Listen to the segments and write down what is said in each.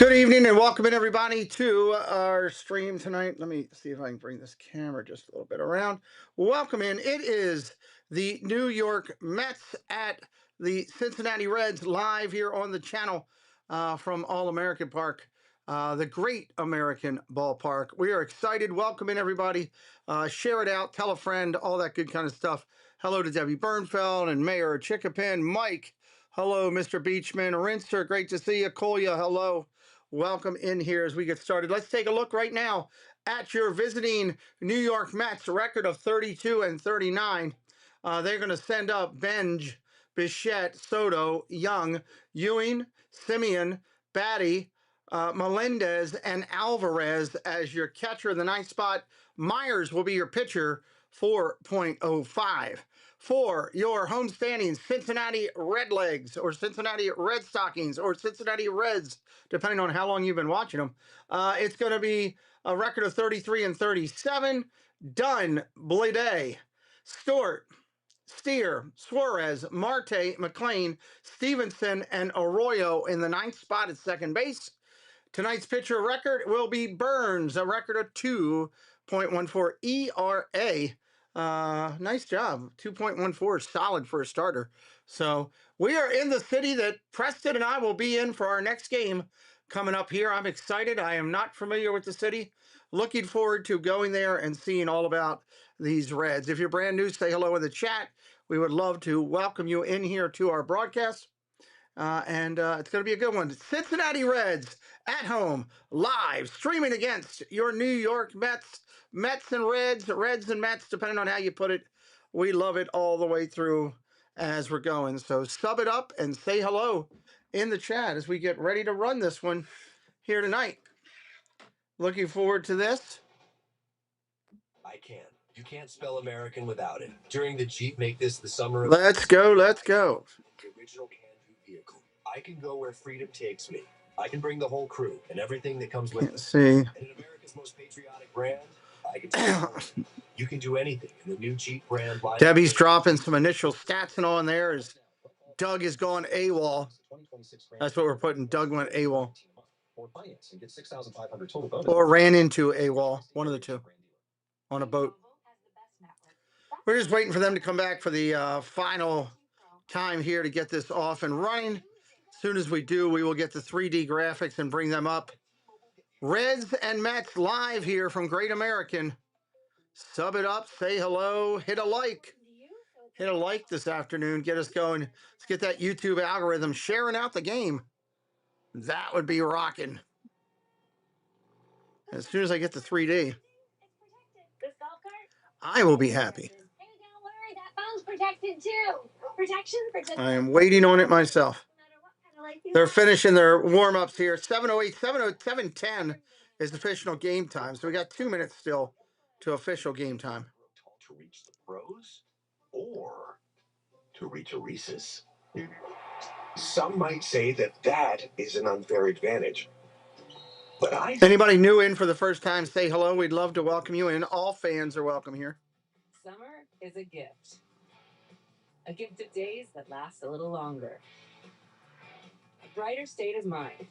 Good evening and welcome in everybody to our stream tonight. Let me see if I can bring this camera just a little bit around. Welcome in. It is the New York Mets at the Cincinnati Reds live here on the channel from All American Park, the Great American Ballpark. We are excited. Welcome in everybody. Share it out, tell a friend, all that good kind of stuff. Hello to Debbie Bernfeld and Mayor Chickapin, Mike. Hello, Mr. Beachman. Rinser, great to see you. Kolya, hello. Welcome in here as we get started. Let's take a look right now at your visiting New York Mets record of 32 and 39. They're going to send up Benj, Bichette, Soto, Young, Ewing, Simeon, Batty, Melendez, and Alvarez as your catcher in the ninth spot. Myers will be your pitcher, 4.05. For your home standings, Cincinnati Redlegs or Cincinnati Red Stockings or Cincinnati Reds, depending on how long you've been watching them. It's going to be a record of 33 and 37. Dunn, Blade, Stewart, Steer, Suarez, Marte, McLean, Stevenson, and Arroyo in the ninth spot at second base. Tonight's pitcher record will be Burns, a record of 2.14 ERA. Nice job. 2.14 is solid for a starter. So we are in the city that Preston and I will be in for our next game coming up here. I'm excited. I am not familiar with the city. Looking forward to going there and seeing all about these Reds. If you're brand new, say hello in the chat. We would love to welcome you in here to our broadcast. It's going to be a good one. Cincinnati Reds at home, live, streaming against your New York Mets. Mets and Reds, Reds and Mets, depending on how you put it. We love it all the way through as we're going. So sub it up and say hello in the chat as we get ready to run this one here tonight. Looking forward to this. I can. You can't spell American without it. During the Jeep Make This the Summer. Let's go, let's go. The original can-do vehicle. I can go where freedom takes me. I can bring the whole crew and everything that comes with it. See. And in America's most patriotic brand, I can you can do anything in the new Jeep brand. Debbie's dropping some initial stats and all in there as Doug is going AWOL. That's what we're putting. Doug went AWOL. Or ran into AWOL. One of the two. On a boat. We're just waiting for them to come back for the final time here to get this off and running. As soon as we do, we will get the 3D graphics and bring them up. Reds and Mets live here from Great American. Sub it up, say hello, hit a like. Hit a like this afternoon, get us going. Let's get that YouTube algorithm sharing out the game. That would be rocking. As soon as I get the 3D, I will be happy. Protected too. Protection for just I am waiting on it myself. They're finishing their warm-ups here. 7:08, 7:10 is official game time. So we got 2 minutes still to official game time. To reach the pros or to reach a Reese's. Some might say that is an unfair advantage. But Anybody new in for the first time, say hello. We'd love to welcome you in. All fans are welcome here. Summer is a gift. A gift of days that last a little longer. A brighter state of mind.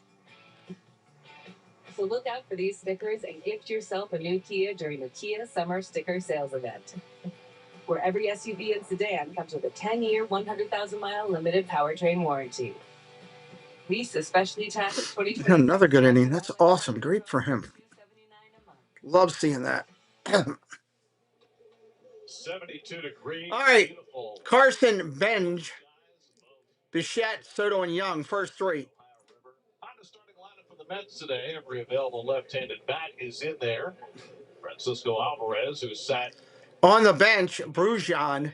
So look out for these stickers and gift yourself a new Kia during the Kia Summer Sticker Sales Event, where every SUV and sedan comes with a 10-year, 100,000-mile limited powertrain warranty. Lease especially taxed 2020. Another good inning. That's awesome. Great for him. Love seeing that. 72 degrees. All right. Carson, Benj, Bichette, Soto, and Young. First three. On the starting lineup for the Mets today, every available left-handed bat is in there. Francisco Alvarez, who sat on the bench, Brujan,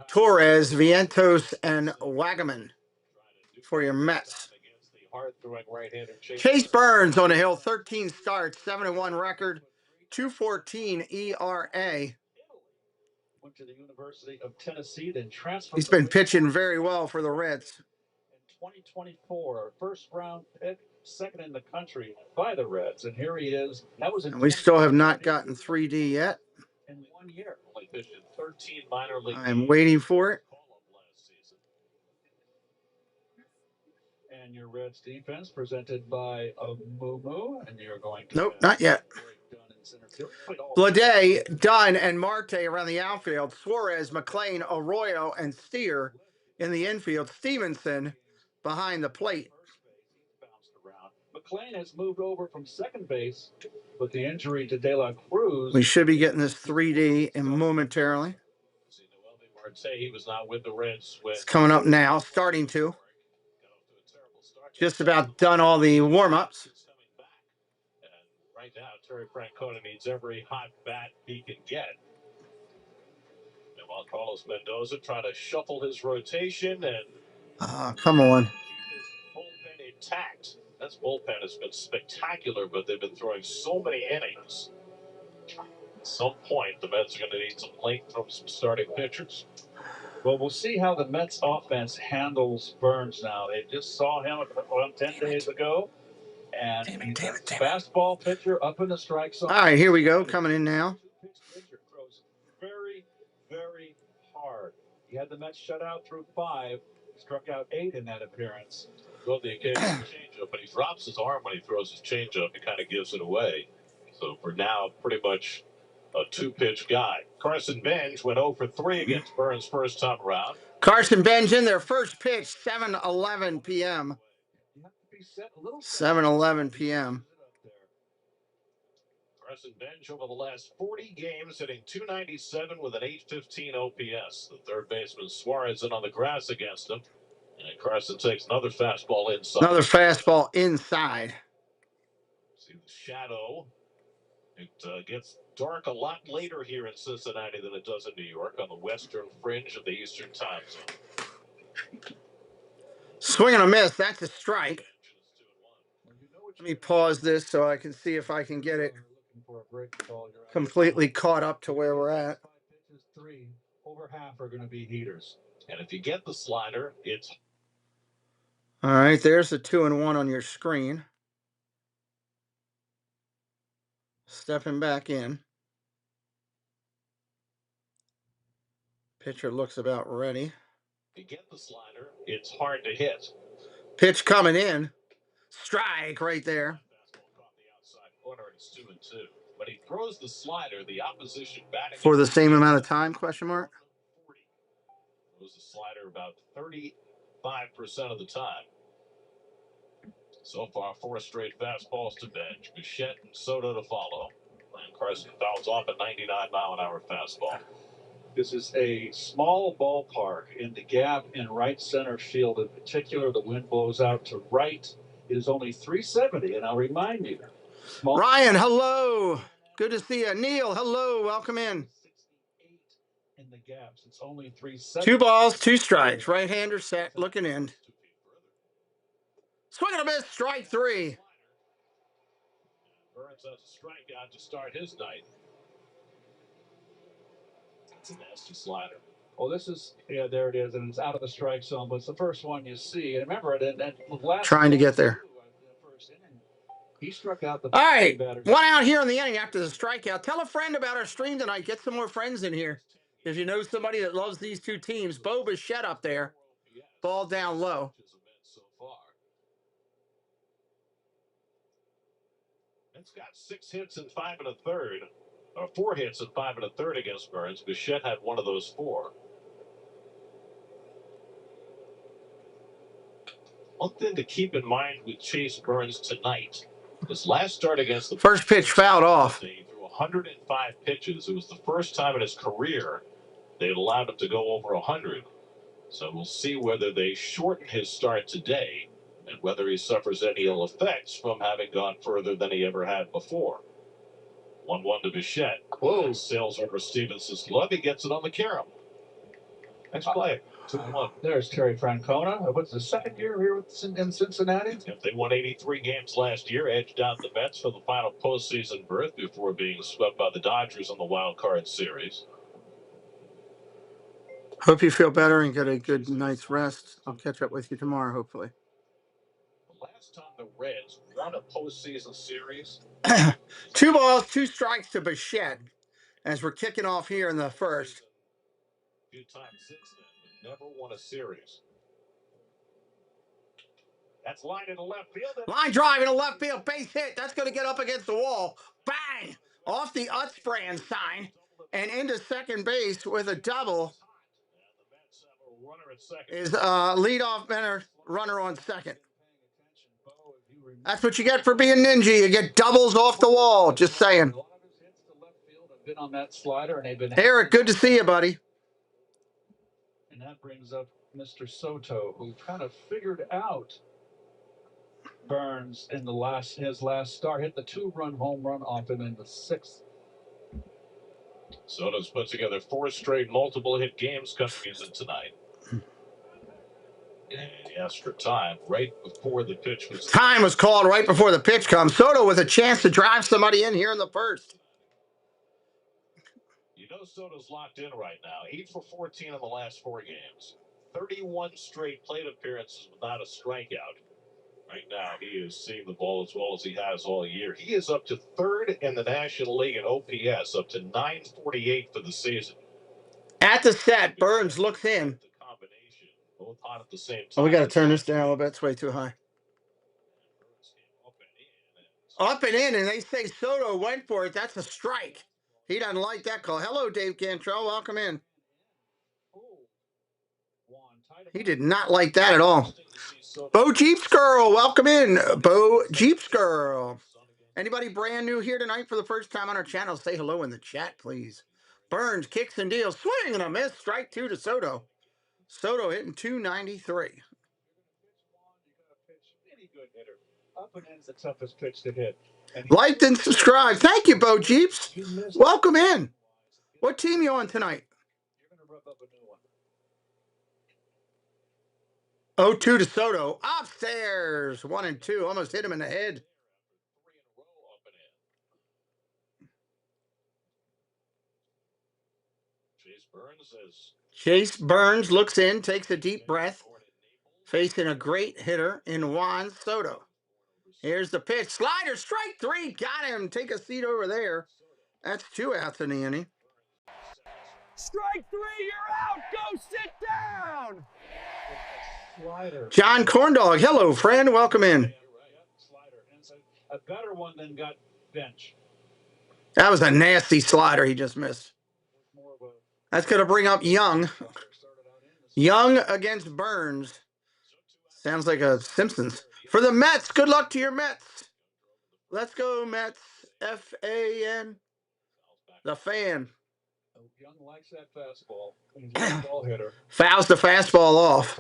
Torres, Vientos, and Wagaman for your Mets. Chase Burns on the hill, 13 starts, 7-1 record, 2.14 ERA. Went to the University of Tennessee, then transferred. He's been pitching very well for the Reds. In 2024, first round pick, second in the country by the Reds, and here he is. That was. And we still have not gotten 3D yet. In 1 year, only pitched in 13 minor league. I'm waiting for it. And your Reds defense presented by Mumu, and you're going to Nope, not yet. Blade, Dunn, and Marte around the outfield. Suarez, McLean, Arroyo, and Steer in the infield. Stevenson behind the plate. McLean has moved over from second base with the injury to De La Cruz. We should be getting this 3D momentarily. Marte, he was not with the Reds when It's coming up now, starting to. Just about done all the warm-ups. Right now, Terry Francona needs every hot bat he can get. And while Carlos Mendoza trying to shuffle his rotation and Come on. keep his bullpen intact. That bullpen has been spectacular, but they've been throwing so many innings. At some point, the Mets are going to need some length from some starting pitchers. Well, we'll see how the Mets offense handles Burns now. They just saw him 10 days ago. And he's a fastball pitcher up in the strike zone. All right, here we go. Coming in now. Pitcher throws very, very hard. He had the Mets shut out through 5. Struck out 8 in that appearance. Well, the occasional changeup, but he drops his arm when he throws his changeup. He kind of gives it away. So for now, pretty much a 2-pitch guy. Carson Bench went 0 for 3 against Burns first time around. Carson Bench in their first pitch, 7:11 p.m. 7:11 p.m. Carson Bench over the last 40 games hitting .297 with an .815 OPS. The third baseman Suarez in on the grass against him. And Carson takes another fastball inside. Another fastball inside. See the shadow. It gets dark a lot later here in Cincinnati than it does in New York on the western fringe of the Eastern time zone. Swing and a miss. That's a strike. Let me pause this so I can see if I can get it completely caught up to where we're at. 3 over half are going to be heaters. And if you get the slider, it's all right. There's the 2-1 on your screen. Stepping back in. Pitcher looks about ready. If you get the slider, it's hard to hit. Pitch coming in. Strike right there. It's 2-2. When he throws the slider, the opposition batting for the same amount of time? Question mark. Throws the slider about 35% of the time. So far, 4 straight fastballs to Bench. Bichette and Soto to follow. And Carson fouls off a 99-mile-an-hour fastball. This is a small ballpark in the gap in right center field. In particular, the wind blows out to right. It is only 370, and I'll remind you. Ryan, hello. Good to see you. Neil, hello. Welcome in. In the gaps, it's only 370. 2 balls, 2 strikes. Right-hander set, looking in. Swing and a miss, strike 3. Burns has a strikeout to start his night. It's a nasty slider. Well, this is, yeah, there it is, and it's out of the strike zone, but it's the first one you see. And remember, that last trying to get there. He struck out the all right, 1 out here in the inning after the strikeout. Tell a friend about our stream tonight. Get some more friends in here. If you know somebody that loves these 2 teams, Bo Bichette up there. Ball down low. It's got 6 hits and 5 1/3. Or 4 hits and 5 1/3 against Burns. Bichette had one of those 4. One thing to keep in mind with Chase Burns tonight, his last start against the first pitch fouled off. He threw 105 pitches. It was the first time in his career they allowed him to go over 100. So we'll see whether they shorten his start today and whether he suffers any ill effects from having gone further than he ever had before. 1-1 to Bichette. Whoa. Sails over Stevenson's glove. He gets it on the carom. Next play. 2-1. There's Terry Francona. What's the second year here in Cincinnati? If they won 83 games last year, edged out the Mets for the final postseason berth before being swept by the Dodgers on the wild card series. Hope you feel better and get a good night's rest. I'll catch up with you tomorrow, hopefully. The last time the Reds won a postseason series. 2 balls, 2 strikes to Bichette as we're kicking off here in the first. A few times since then, but never won a series. That's line into left field. Line drive into left field, base hit. That's going to get up against the wall. Bang! Off the Utz brand sign and into second base with a double is leadoff runner on second. That's what you get for being ninja. You get doubles off the wall. Just saying. Been on that slider, and they've been. Eric, good to see you, buddy. And that brings up Mr. Soto, who kind of figured out Burns in his last start, hit the 2-run home run off him in the 6th. Soto's put together 4 straight multiple hit games coming into tonight. And he asked for time right before the pitch was. Time was called right before the pitch comes. Soto with a chance to drive somebody in here in the first. You know Soto's locked in right now. 8 for 14 in the last 4 games. 31 straight plate appearances without a strikeout. Right now, he is seeing the ball as well as he has all year. He is up to 3rd in the National League in OPS, up to 948 for the season. At the set, Burns looks in. Both hot at the same time. Oh, we got to turn this down a little bit. It's way too high. Up and in, and they say Soto went for it. That's a strike. He doesn't like that call. Hello, Dave Cantrell. Welcome in. He did not like that at all. Bo Jeeps Girl, welcome in. Bo Jeeps Girl. Anybody brand new here tonight for the first time on our channel, say hello in the chat, please. Burns kicks and deals. Swing and a miss. Strike 2 to Soto. Soto hitting 293. Up and in's the toughest pitch to hit. Liked and subscribed. Thank you, Bo Jeeps. Welcome in. What team you on tonight? You're going to rub up a new one. 0-2 to Soto. Upstairs. 1 and 2. Almost hit him in the head. Chase Burns looks in, takes a deep breath, facing a great hitter in Juan Soto. Here's the pitch. Slider, strike 3. Got him. Take a seat over there. That's 2 outs in the inning. Strike 3, you're out. Go sit down. Slider. John Corndog, hello, friend. Welcome in. Slider. A better one than got bench. That was a nasty slider he just missed. That's going to bring up Young. Young against Burns. Sounds like a Simpsons. For the Mets, good luck to your Mets. Let's go, Mets. F-A-N. The fan. Young likes that fastball. He's a ball hitter. Fouls the fastball off.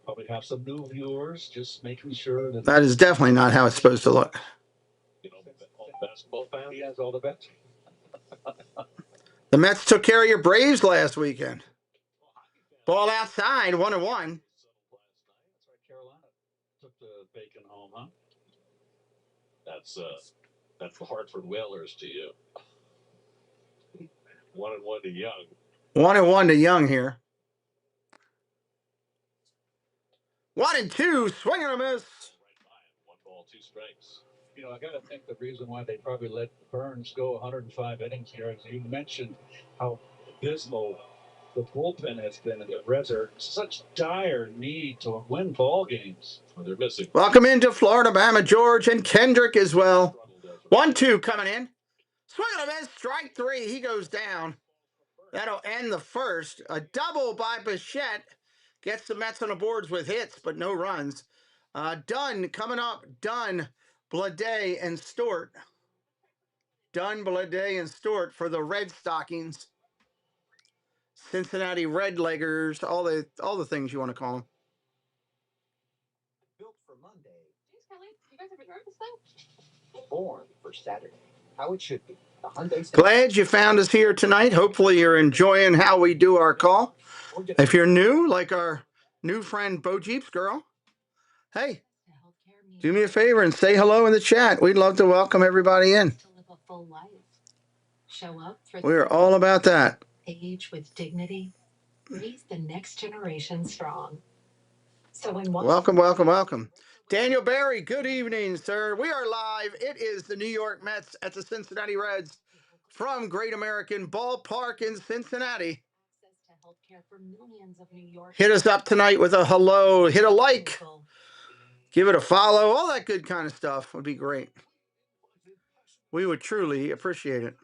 Probably have some new viewers, just making sure that. That is definitely not how it's supposed to look. Basketball fan, he has all the bets. The Mets took care of your Braves last weekend. Ball outside, 1-1. That's right, Carolina took the bacon home, huh? That's the Hartford Whalers to you. 1-1 to Young. 1-1 to Young here. 1-2, swing and a miss. 1 ball, 2 strikes. You know, I got to think the reason why they probably let Burns go 105 innings here, as you mentioned, how abysmal the bullpen has been, and the Reds are such dire need to win ball games. Well, they're missing. Welcome into Florida, Bama George and Kendrick as well. 1-2 coming in. Swing and a miss, strike 3. He goes down. That'll end the first. A double by Bichette gets the Mets on the boards with hits, but no runs. Dunn coming up. Dunn, Blade, and Stewart. Dunn, Blade, and Stewart for the Red Stockings. Cincinnati Red Leggers, all the things you want to call them. Built for Monday, Jeez, Kelly, you guys ever heard this thing? born for Saturday. How it should be. The Hyundai. Glad you found us here tonight. Hopefully you're enjoying how we do our call. If you're new, like our new friend Bo Jeeps Girl, hey, do me a favor and say hello in the chat. We'd love to welcome everybody in. To live a full life. Show up for We're all about that. age with dignity. Raise the next generation strong. So when Welcome, welcome, welcome. Daniel Barry, good evening, sir. We are live. It is the New York Mets at the Cincinnati Reds from Great American Ballpark in Cincinnati. Hit us up tonight with a hello, hit a like, give it a follow, all that good kind of stuff would be great. We would truly appreciate it.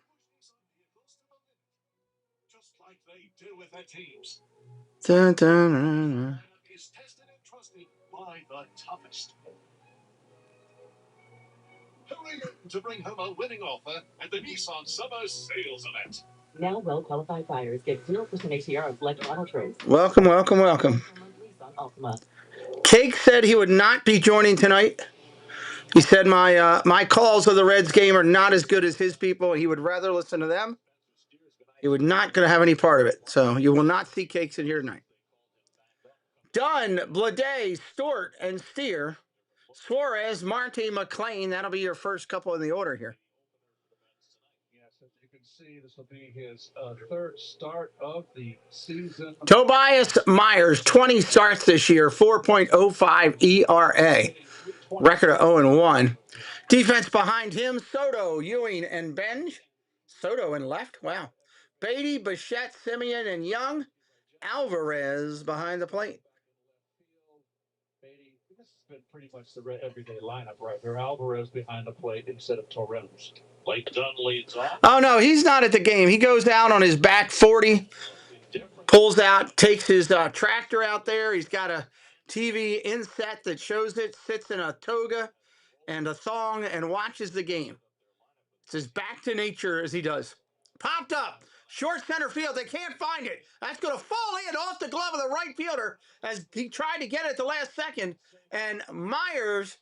Just like they do with their teams. Dun, dun, dun, dun. Is tested and trusted by the toughest. Hurry in to bring home a winning offer at the Nissan Summer Sales Event. Now well-qualified buyers get 0% APR on select model trims. Welcome, welcome, welcome. Cake said he would not be joining tonight. He said my calls of the Reds game are not as good as his people. He would rather listen to them. He would not going to have any part of it. So you will not see Cakes in here tonight. Dunn, Blade, Stewart, and Steer. Suarez, Marty, McLean. That'll be your first couple in the order here. Yes, as you can see, this will be his third start of the season. Tobias Myers, 20 starts this year, 4.05 ERA. Record of 0-1. Defense behind him, Soto, Ewing, and Benj. Soto in left, wow. Beatty, Bichette, Simeon, and Young. Alvarez behind the plate. This has been pretty much the everyday lineup right there. Alvarez behind the plate instead of Torrens. Blake Dunn leads off. Oh, no, he's not at the game. He goes out on his back 40, pulls out, takes his tractor out there. He's got a TV inset that shows it, sits in a toga and a thong, and watches the game. It's as back to nature as he does. Popped up. Short center field. They can't find it. That's going to fall in off the glove of the right fielder as he tried to get it the last second. And Myers,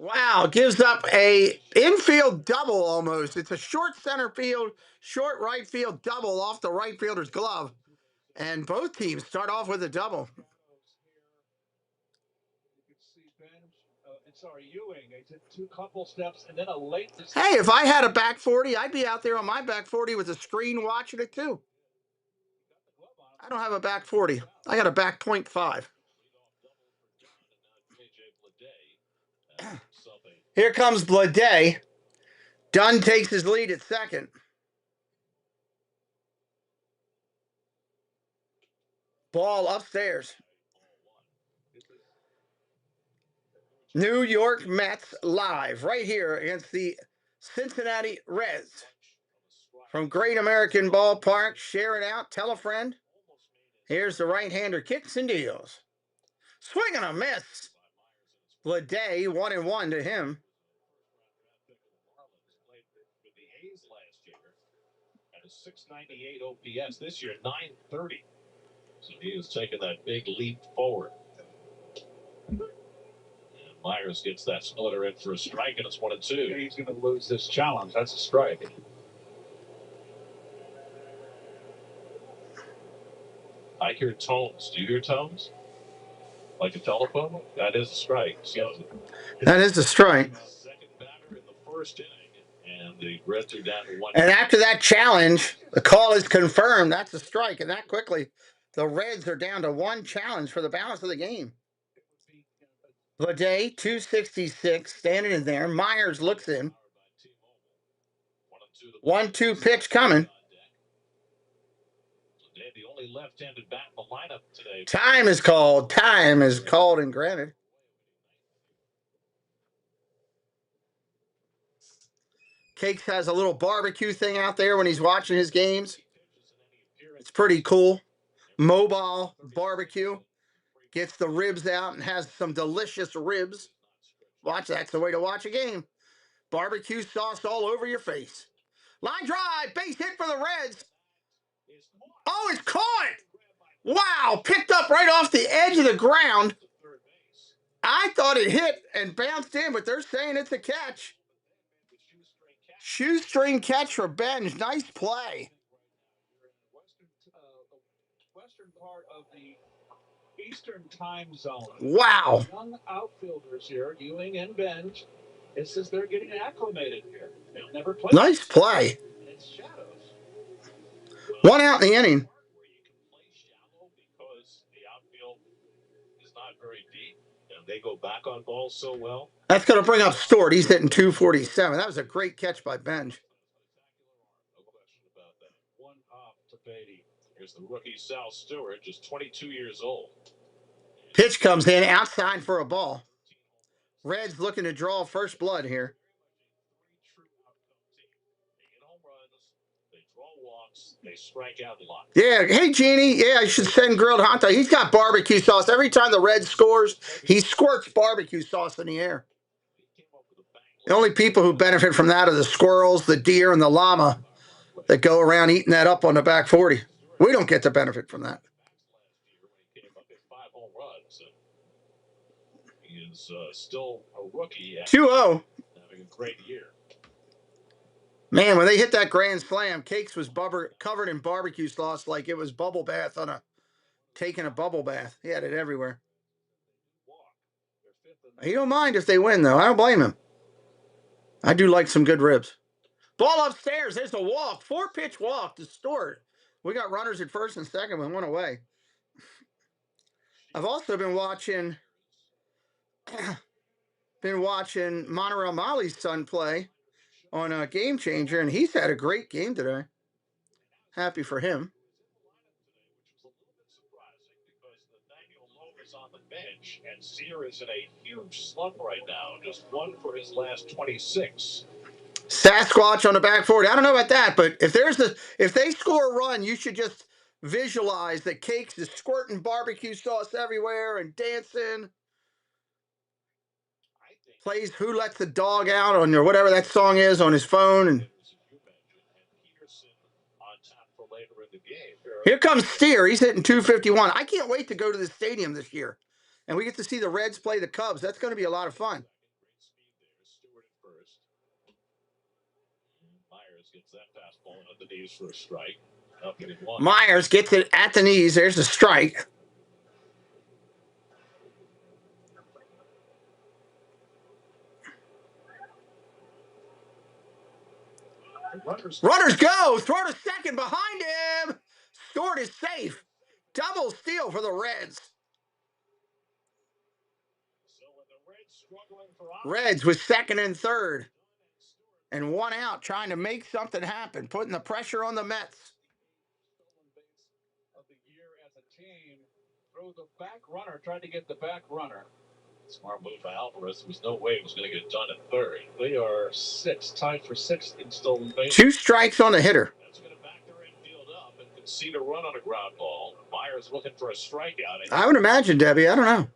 wow, gives up a infield double almost. It's a short center field, short right field double off the right fielder's glove. And both teams start off with a double. Ewing, he took two couple steps and then a late. Hey, if I had a back 40, I'd be out there on my back 40 with a screen watching it too. I don't have a back 40. I got a back .5. Here comes Blade. Dunn takes his lead at second. Ball upstairs. New York Mets live right here against the Cincinnati Reds. From Great American Ballpark, share it out, tell a friend. Here's the right-hander, kicks and deals. Swing and a miss. Blade, 1-1 to him. With the A's last year at a 698 OPS, this year 930. So he is taking that big leap forward. And Myers gets that splitter in for a strike, and it's 1-2. He's going to lose this challenge. That's a strike. I hear tones. Do you hear tones? Like a telephone? That is a strike. So that is a strike. Second batter in the first inning, and the Reds are down to 1. And after that challenge, the call is confirmed. That's a strike, and that quickly, the Reds are down to one challenge for the balance of the game. Blade, 266, standing in there. Myers looks in. 1-2 pitch coming. The only left-handed bat in the lineup today. Time is called. Time is called and granted. Cakes has a little barbecue thing out there when he's watching his games. It's pretty cool. Mobile barbecue. Gets the ribs out and has some delicious ribs. Watch, that's the way to watch a game. Barbecue sauce all over your face. Line drive, base hit for the Reds. Oh, it's caught! Wow, picked up right off the edge of the ground. I thought it hit and bounced in, but they're saying it's a catch. Shoestring catch for Benj. Nice play. Western part of the Eastern time zone. Wow. Young outfielders here, Ewing and Benj. It says they're getting acclimated here. They'll never play. Nice play. It's shadows. One out in the inning. Because the outfield is not very deep, and they go back on balls so well. That's going to bring up Stewart. He's hitting 247. That was a great catch by Benj. No question about that. One off to Beatty. Here's the rookie Sal Stewart, just 22 years old. Pitch comes in outside for a ball. Reds looking to draw first blood here. They draw walks, they strike out lots. Yeah, hey Jeannie. Yeah, I should send grilled hot dog. He's got barbecue sauce. Every time the Reds scores, he squirts barbecue sauce in the air. The only people who benefit from that are the squirrels, the deer, and the llama that go around eating that up on the back 40. We don't get the benefit from that. He is still a rookie. 2-0. Having a great year. Man, when they hit that grand slam, Cakes was covered in barbecue sauce like it was bubble bath on taking a bubble bath. He had it everywhere. He don't mind if they win, though. I don't blame him. I do like some good ribs. Ball upstairs. There's a walk. 4-pitch walk to Stewart. We got runners at first and second with one away. I've also been watching Monterey Molly's son play on a Game Changer, and he's had a great game today. Happy for him. On the bench, and Sear is in a huge slump right now. Just 1 for his last 26. Sasquatch on the back 40. I don't know about that, but if they score a run, you should just visualize that Cakes is squirting barbecue sauce everywhere and dancing. Plays Who Let the Dog Out on or whatever that song is on his phone. And here comes Steer. He's hitting 251. I can't wait to go to the stadium this year. And we get to see the Reds play the Cubs. That's going to be a lot of fun. Myers gets that fastball at the knees for a strike. Myers gets it at the knees. There's a strike. Runners go. Throw to second behind him. Stewart is safe. Double steal for the Reds. Reds with second and third. And 1 out, trying to make something happen, putting the pressure on the Mets. Of the year as a team, throw the back runner, tried to get the back runner. Smart move by Alvarez. There was no way it was going to get done at third. They are tied for sixth in stolen base. 2 strikes on the hitter. That's going to back their infield up and concede a run on a ground ball. Myers looking for a strikeout. I would imagine, Debbie. I don't know.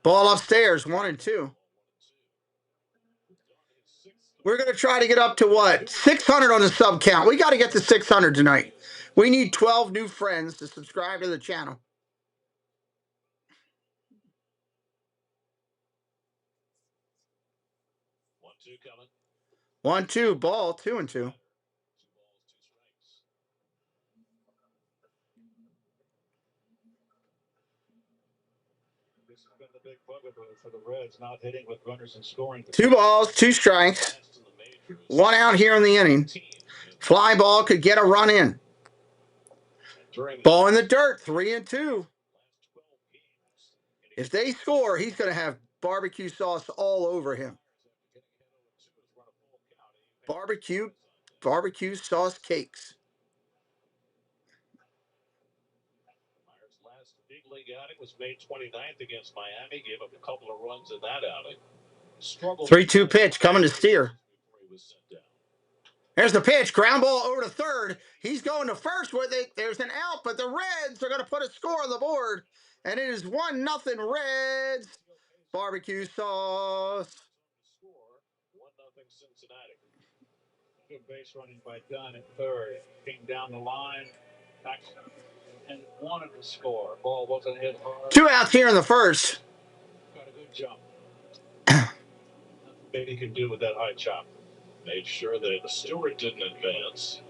Ball upstairs, 1 and 2. We're going to try to get up to what? 600 on the sub count. We got to get to 600 tonight. We need 12 new friends to subscribe to the channel. 1-2 coming. 1-2, ball, 2 and 2. This has been the big bugaboo for the Reds, not hitting with runners and scoring. 2 balls, 2 strikes. 1 out here in the inning. Fly ball could get a run in. Ball in the dirt, 3 and 2. If they score, he's going to have barbecue sauce all over him. Barbecue sauce Cakes. Myers' last big league outing was May 29th against Miami. Gave up a couple of runs in that outing. 3-2 pitch coming to Steer. There's the pitch. Ground ball over to third. He's going to first with it. There's an out, but the Reds are going to put a score on the board. And it is 1-0 Reds. Barbecue sauce. 1-0 Cincinnati. Good base running by Dunn at third. Came down the line. Back and wanted to score. Ball wasn't hit hard. 2 outs here in the first. Got a good jump. Nothing Baby could do with that high chop. Made sure that Stewart didn't advance.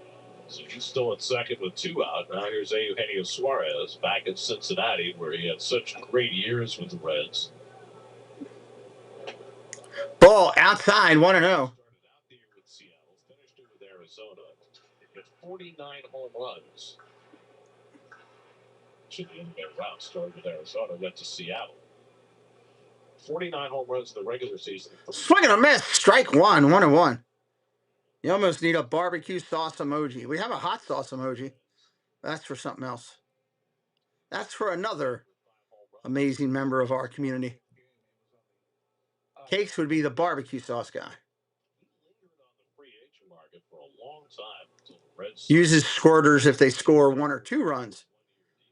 So he's still at second with 2 out. Now here's Eugenio Suarez back in Cincinnati, where he had such great years with the Reds. Ball outside, 1-0. Started out the year with Seattle, finished it with Arizona. Hit 49 home runs. Should be in their route. Started with Arizona, went to Seattle. 49 home runs in the regular season. Swing and a miss. Strike 1, 1-1. You almost need a barbecue sauce emoji. We have a hot sauce emoji. That's for something else. That's for another amazing member of our community. Cakes would be the barbecue sauce guy. Uses squirters if they score 1 or 2 runs.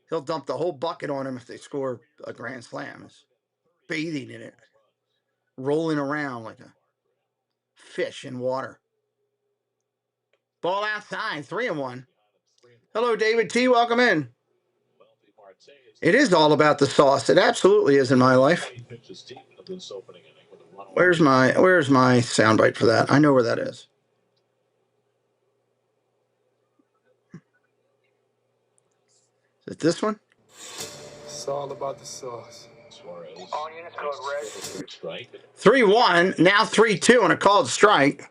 He'll dump the whole bucket on them if they score a grand slam. It's bathing in it, rolling around like a fish in water. Ball outside, 3-1. Hello, David T. Welcome in. It is all about the sauce. It absolutely is in my life. Where's my soundbite for that? I know where that is. Is it this one? It's all about the sauce. All units code red. 3-1, now 3-2 on a called strike.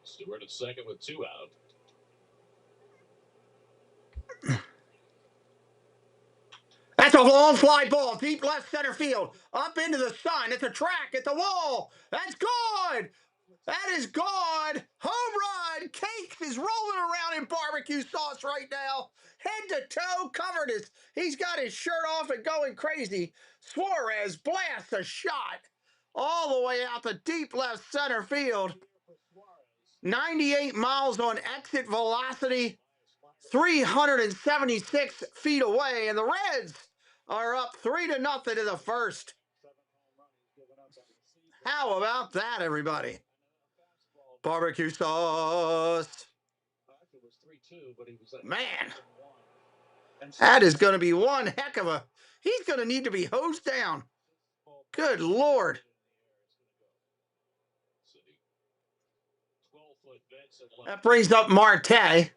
Stewart at second with 2 out. That's a long fly ball, deep left center field, up into the sun, at the track, at the wall. That's good. That is good. Home run. Cakes is rolling around in barbecue sauce right now. Head to toe, covered his. He's got his shirt off and going crazy. Suarez blasts a shot all the way out the deep left center field. 98 miles on exit velocity. 376 feet away, and the Reds are up 3-0 in the first. How about that, everybody? Barbecue sauce. Man, that is going to be one heck of a... He's going to need to be hosed down. Good Lord. That brings up Marte.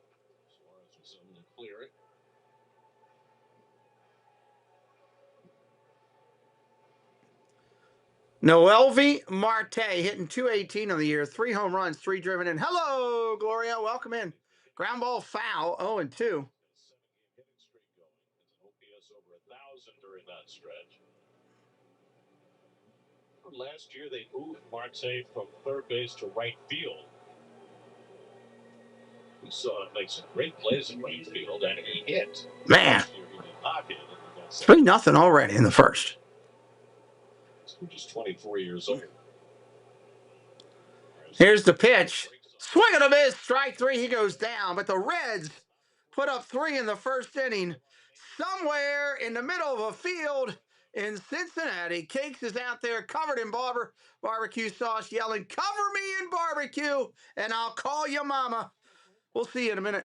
Noelvi Marte hitting .218 on the year, 3 home runs, 3 driven in. Hello, Gloria. Welcome in. Ground ball foul, 0-2. Last year, they moved Marte from third base to right field. We saw him make some great plays in right field, and he hit. Man, 3-0 already in the first. He's just 24 years old. Here's the pitch. Swing and a miss. Strike 3. He goes down. But the Reds put up 3 in the first inning. Somewhere in the middle of a field in Cincinnati, Cakes is out there covered in barbecue sauce, yelling, "Cover me in barbecue, and I'll call you mama." We'll see you in a minute.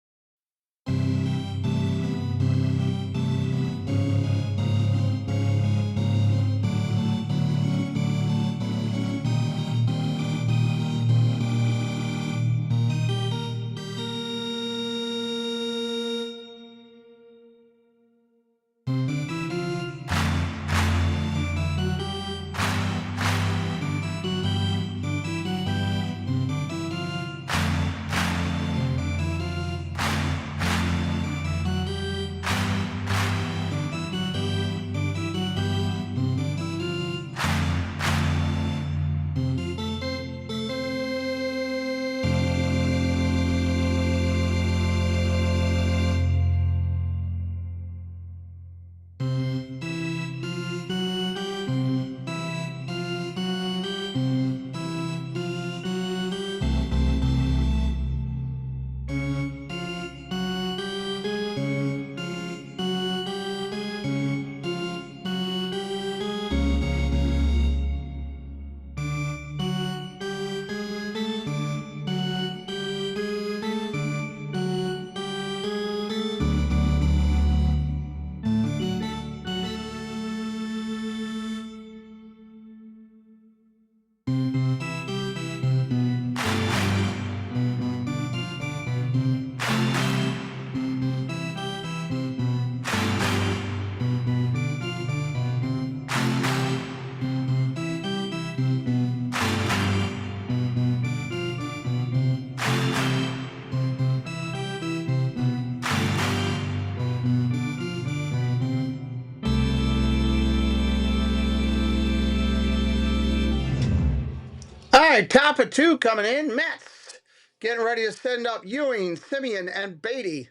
right, top of 2 coming in. Mets getting ready to send up Ewing, Simeon, and Beatty.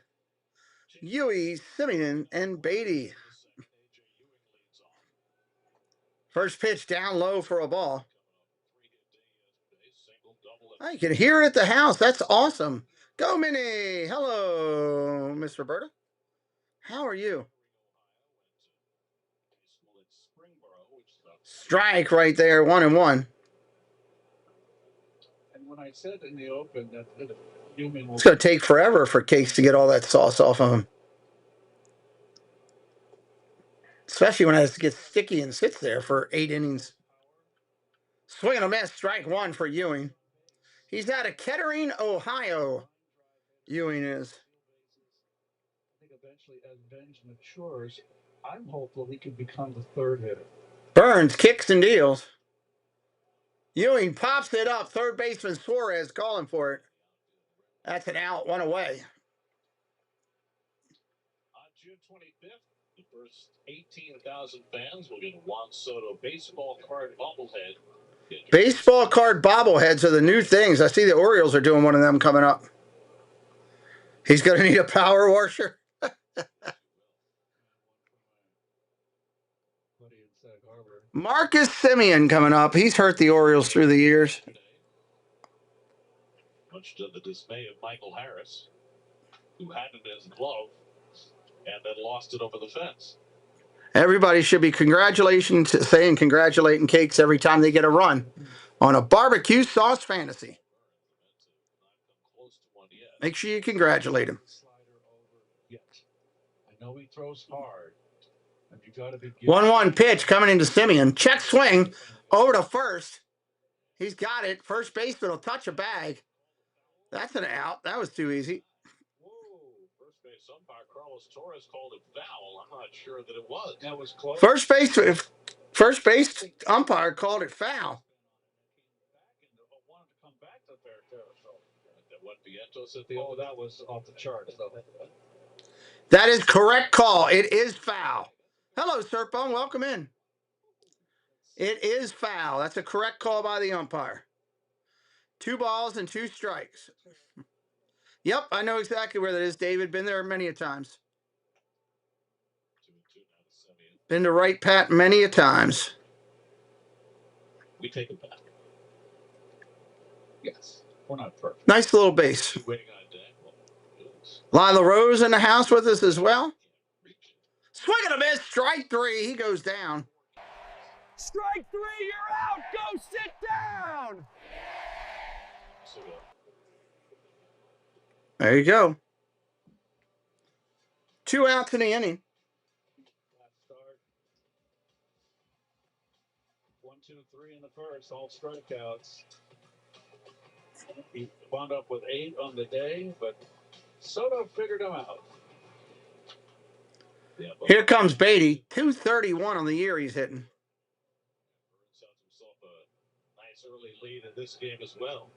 Ewing, Simeon, and Beatty. First pitch down low for a ball. I can hear it at the house. That's awesome. Go, Minnie. Hello, Miss Roberta. How are you? Strike right there, 1-1. And when I said in the open that Newman will... It's going to take forever for Case to get all that sauce off of him. Especially when it gets sticky and sits there for 8 innings. Swing and a miss, strike 1 for Ewing. He's out of Kettering, Ohio. Ewing is. I think eventually, as Benj matures, I'm hopeful he can become the third hitter. Burns kicks and deals. Ewing pops it up. Third baseman Suarez calling for it. That's an out, 1 away. On June 25th, the first 18,000 fans will get a Juan Soto baseball card bobblehead. Baseball card bobbleheads are the new things. I see the Orioles are doing one of them coming up. He's going to need a power washer. Marcus Simeon coming up. He's hurt the Orioles through the years. Much to the dismay of Michael Harris, who had it in his glove and then lost it over the fence. Everybody should be congratulating Cakes every time they get a run on a barbecue sauce fantasy. Make sure you congratulate him. I know he throws hard. 1-1 pitch coming into Simeon. Check swing over to first. He's got it. First baseman will touch a bag. That's an out. That was too easy. Whoa. First base umpire Carlos Torres called it foul. I'm not sure that it was. That was close. First base umpire called it foul. Oh, that was off the charts, though. That is correct call. It is foul. Hello, Serpong. Welcome in. It is foul. That's a correct call by the umpire. 2 balls and 2 strikes. Yep, I know exactly where that is, David. Been there many a times. Been to Right Pat many a times. We take it back. Yes. We're not perfect. Nice little base. Lila Rose in the house with us as well. Swing and a miss. Strike 3. He goes down. Strike 3, you're out. Go sit down. There you go. 2 outs in the inning. 1, 2, 3 in the first, all strikeouts. He wound up with 8 on the day, but Soto figured him out. Yeah, Here comes Beatty. 231 on the year he's hitting. Burns has himself a nice early lead in this game as well.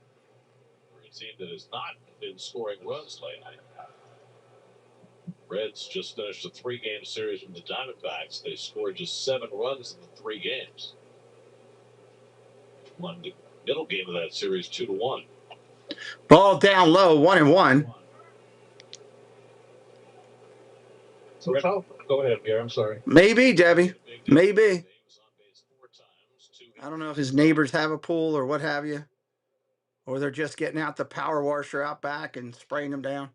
For a team that has not been scoring runs lately. Reds just finished a 3-game series with the Diamondbacks. They scored just 7 runs in the 3 games. Won the middle game of that series 2-1. Ball down low, 1-1. So go ahead, Pierre. I'm sorry. Maybe, Debbie. Maybe. I don't know if his neighbors have a pool or what have you. Or they're just getting out the power washer out back and spraying them down.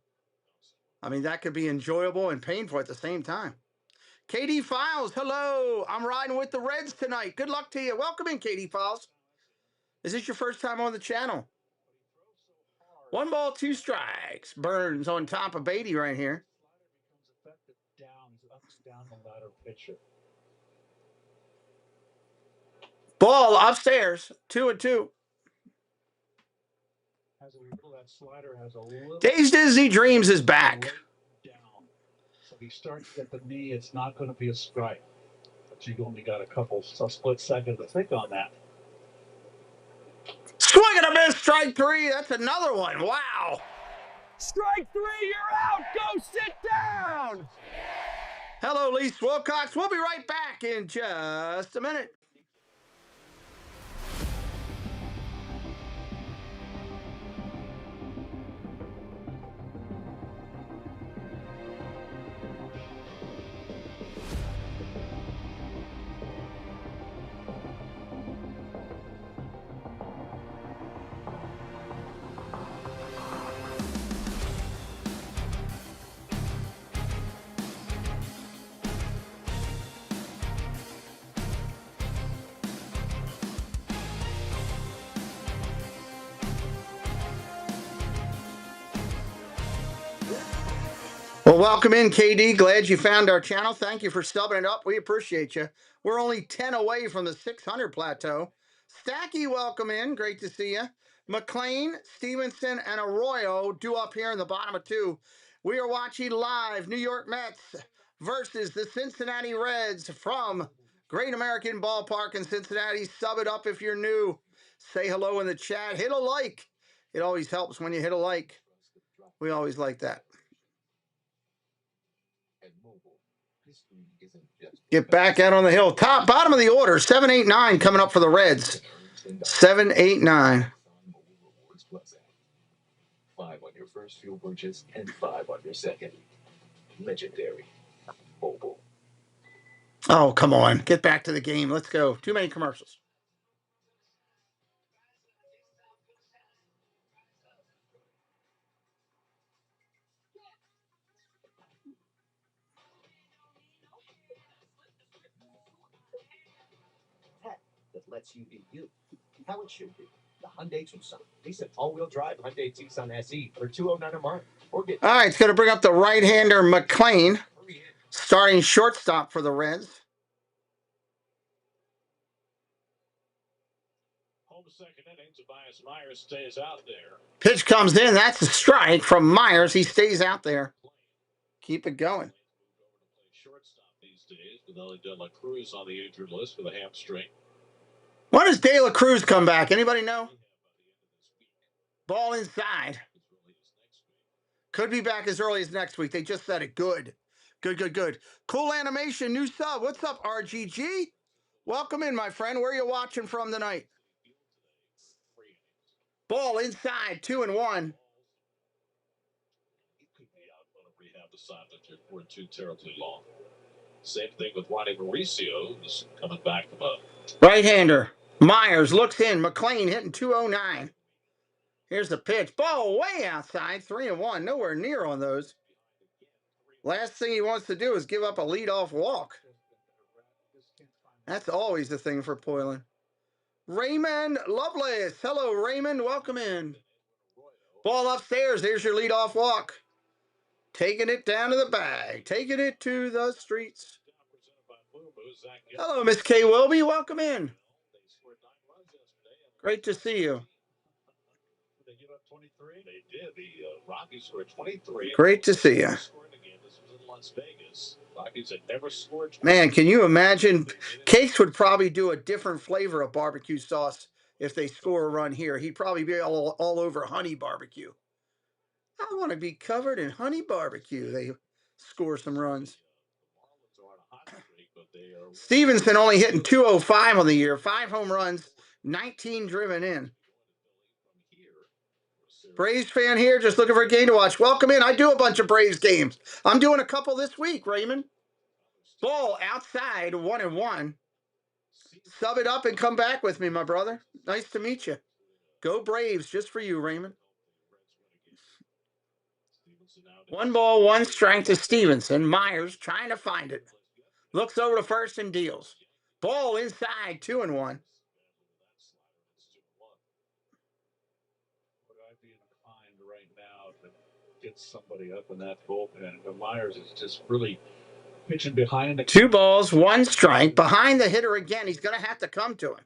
I mean, that could be enjoyable and painful at the same time. KD Files, hello. I'm riding with the Reds tonight. Good luck to you. Welcome in, KD Files. Is this your first time on the channel? 1 ball, 2 strikes. Burns on top of Beatty right here. Ball upstairs, 2-2. Days Disney Dreams is back. So he starts at the knee. It's not going to be a strike. But you only got a split second to think on that. Swing and a miss, strike 3. That's another one. Wow. Strike 3, you're out. Go sit down. Hello, Lise Wilcox. We'll be right back in just a minute. Well, welcome in, KD. Glad you found our channel. Thank you for stubbing it up. We appreciate you. We're only 10 away from the 600 plateau. Stacky, welcome in. Great to see you. McLean, Stevenson, and Arroyo due up here in the bottom of 2. We are watching live New York Mets versus the Cincinnati Reds from Great American Ballpark in Cincinnati. Sub it up if you're new. Say hello in the chat. Hit a like. It always helps when you hit a like. We always like that. Get back out on the hill. Bottom of the order. 7, 8, 9 coming up for the Reds. 7, 8, 9. 5 on your first fuel purchase and 5 on your second. Legendary Mobile. Oh, come on. Get back to the game. Let's go. Too many commercials. That lets you be you. How it should be. The Hyundai Tucson. Decent all-wheel drive Hyundai Tucson SE for $209 a month. All right, it's going to bring up the right-hander McLean, starting shortstop for the Reds. Home second inning, Tobias Myers stays out there. Pitch comes in. That's a strike from Myers. He stays out there. Keep it going. Shortstop these days with only De La Cruz on the injured list for the hamstring. When does De La Cruz come back? Anybody know? Ball inside. Could be back as early as next week. They just said it. Good. Good. Cool animation, new sub. What's up, RGG? Welcome in, my friend. Where are you watching from tonight? Ball inside, 2-1. He could be out on a rehab assignment if it weren't too terribly long. Same thing with Ronnie Mauricio, who's coming back from a right-hander. Myers looks in. McLean hitting 209. Here's the pitch. Ball way outside. 3-1. Nowhere near on those. Last thing he wants to do is give up a leadoff walk. That's always the thing for Poylan. Raymond Lovelace. Hello, Raymond. Welcome in. Ball upstairs. There's your leadoff walk. Taking it down to the bag. Taking it to the streets. Hello, Miss Kay Wilby. Welcome in. Great to see you. They give up 23. They did. The Rockies scored 23. Great to see you. This was in Las Vegas. Rockies had never scored. Man, can you imagine? Cakes would probably do a different flavor of barbecue sauce if they score a run here. He'd probably be all over honey barbecue. I want to be covered in honey barbecue. They score some runs. Stevenson only hitting 205 on the year. 5 home runs, 19 driven in. Braves fan here, just looking for a game to watch. Welcome in. I do a bunch of Braves games. I'm doing a couple this week, Raymond. Ball outside, 1-1. Sub it up and come back with me, my brother. Nice to meet you. Go Braves, just for you, Raymond. 1 ball, 1 strike to Stevenson. Myers trying to find it. Looks over to first and deals. Ball inside, 2-1. Would I be inclined right now to get somebody up in that bullpen? But Myers is just really pitching behind the 2 balls, 1 strike. Behind the hitter again. He's going to have to come to him.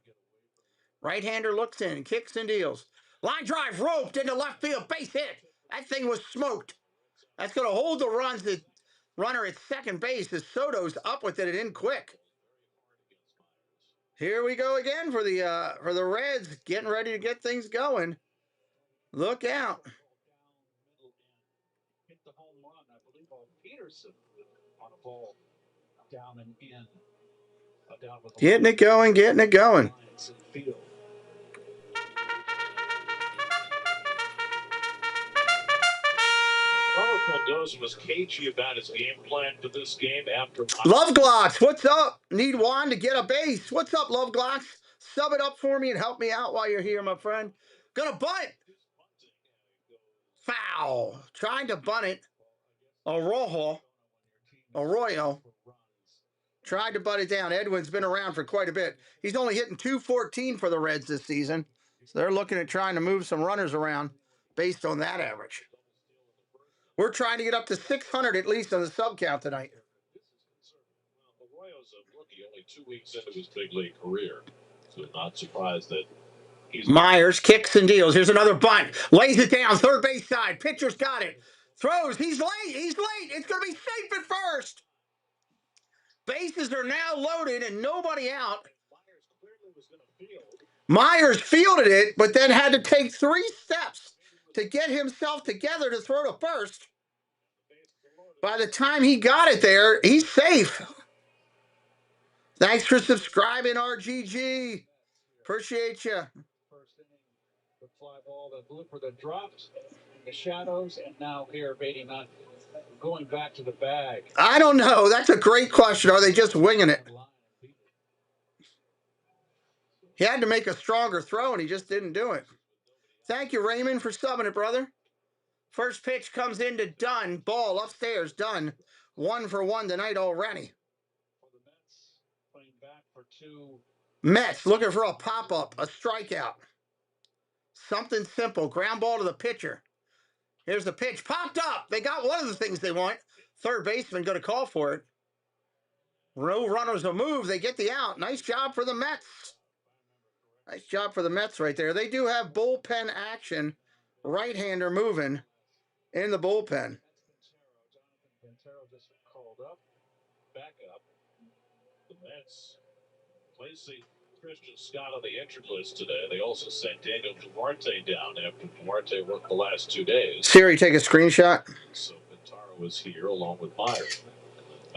Right-hander looks in, kicks and deals. Line drive roped into left field. Base hit. That thing was smoked. That's going to hold the runs. The runner at second base as Soto's up with it in quick. Here we go again for the Reds, getting ready to get things going. Look out. hit the home run, I believe, on Peterson on a ball down and in. Down with Getting it going, getting it going. Field. Robert Mendoza was cagey about his game plan for this game after. Love Glocks, what's up? Need Juan to get a base. What's up, Love Glocks? Sub it up for me and help me out while you're here, my friend. Gonna bunt. Foul. Trying to bunt it. Arroyo tried to butt it down. Edwin's been around for quite a bit. He's only hitting .214 for the Reds this season. So they're looking at trying to move some runners around based on that average. We're trying to get up to 600 at least on the sub count tonight. Well, Arroyo's a rookie, only 2 weeks into his big league career, so not surprised that he's. Myers kicks and deals. Here's another bunt. Lays it down, third base side. Pitcher's got it. Throws. He's late. He's late. It's going to be safe at first. Bases are now loaded and nobody out. Myers fielded it, but then had to take 3 steps to get himself together to throw to first. By the time he got it there, he's safe. Thanks for subscribing, RGG. Appreciate you. First inning, the fly ball, the blooper that dropped in the shadows, and now here Beatty not going back to the bag. I don't know. That's a great question. Are they just winging it? He had to make a stronger throw, and he just didn't do it. Thank you, Raymond, for subbing it, brother. First pitch comes into Dunn. Ball upstairs, Dunn. 1 for 1 tonight already. Mets looking for a pop-up, a strikeout. Something simple. Ground ball to the pitcher. Here's the pitch. Popped up. They got one of the things they want. Third baseman going to call for it. No runners a move. They get the out. Nice job for the Mets. Nice job for the Mets right there. They do have bullpen action. Right-hander moving in the bullpen. Quintero just called up, back up. The Mets placing Christian Scott on the injured list today. They also sent Daniel Duarte down after Duarte worked the last 2 days. Siri, take a screenshot. So Quintero was here along with Myers.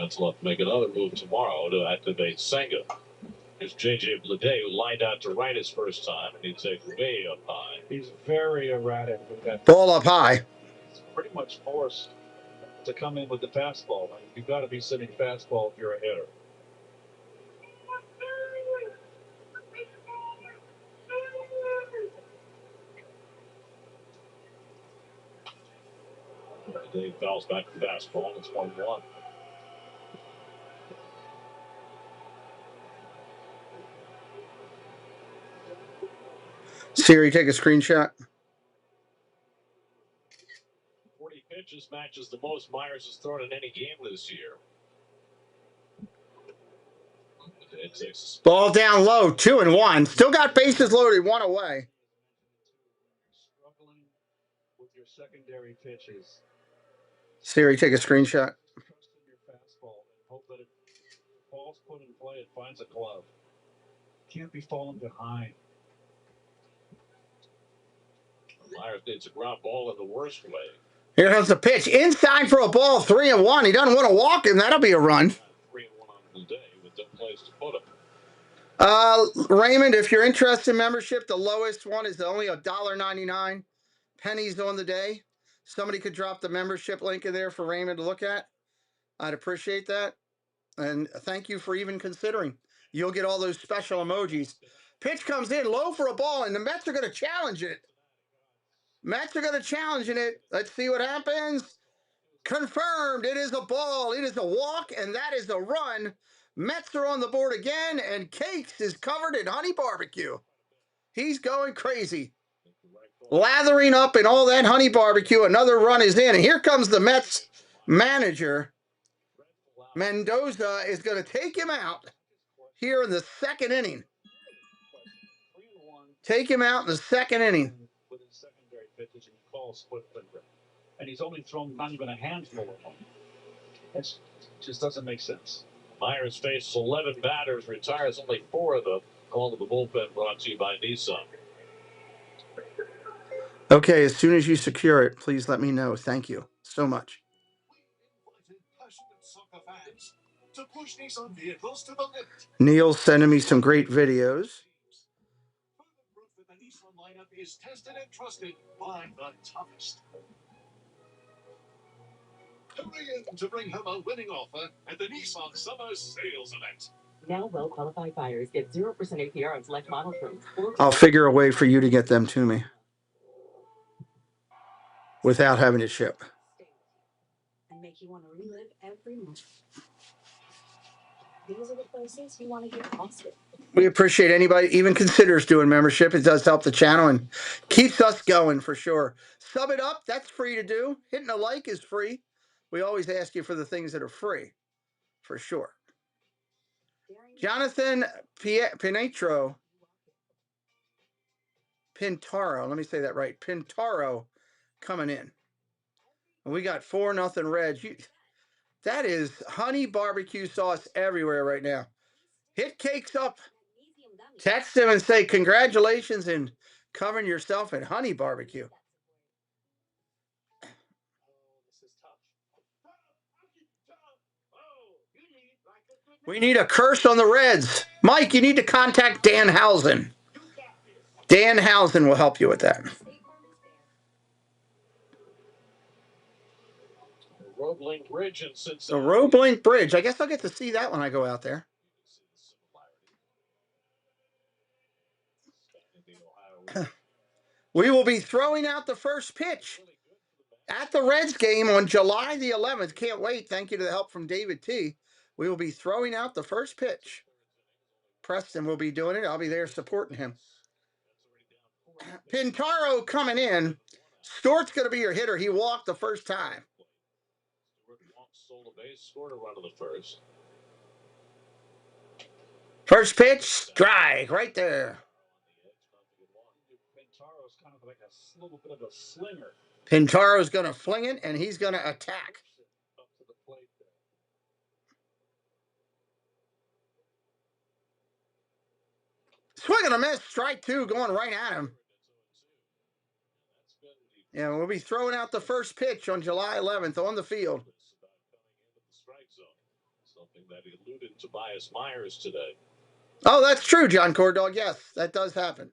Mets will have to make another move tomorrow to activate Senga. Here's J.J. Bleday, who lined out to right his first time, and he takes way up high. He's very erratic with that. Ball up high. He's pretty much forced to come in with the fastball. You've got to be sitting fastball if you're a hitter. Bleday fouls back to fastball, and it's 1-1. Siri, take a screenshot. 40 pitches matches the most Myers has thrown in any game this year. Ball down low, 2-1. Still got bases loaded, 1 away. Struggling with your secondary pitches. Siri, take a screenshot. Trust in your fastball and hope that it falls put in play. It finds a glove. Can't be falling behind. Myers needs a ground ball in the worst way. Here comes the pitch. Inside for a ball, 3-1. He doesn't want to walk him. That'll be a run. 3-1 on Bleday with no place to put him. Raymond, if you're interested in membership, the lowest one is only $1.99. Pennies on the day. Somebody could drop the membership link in there for Raymond to look at. I'd appreciate that. And thank you for even considering. You'll get all those special emojis. Pitch comes in low for a ball, and the Mets are going to challenge it. Mets are going to challenge it. Let's see what happens. Confirmed. It is a ball. It is a walk, and that is a run. Mets are on the board again, and Cakes is covered in honey barbecue. He's going crazy. Lathering up in all that honey barbecue. Another run is in. And here comes the Mets manager. Mendoza is going to take him out here in the second inning. Take him out in the second inning. With his secondary pitches and calls split finger. And he's only thrown not even a handful of them. It just doesn't make sense. Myers faces 11 batters, retires only 4 of them. Call to the bullpen brought to you by Nissan. Okay, as soon as you secure it, please let me know. Thank you so much. Neil's sending me some great videos. The Nissan lineup is tested and trusted by the toughest. Hurry in to bring home a winning offer at the Nissan Summer Sales Event. Now well-qualified buyers get 0% APR on select model trims. I'll figure a way for you to get them to me without having to ship. And make you want to relive every moment. These are the places you want to get lost in. We appreciate anybody even considers doing membership. It does help the channel and keeps us going for sure. Sub it up. That's free to do. Hitting a like is free. We always ask you for the things that are free for sure. Jonathan Pintaro. Let me say that right. Pintaro coming in. And we got 4-0 Reds. That is honey barbecue sauce everywhere right now. Hit Cakes up. Text him and say congratulations and covering yourself in honey barbecue. We need a curse on the Reds. Mike, you need to contact Dan Housen. Dan Housen will help you with that. Roebling Bridge in Cincinnati. The Roebling Bridge. I guess I'll get to see that when I go out there. We will be throwing out the first pitch at the Reds game on July the 11th. Can't wait. Thank you to the help from David T. We will be throwing out the first pitch. Preston will be doing it. I'll be there supporting him. Pintaro coming in. Stort's going to be your hitter. He walked the first time. Stole a base, scored a run of the first. First pitch, strike right there. Pintaro's kind of like a little bit of a slinger. Pintaro's going to fling it, and he's going to attack. Up to the plate there. Swing and a miss, strike two, going right at him. Yeah, we'll be throwing out the first pitch on July 11th on the field. Something that eluded Tobias Myers today. Oh, that's true, John Cordog. Yes, that does happen.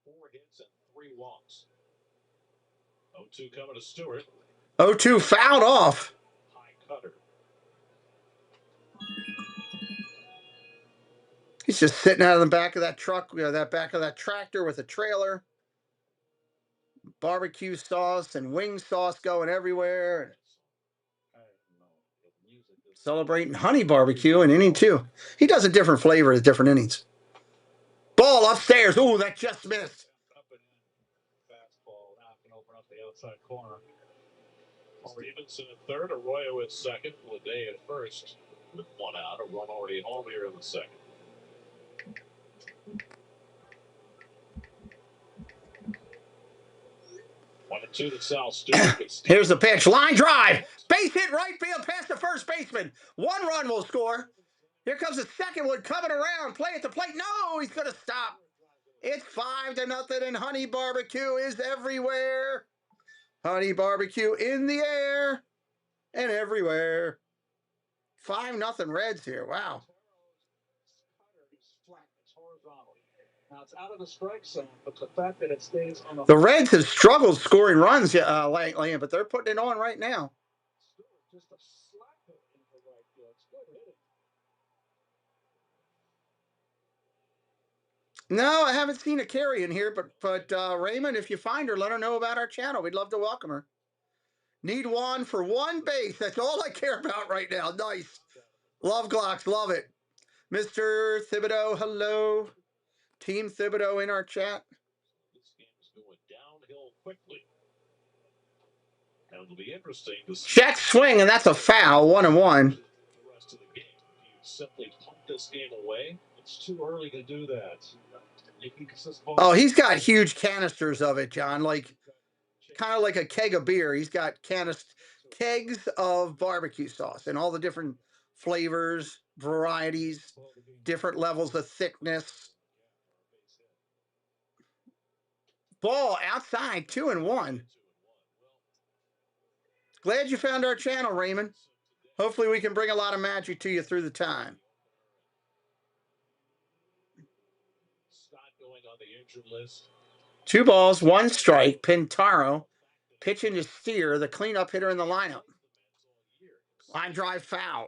4 hits and 3 walks. 0-2 coming to Stewart. 0-2 fouled off. High cutter. He's just sitting out of the back of that truck, that back of that tractor with a trailer. Barbecue sauce and wing sauce going everywhere. Celebrating honey barbecue in inning 2. He does a different flavor at different innings. Ball upstairs. Ooh, that just missed. Fastball now can open up the outside corner. Stevenson at third, Arroyo at second, Lede at first. With 1 out, a run already home here in the second. One and two to Sal Stewart. Here's the pitch. Line drive. Base hit right field past the first baseman. 1 run will score. Here comes the second one coming around. Play at the plate. No, he's going to stop. It's 5-0, and honey barbecue is everywhere. Honey barbecue in the air and everywhere. 5-0 Reds here. Wow. Now it's out of the strike zone, but the fact that it stays on the Reds have struggled scoring runs lately, but they're putting it on right now. Just a slap hit into the right field. It's good hitting. No, I haven't seen a carry in here, but Raymond, if you find her, let her know about our channel. We'd love to welcome her. Need one for 1 base. That's all I care about right now. Nice. Love Glocks. Love it. Mr. Thibodeau, hello. Team Thibodeau in our chat. This game is going downhill quickly. And it'll be interesting to see. Check swing, and that's a foul. 1-1. The rest of the game. You simply punt this game away. It's too early to do that. Oh, he's got huge canisters of it, John. Like, kind of like a keg of beer. He's got kegs of barbecue sauce and all the different flavors, varieties, different levels of thickness. Ball outside, 2-1. Glad you found our channel, Raymond. Hopefully we can bring a lot of magic to you through the time. Going on the injured list. 2 balls, 1 strike. Pintaro pitching to Steer, the cleanup hitter in the lineup. Line drive foul.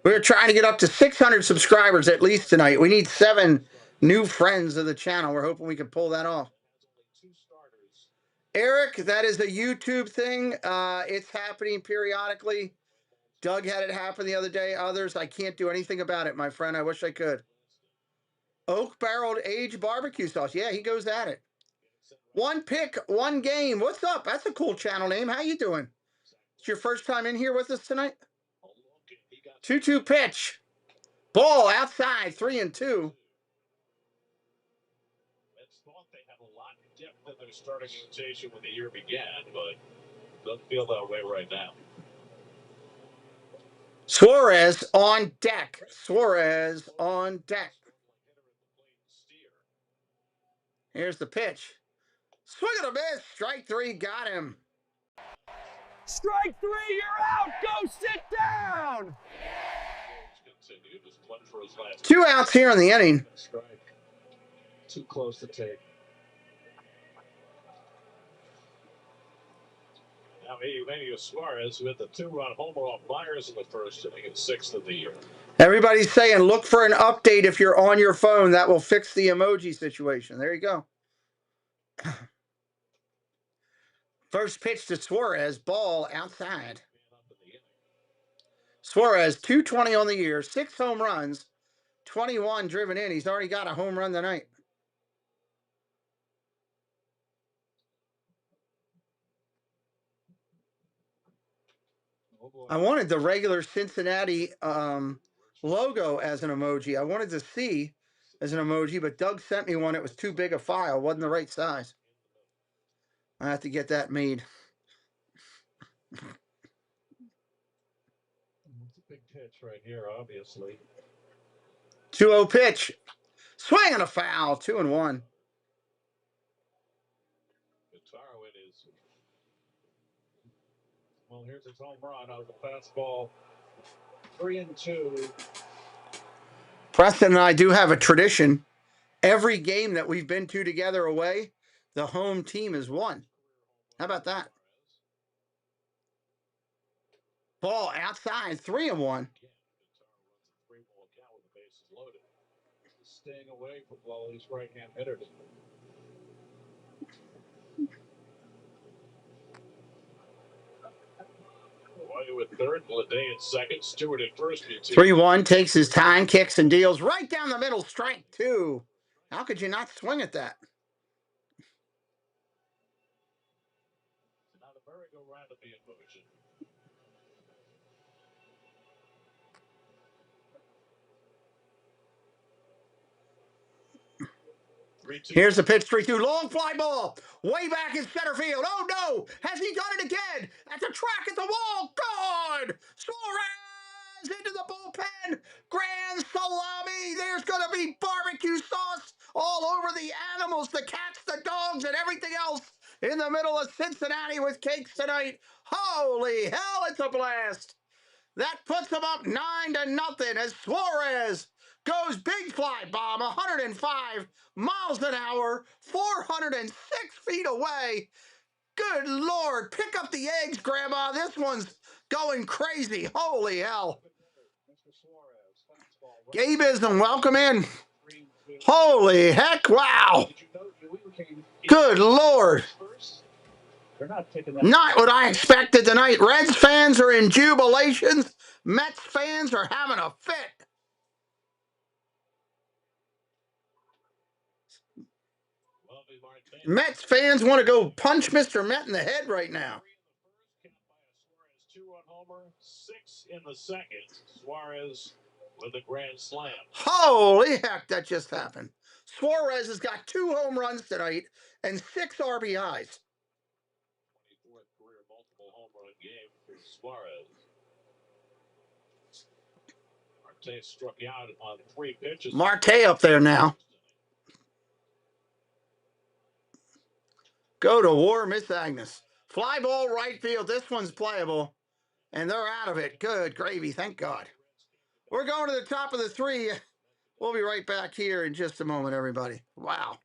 We're trying to get up to 600 subscribers at least tonight. We need 7 new friends of the channel. We're hoping we can pull that off. Eric, that is a YouTube thing. It's happening periodically. Doug had it happen the other day. Others, I can't do anything about it, my friend. I wish I could. Oak barreled aged barbecue sauce. Yeah, he goes at it. One pick, one game. What's up? That's a cool channel name. How you doing? It's your first time in here with us tonight? 2-2 pitch. Ball outside, 3-2. Mets thought they had a lot of depth in their starting rotation when the year began, but doesn't feel that way right now. Suarez on deck. Suarez on deck. Here's the pitch. Swing and a miss. Strike 3. Got him. Strike 3, you're out. Go sit down. 2 outs here in the inning. Strike. Too close to take. Now, Emilio Suarez with a 2-run homer off Myers in the first inning and 6th of the year. Everybody's saying look for an update if you're on your phone. That will fix the emoji situation. There you go. First pitch to Suarez. Ball outside. Suarez, 220 on the year, 6 home runs, 21 driven in. He's already got a home run tonight. I wanted the regular Cincinnati logo as an emoji. I wanted to see as an emoji, but Doug sent me one. It was too big a file. Wasn't the right size. I have to get that made. It's a big pitch right here, obviously. 2-0 pitch. Swing and a foul. 2-1. Well, here's his home run out of the fastball. 3-2. Preston and I do have a tradition. Every game that we've been to together away, the home team has won. How about that? Ball outside, 3-1. Staying away from all these right-hand hitters. With third, Leday at second, Stewart at first. 3-1, takes his time, kicks and deals right down the middle, strike 2. How could you not swing at that? Not a merry-go-round of the emotion. Here's the pitch, 3-2, long fly ball, way back in center field. Oh no, has he done it again? At the track, at the wall, gone! Suarez into the bullpen, grand salami. There's gonna be barbecue sauce all over the animals, the cats, the dogs, and everything else in the middle of Cincinnati with cakes tonight. Holy hell, it's a blast. That puts them up 9-0 as Suarez goes big fly bomb, 105 miles an hour, 406 feet away. Good Lord, pick up the eggs, Grandma. This one's going crazy. Holy hell. Gabeism, welcome in. Holy heck, wow. Good Lord. Not what I expected tonight. Reds fans are in jubilations. Mets fans are having a fit. Mets fans want to go punch Mr. Met in the head right now. 2-run homer, 6 in the second. Suarez with a grand slam. Holy heck, that just happened. Suarez has got 2 home runs tonight and 6 RBIs. 24th career multiple home run game for Suarez. Marte struck out on 3 pitches. Marte up there now. Go to war, Miss Agnes. Fly ball right field. This one's playable. And they're out of it. Good gravy. Thank God. We're going to the top of the 3. We'll be right back here in just a moment, everybody. Wow.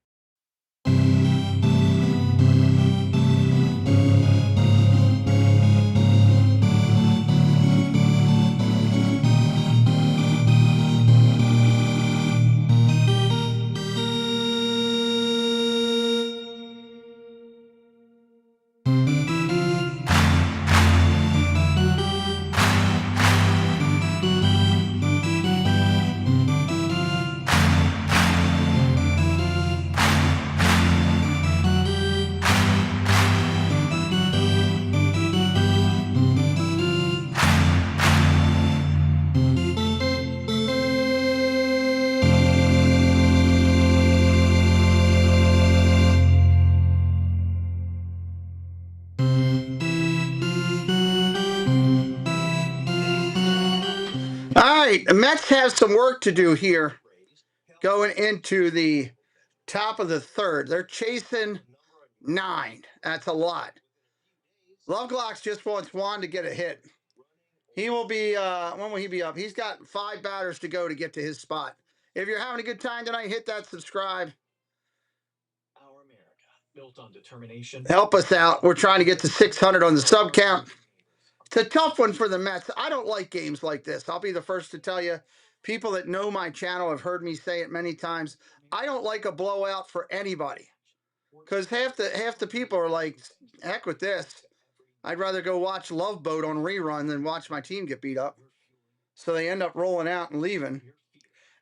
All right, the Mets have some work to do here going into the top of the third. They're chasing 9. That's a lot. Loveglocks just wants Juan to get a hit. He will be, when will he be up? He's got 5 batters to go to get to his spot. If you're having a good time tonight, hit that subscribe. Our America, built on determination. Help us out. We're trying to get to 600 on the sub count. It's a tough one for the Mets. I don't like games like this. I'll be the first to tell you. People that know my channel have heard me say it many times. I don't like a blowout for anybody. Because half the people are like, heck with this. I'd rather go watch Love Boat on rerun than watch my team get beat up. So they end up rolling out and leaving.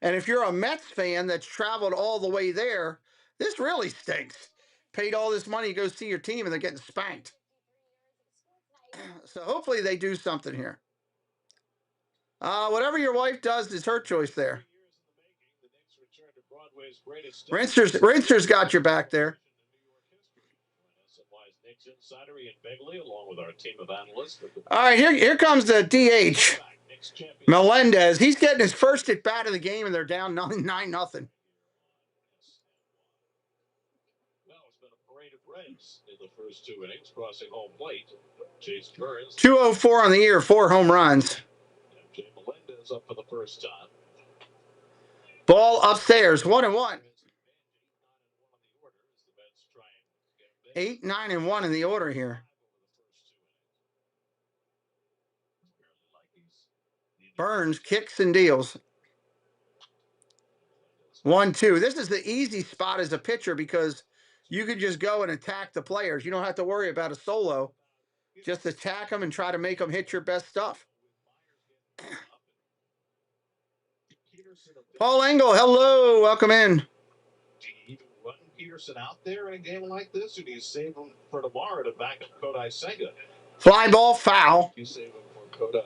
And if you're a Mets fan that's traveled all the way there, this really stinks. Paid all this money to go see your team and they're getting spanked. So hopefully they do something here. Whatever your wife does is her choice there. Rincer's got your back there. All right, here comes the DH. Melendez. He's getting his first at bat of the game, and they're down 9-0. Well, it's been a parade of Reds in the first 2 innings, crossing home plate. Chase Burns. 204 on the year, 4 home runs. Jay Melendez up for the first time. Ball upstairs, 1-1. 8, 9, and 1 in the order here. Burns kicks and deals. 1-2. This is the easy spot as a pitcher because you can just go and attack the players. You don't have to worry about a solo. Just attack them and try to make them hit your best stuff. Paul Engel, hello. Welcome in. Do you even run Peterson out there in a game like this, or do you save him for tomorrow to back up Kodai Senga? Fly ball, foul. You save him for Kodai,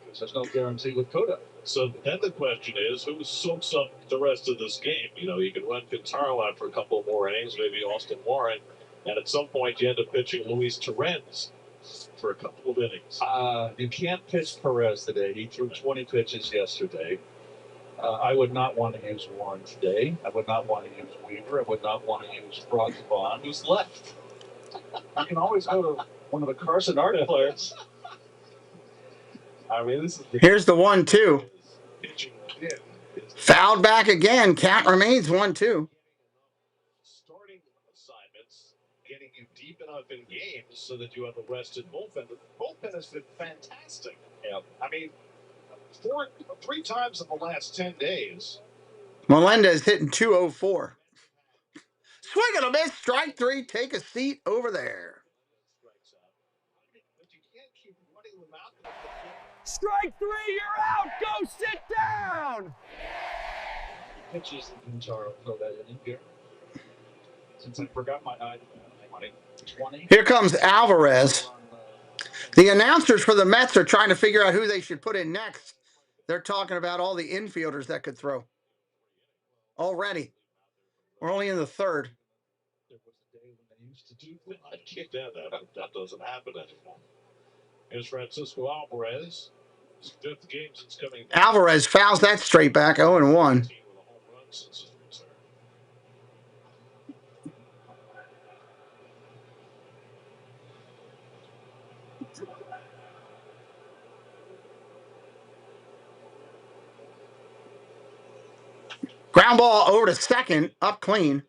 because there's no guarantee with Kodai. So then the question is, who soaks up the rest of this game? You know, you can run Quintaro out for a couple more innings, maybe Austin Warren, and at some point you end up pitching Luis Torrens for a couple of innings. You can't pitch Perez today. He threw 20 pitches yesterday. I would not want to use Warren today. I would not want to use Weaver. I would not want to use Brodsvon, who's left. You can always go to one of the Carson Art players. I mean, this is Here's the 1-2. Fouled back again. Count remains 1-2. Starting assignments, getting you deep enough in games so that you have a rested bullpen. The bullpen has been fantastic. Yeah. I mean, 3 times in the last 10 days. Melendez hitting 204. Swing and a miss. Strike 3. Take a seat over there. Strike 3, you're out. Go sit down. pitches in Quintaro throw that in here. Since I forgot my 20. Here comes Alvarez. The announcers for the Mets are trying to figure out who they should put in next. They're talking about all the infielders that could throw. Already. We're only in the third. There was a day when they used to do that doesn't happen anymore. Here's Francisco Alvarez. His 5th game since coming back. Alvarez fouls that straight back, 0-1. Ground ball over to second, up clean.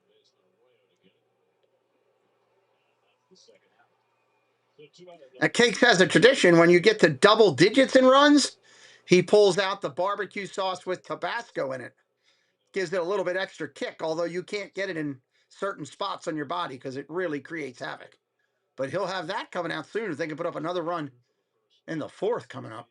That Cakes has a tradition. When you get to double digits in runs, he pulls out the barbecue sauce with Tabasco in it. Gives it a little bit extra kick, although you can't get it in certain spots on your body because it really creates havoc. But he'll have that coming out soon if they can put up another run in the 4th coming up.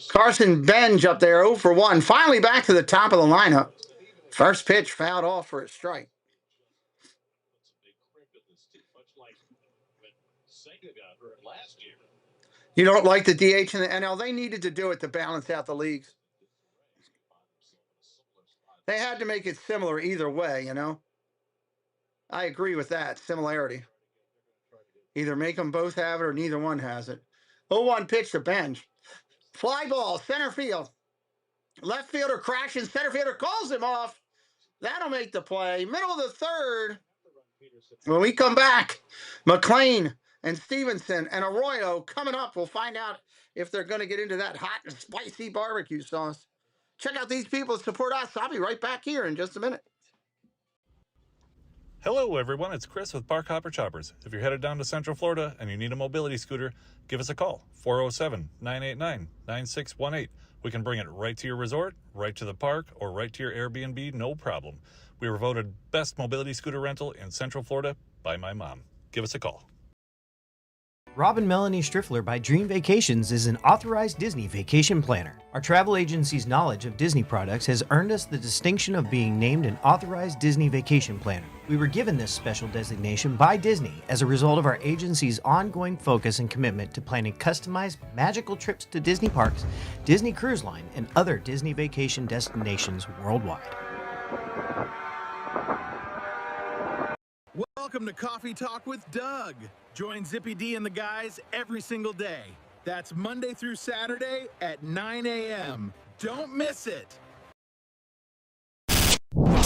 Carson Benj up there, 0-1. Finally back to the top of the lineup. First pitch fouled off for a strike. You don't like the DH in the NL? They needed to do it to balance out the leagues. They had to make it similar either way, you know? I agree with that, similarity. Either make them both have it or neither one has it. 0-1 pitch to Benj. Fly ball, center field. Left fielder crashes, center fielder calls him off. That'll make the play. Middle of the third. When we come back, McLean and Stevenson and Arroyo coming up. We'll find out if they're going to get into that hot and spicy barbecue sauce. Check out these people that support us. I'll be right back here in just a minute. Hello, everyone. It's Chris with Park Hopper Choppers. If you're headed down to Central Florida and you need a mobility scooter, give us a call, 407-989-9618. We can bring it right to your resort, right to the park, or right to your Airbnb, no problem. We were voted best mobility scooter rental in Central Florida by my mom. Give us a call. Rob and Melanie Striffler by Dream Vacations is an authorized Disney vacation planner. Our travel agency's knowledge of Disney products has earned us the distinction of being named an authorized Disney vacation planner. We were given this special designation by Disney as a result of our agency's ongoing focus and commitment to planning customized, magical trips to Disney parks, Disney Cruise Line, and other Disney vacation destinations worldwide. Welcome to Coffee Talk with Doug. Join Zippy D and the guys every single day. That's Monday through Saturday at 9 a.m. Don't miss it.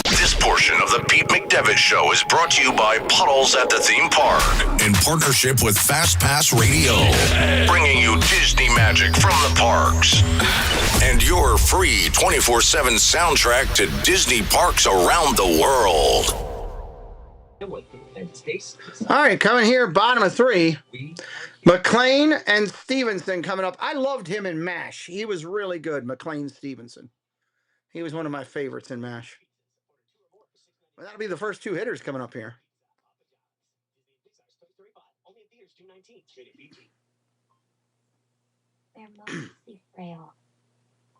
This portion of the Pete McDevitt Show is brought to you by Puddles at the Theme Park in partnership with Fast Pass Radio, bringing you Disney magic from the parks and your free 24/7 soundtrack to Disney parks around the world. All right, coming here, bottom of three. McLean and Stevenson coming up. I loved him in MASH. He was really good, McLean Stevenson. He was one of my favorites in MASH. Well, that'll be the first two hitters coming up here. They're mostly frail.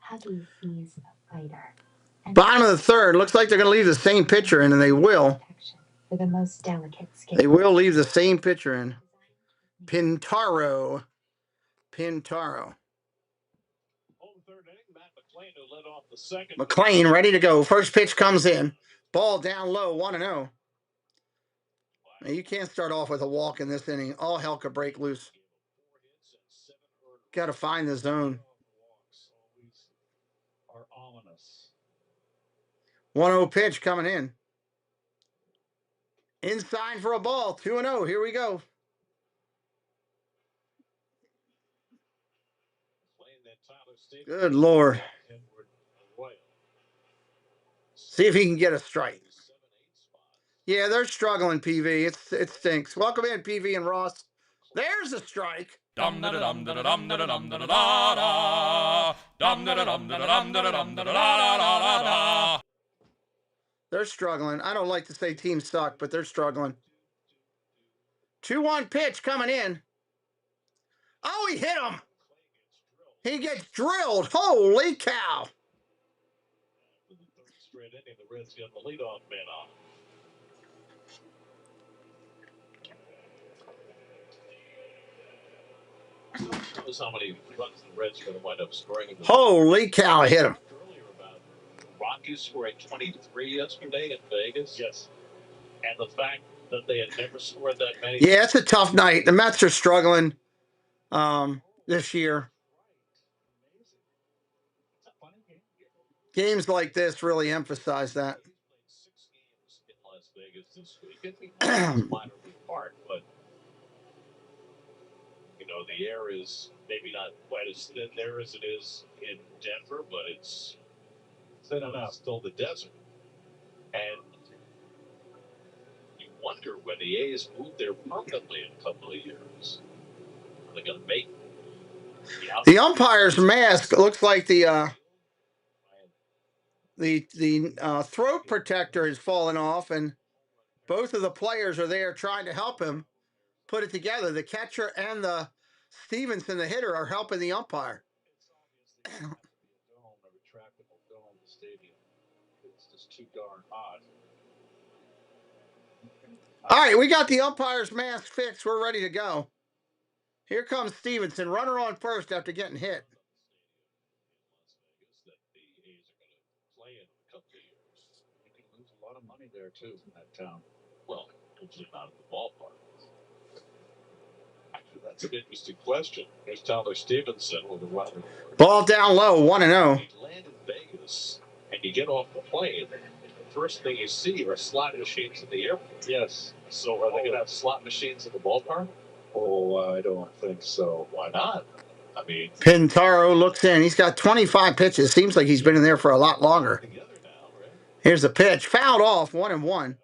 How do you ease a fighter? Bottom of the third. Looks like they're going to leave the same pitcher in, and they will. For the most delicate skin. They will leave the same pitcher in. Pintaro. McLean ready to go. First pitch comes in. Ball down low, 1-0. Now, you can't start off with a walk in this inning. All hell could break loose. Got to find the zone. 1-0 pitch coming in. Inside for a ball. 2-0. Here we go. Good Lord. See if he can get a strike. Yeah, they're struggling, PV. It stinks. Welcome in, PV and Ross. There's a strike. They're struggling. I don't like to say teams suck, but they're struggling. 2-1 pitch coming in. Oh, he hit him. He gets drilled. Holy cow. Straight inning, the Reds get the leadoff man off. Knows how many runs the Reds are going to wind up scoring. Holy cow, I hit him. Earlier about Rockies scoring 23 yesterday in Vegas. Yes. And the fact that they had never scored that many. Yeah, it's a tough night. The Mets are struggling this year. Games like this really emphasize that. In Las Vegas this week. It's minor part, but you know, the air is maybe not quite as thin there as it is in Denver, but it's thin enough. Still the desert. And you wonder when the A's move there permanently in a couple of years. Are they going to make the umpire's mask looks like the throat protector has fallen off, and both of the players are there trying to help him put it together. The catcher and the Stevenson, the hitter, are helping the umpire. All right, we got the umpire's mask fixed. We're ready to go. Here comes Stevenson, runner on first after getting hit. A lot of money there too in that town. Well, hopefully not at the ballpark. Actually, That's an interesting question. There's Tyler Stevenson with the run. Ball down low, 1-0. You land in Vegas and you get off the plane. The first thing you see are slot machines in the airport. Yes. So are they going to have slot machines in the ballpark? Oh, I don't think so. Why not? I mean, Pintaro looks in. He's got 25 pitches. Seems like he's been in there for a lot longer. together now, right? Here's the pitch. Fouled off, 1-1. I mean,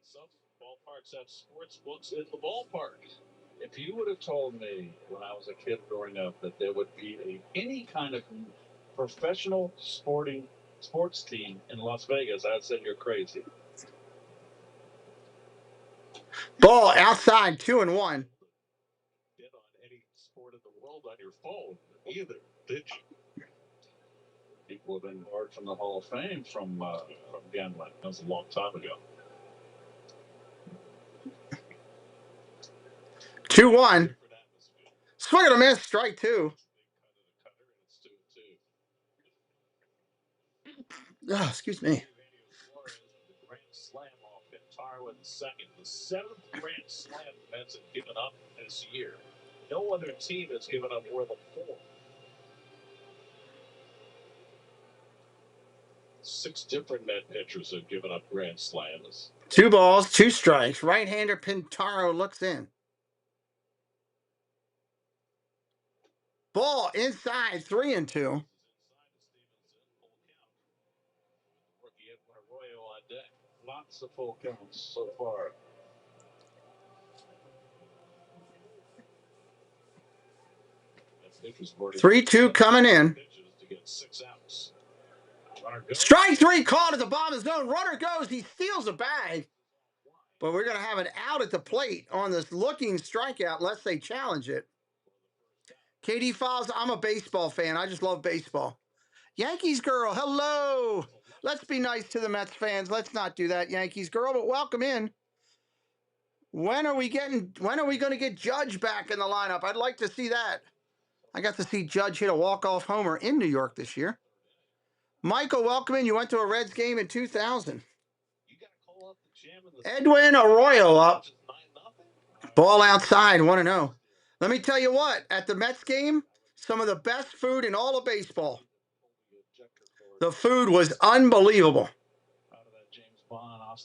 some ballparks have sports books in the ballpark. If you would have told me when I was a kid growing up that there would be any kind of professional sports team in Las Vegas, I'd say you're crazy. Ball outside, 2-1. Get on any sport in the world on your phone either, did you? People have been barred from the Hall of Fame from gambling. That was a long time ago. 2-1. Swing and a miss, strike 2. Oh, excuse me. Grand slam off Pintaro in the second. The 7th grand slam the Mets have given up this year. No other team has given up more than 4. 6 different Met pitchers have given up grand slams. 2 balls, 2 strikes. Right-hander Pintaro looks in. Ball inside, 3-2. Lots of full counts so far. Pitchers have already 3-2 coming in. pitches to get 6 outs. Strike 3 called at the bottom of the zone. Runner goes. He steals a bag. But we're going to have an out at the plate on this looking strikeout unless they challenge it. KD Files, I'm a baseball fan. I just love baseball. Yankees girl, hello. Let's be nice to the Mets fans. Let's not do that, Yankees girl, but welcome in. When are we going to get Judge back in the lineup? I'd like to see that. I got to see Judge hit a walk-off homer in New York this year. Michael, welcome in. You went to a Reds game in 2000. Edwin Arroyo up. Ball outside, 1-0. Let me tell you what, at the Mets game, some of the best food in all of baseball. The food was unbelievable.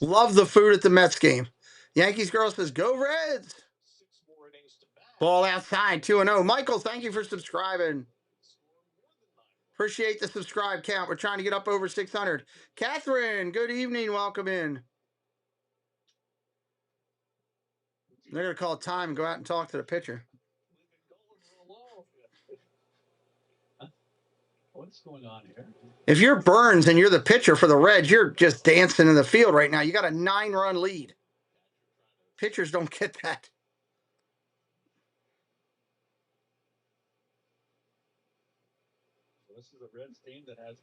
Love the food at the Mets game. Yankees girl says, go Reds. Ball outside, 2-0. Michael, thank you for subscribing. Appreciate the subscribe count. We're trying to get up over 600. Catherine, good evening. Welcome in. They're going to call time and go out and talk to the pitcher. What's going on here? If you're Burns and you're the pitcher for the Reds, you're just dancing in the field right now. You got a 9-run lead. Pitchers don't get that. This is a Reds team that has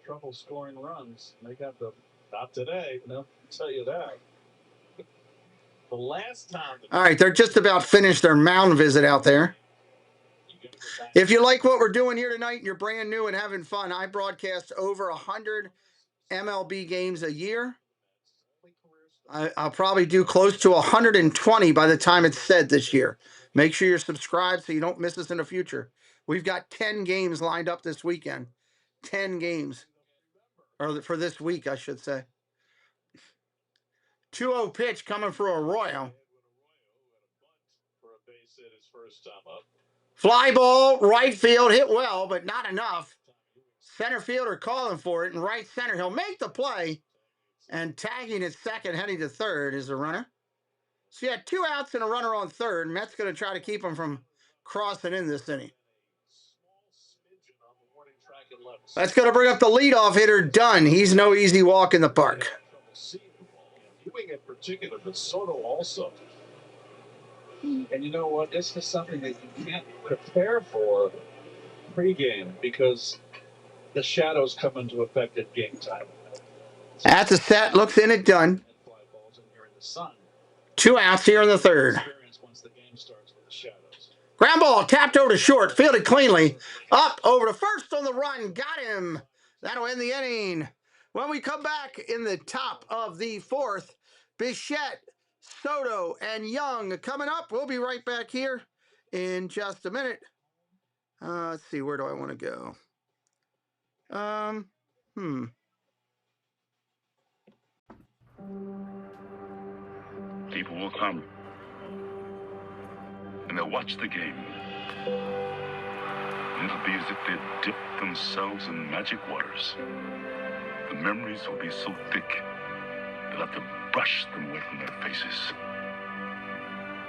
trouble scoring runs. They got the not today. No, I'll tell you that. The last time. All right, they're just about finished their mound visit out there. If you like what we're doing here tonight and you're brand new and having fun, I broadcast over 100 MLB games a year. I'll probably do close to 120 by the time it's said this year. Make sure you're subscribed so you don't miss us in the future. We've got 10 games lined up this weekend. 10 games. Or for this week, I should say. 2-0 pitch coming for Arroyo. Fly ball, right field, hit well, but not enough. Center fielder calling for it, and right center, he'll make the play. And tagging at second, heading to third is the runner. So you had 2 outs and a runner on third. Mets going to try to keep him from crossing in this inning. That's going to bring up the leadoff hitter, Dunn. He's no easy walk in the park. Ewing in particular, but Soto also. And you know what? This is something that you can't prepare for pregame because the shadows come into effect at game time. That's a set. Looks in at Dunn. 2 outs here in the third. Ground ball tapped over to short. Fielded cleanly. Up over to first on the run. Got him. That'll end the inning. When we come back in the top of the 4th, Bichette Soto and Young coming up. We'll be right back here in just a minute. Let's see, where do I want to go? People will come, and they'll watch the game. And it'll be as if they'd dipped themselves in magic waters. The memories will be so thick, they'll have to brush them away from their faces.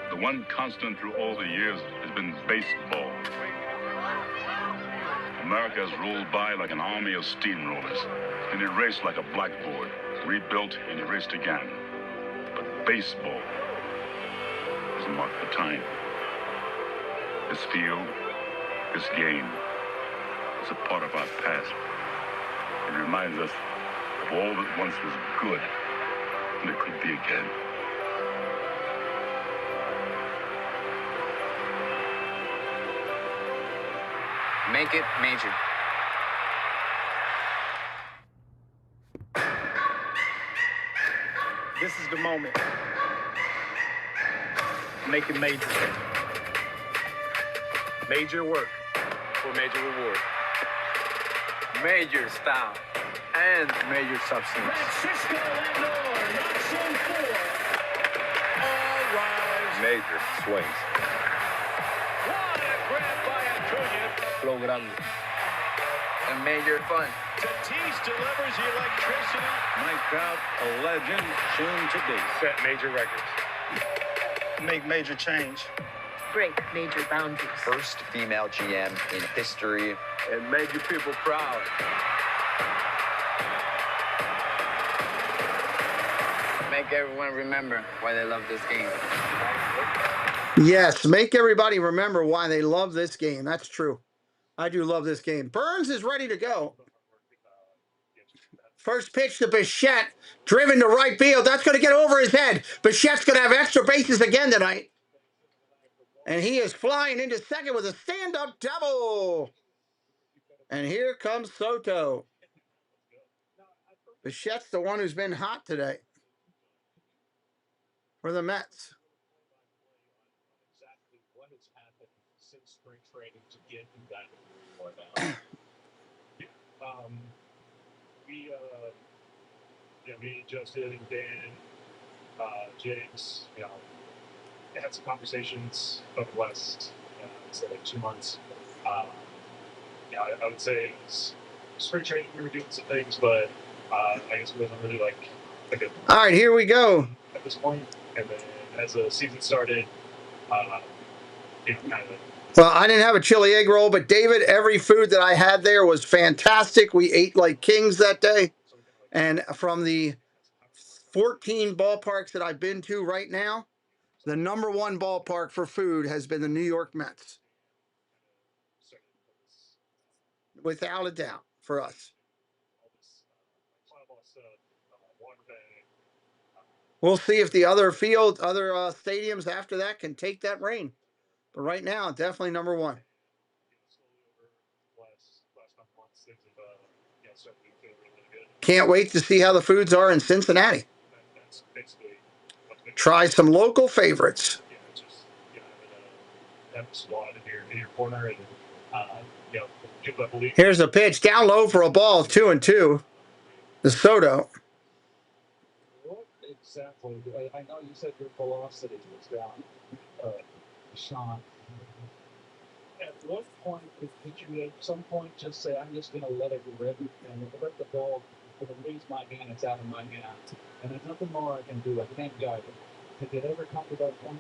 The one constant through all the years has been baseball. America has rolled by like an army of steamrollers, been erased like a blackboard, rebuilt and erased again. But baseball has marked the time. This field, this game, is a part of our past. It reminds us of all that once was good, and it could be again. Make it major. This is the moment. Make it major. Major work for major reward. Major style and major substance. Francisco Lindor knocks in 4. All rise. Major swings. What a grab by Acuna. Flow grande. And major fun. Tatis delivers the electricity. Mike Trout, a legend, soon to be. Set major records. Make major change. Break major boundaries. First female GM in history. And make your people proud. Make everyone remember why they love this game. Yes, make everybody remember why they love this game. That's true. I do love this game. Burns is ready to go. First pitch to Bichette, driven to right field. That's going to get over his head. Bichette's going to have extra bases again tonight. And he is flying into second with a stand-up double. And here comes Soto. Bichette's the one who's been hot today for the Mets. Since spring training to get you that me, Justin, and Dan, James, had some conversations over the last, say like 2 months. I would say it's spring training. We were doing some things, but I guess it wasn't really like a All right, here we go. at this point. And then as the season started, kind of. Well, I didn't have a chili egg roll, but David, every food that I had there was fantastic. We ate like kings that day. And from the 14 ballparks that I've been to right now, the number one ballpark for food has been the New York Mets. Without a doubt, for us. We'll see if the other stadiums after that can take that reign. But right now, definitely number one. Can't wait to see how the foods are in Cincinnati. Try some local favorites. Here's a pitch down low for a ball, 2-2. The Soto. What exactly? I know you said your velocity was down, Sean. At what point did you at some point just say, I'm just going to let it rip and let the ball release my hand, it's out of my hand, and there's nothing more I can do. I can't guide it. Did it ever come to that point?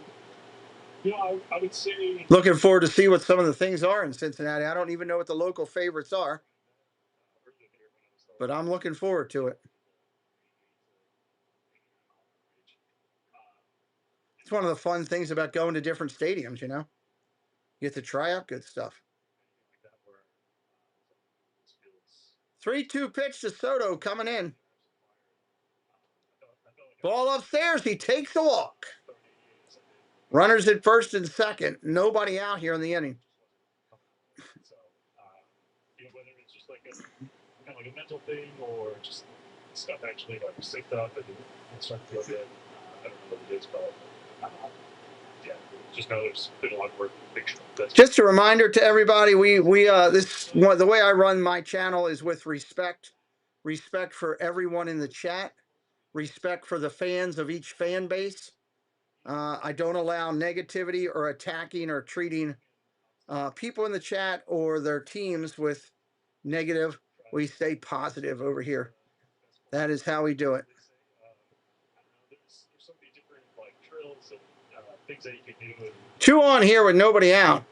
I would say... Looking forward to see what some of the things are in Cincinnati. I don't even know what the local favorites are, but I'm looking forward to it. It's one of the fun things about going to different stadiums, You get to try out good stuff. 3-2 pitch to Soto coming in. Ball upstairs. He takes a walk. Runners at first and second. Nobody out here in the inning. Whether it's just like a mental thing or just stuff actually like synced up and start to feel good. don't know what it is, but yeah, just know there's been a lot of work. Just a reminder to everybody, the way I run my channel is with respect for everyone in the chat, respect for the fans of each fan base. I don't allow negativity or attacking or treating people in the chat or their teams with negative. We stay positive over here. That is how we do it. There's so many different drills and things that you can do. 2 on here with nobody out.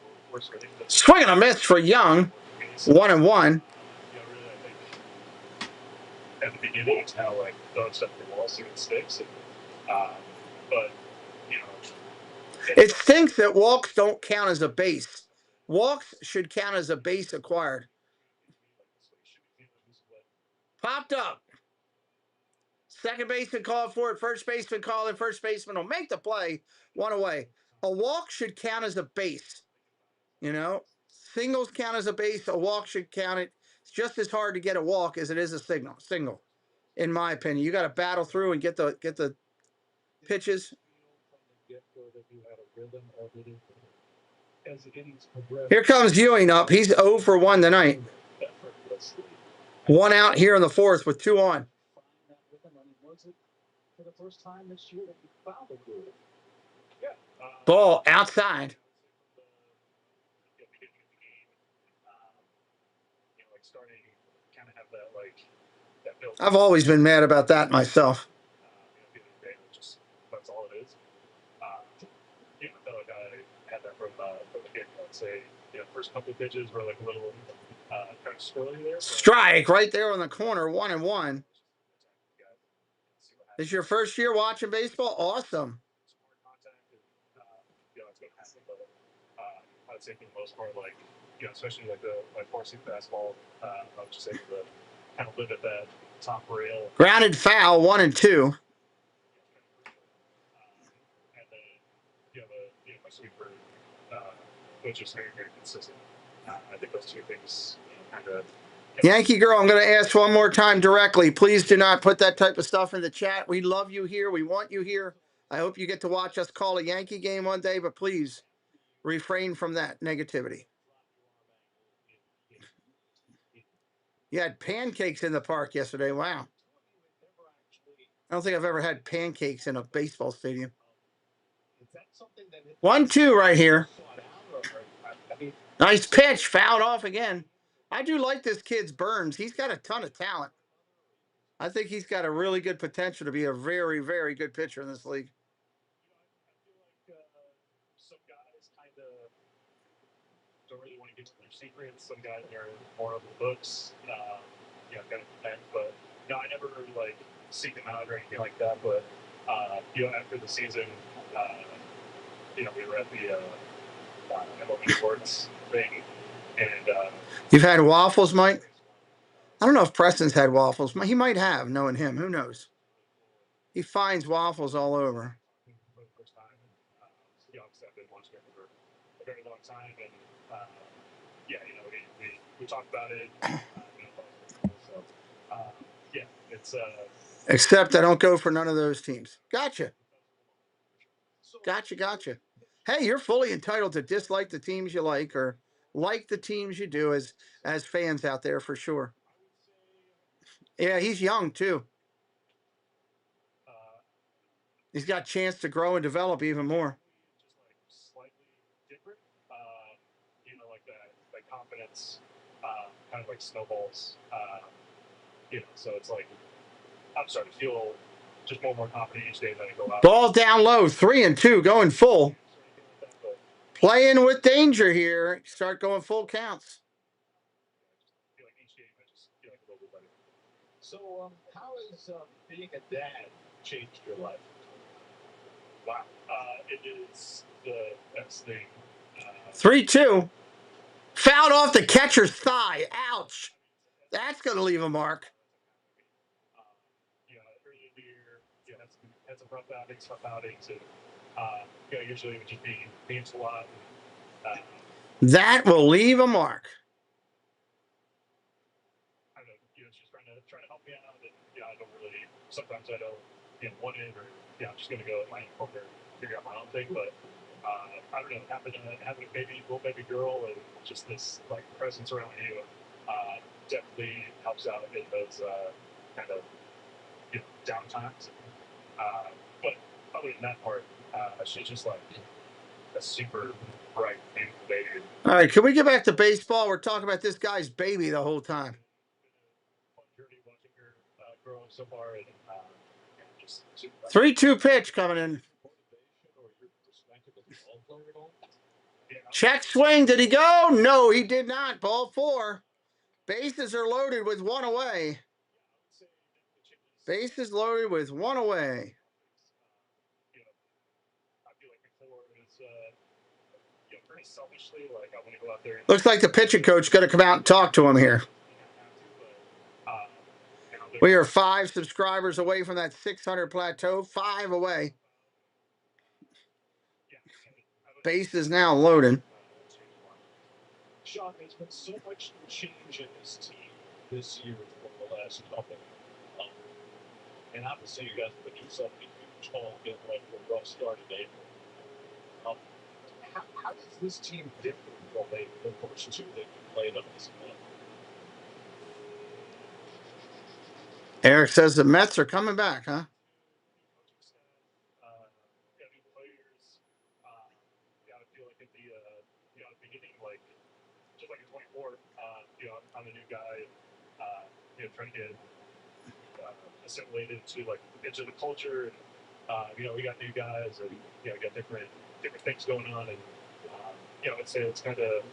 Swing and a miss for Young. 1-1. At the beginning, it's how throwing stuff at the wall, see what sticks. But it stinks that walks don't count as a base. Walks should count as a base acquired. Popped up. Second baseman called for it. First baseman called it. First baseman will make the play. 1 away. A walk should count as a base. Singles count as a base. A walk should count it. It's just as hard to get a walk as it is a single. In my opinion, you got to battle through and get the pitches. Here comes Ewing up. He's 0 for 1 tonight. 1 out here in the 4th with 2 on. Ball outside. I've always been mad about that myself. That's all it is. I felt like I had that from the get. I'd say, first couple of pitches were a little kind of squirrely there. Strike right there on the corner, 1-1. This is your first year watching baseball? Awesome. I'd say for the most part, especially the four-seam fastball, I would just say the kind of live at that top rail. Grounded foul, 1 and 2. And then my sweeper, which is very, very consistent. I think those two things kind of. Yankee girl, I'm going to ask one more time directly. Please do not put that type of stuff in the chat. We love you here. We want you here. I hope you get to watch us call a Yankee game one day, but please refrain from that negativity. You had pancakes in the park yesterday. Wow. I don't think I've ever had pancakes in a baseball stadium. 1-2 right here. Nice pitch. Fouled off again. I do like this kid's Burns. He's got a ton of talent. I think he's got a really good potential to be a very, very good pitcher in this league. Some guys kind of don't really want to get to their secrets. Some guys are more of the books, kind of depends. But I never really seek them out or anything like that. But after the season, we were at the MLB Awards thing, and you've had waffles, Mike? I don't know if Preston's had waffles. He might have, knowing him. Who knows? He finds waffles all over. For the first time, obviously I've been watching it for a very long time, and we talked about it. So it's except I don't go for none of those teams. Gotcha. Hey, you're fully entitled to dislike the teams you like or like the teams you do as fans out there for sure. Yeah, he's young too. He's got a chance to grow and develop even more. Just slightly different, that confidence, kind of snowballs. So it's I'm starting to feel just more confident each day that I go out. Ball down low, 3-2, going full. Playing with danger here. Start going full counts. I feel like each game I just feel a little bit better. So, how has being a dad changed your life? Wow, it is the best thing. 3-2. Fouled off the catcher's thigh. Ouch. That's going to leave a mark. Early in the year, had some rough outings, and usually it would just be games a lot. That will leave a mark. I don't know, it's just trying to help me out, and I don't really. Sometimes I don't one in, or I'm just gonna go at my poker, figure out my own thing. But I don't know, having a little baby girl, and just this like presence around you definitely helps out in those kind of down times. But other than that part, she's just like a super bright, beautiful baby. All right, can we get back to baseball? We're talking about this guy's baby the whole time. Fun journey watching her grow up so far, and just 3-2 pitch coming in. Check swing. Did he go? No, he did not. Ball 4. Bases are loaded with 1 away. Bases loaded with 1 away. I feel like before it was pretty selfishly, like I want to go out there. Looks like the pitching coach going to come out and talk to him here. We are 5 subscribers away from that 600 plateau. 5 away. Base is now loaded. Sean, there's been so much change in this team this year from the last couple. And obviously, you guys have been doing something huge haul, getting ready for a rough start in April. How does this team differ from the first 2 that you played on this month? Eric says the Mets are coming back, huh? I feel like at the beginning, like just like in 24, I'm a new guy, trying to get assimilated to like into the culture, and we got new guys, and we got different things going on, and I'd say it's kind of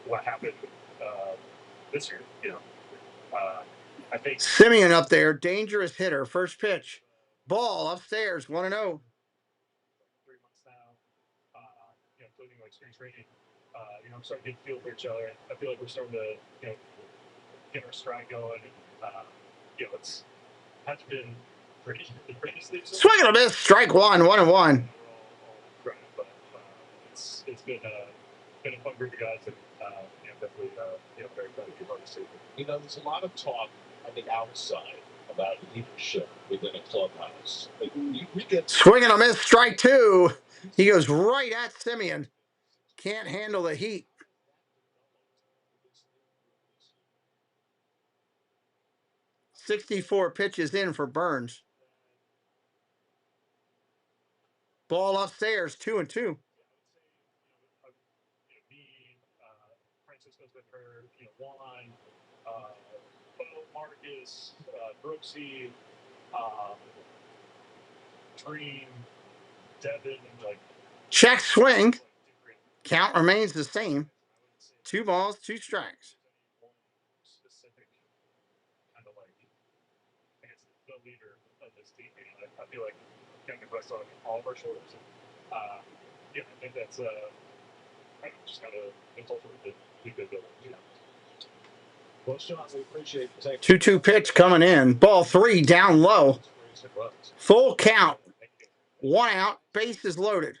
what happened this year. I think Simeon up there, dangerous hitter, first pitch. Ball upstairs, 1-0. 3 months now, including like spring training. I'm starting to get feel for each other. I feel like we're starting to, get our stride going. It's has been pretty Swing and a miss, strike 1, 1-1. But it's been a fun group of guys, and definitely very proud to be part of the team. There's a lot of talk on the outside about leadership within a clubhouse. Like, we get Swing and a miss, strike 2. He goes right at Simeon. Can't handle the heat. .64 pitches in for Burns. Ball upstairs, 2-2. Francisco's been hurt. Juan, Marcus, Brooksy, Dream, Devin, like. Check swing. Count remains the same. 2 balls, 2 strikes. Specific kind of like, I guess, the leader of this team. I feel like getting the rest on all of our shoulders. I think that's just kind of it's ultimately the good building. Well, Sean, we appreciate you taking 2-2 pitch coming in. Ball 3 down low. Full count. 1 out. Base is loaded.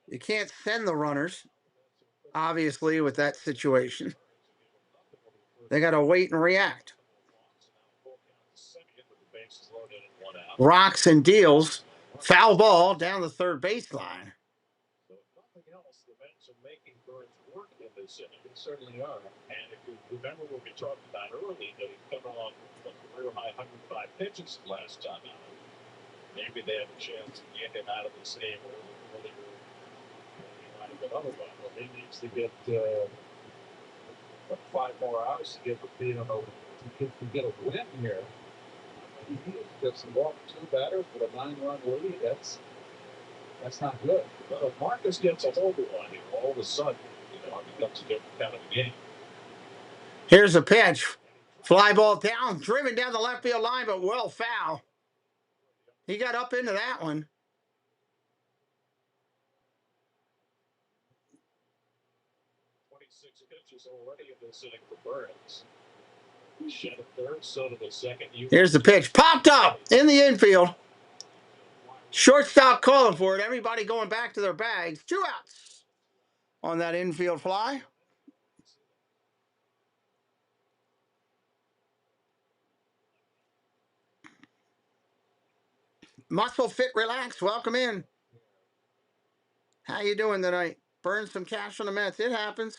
You can't send the runners, obviously, with that situation. They got to wait and react. Rocks and deals. Foul ball down the third baseline. So if nothing else, the Mets are making Burns work in this inning. They certainly are. And if you remember what we talked about early, that he's coming on a career high 105 pitches last time out. Maybe they have a chance to get him out of this game earlier. He might have been otherwise. Well, he needs to get 5 more outs to get a win here. He gets walk 2 batters with a 9-run lead. That's not good. But if Marcus gets a hold of one here, all of a sudden, it becomes a different kind of a game. Here's a pitch. Fly ball down, driven down the left field line, but well foul. He got up into that one. 26 pitches already in this inning for Burns. Shed a third, so to the second. Here's the pitch. Popped up in the infield. Shortstop calling for it. Everybody going back to their bags. 2 outs on that infield fly. Muscle Fit Relax, welcome in. How you doing tonight? Burn some cash on the Mets. It happens.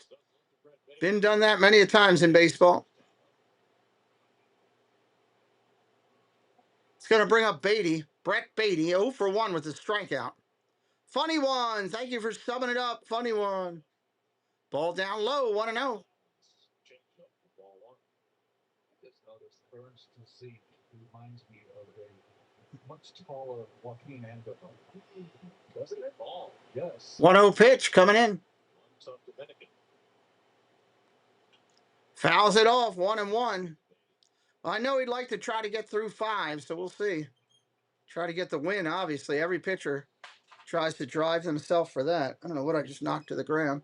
Been done that many a times in baseball. It's going to bring up Beatty. Brett Beatty, 0 for 1 with a strikeout. Funny one. Thank you for subbing it up. Funny one. Ball down low, 1-0. Burns to see reminds me of a much taller Joaquin Anderson. Doesn't it? Ball. Yes. 1-0 pitch coming in. Fouls it off, 1-1. I know he'd like to try to get through 5, so we'll see. Try to get the win, obviously. Every pitcher tries to drive himself for that. I don't know what I just knocked to the ground.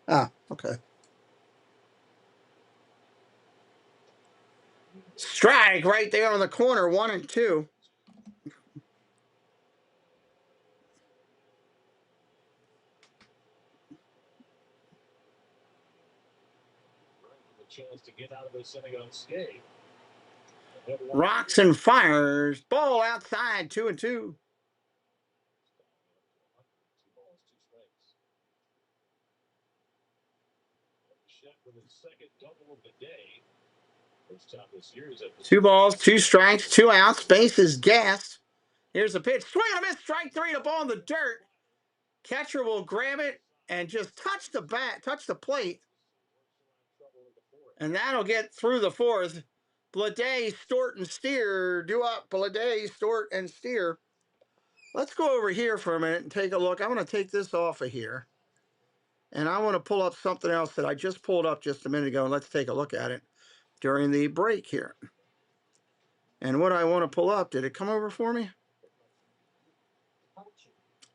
Ah, okay. Strike right there on the corner, 1-2. Chance to get out of this inning unscathed. Rocks and fires. Ball outside, 2-2. With his second double of the day. First time this year is at 2 balls, 2 strikes, 2 outs. Base is gassed. Here's a pitch. Swing and a miss. Strike 3. The ball in the dirt. Catcher will grab it and just touch the bat, touch the plate. And that'll get through the 4th. Blade, Stort, and Steer. Do up. Blade, Stort, and Steer. Let's go over here for a minute and take a look. I want to take this off of here. And I want to pull up something else that I just pulled up just a minute ago. And let's take a look at it during the break here. And what I want to pull up, did it come over for me?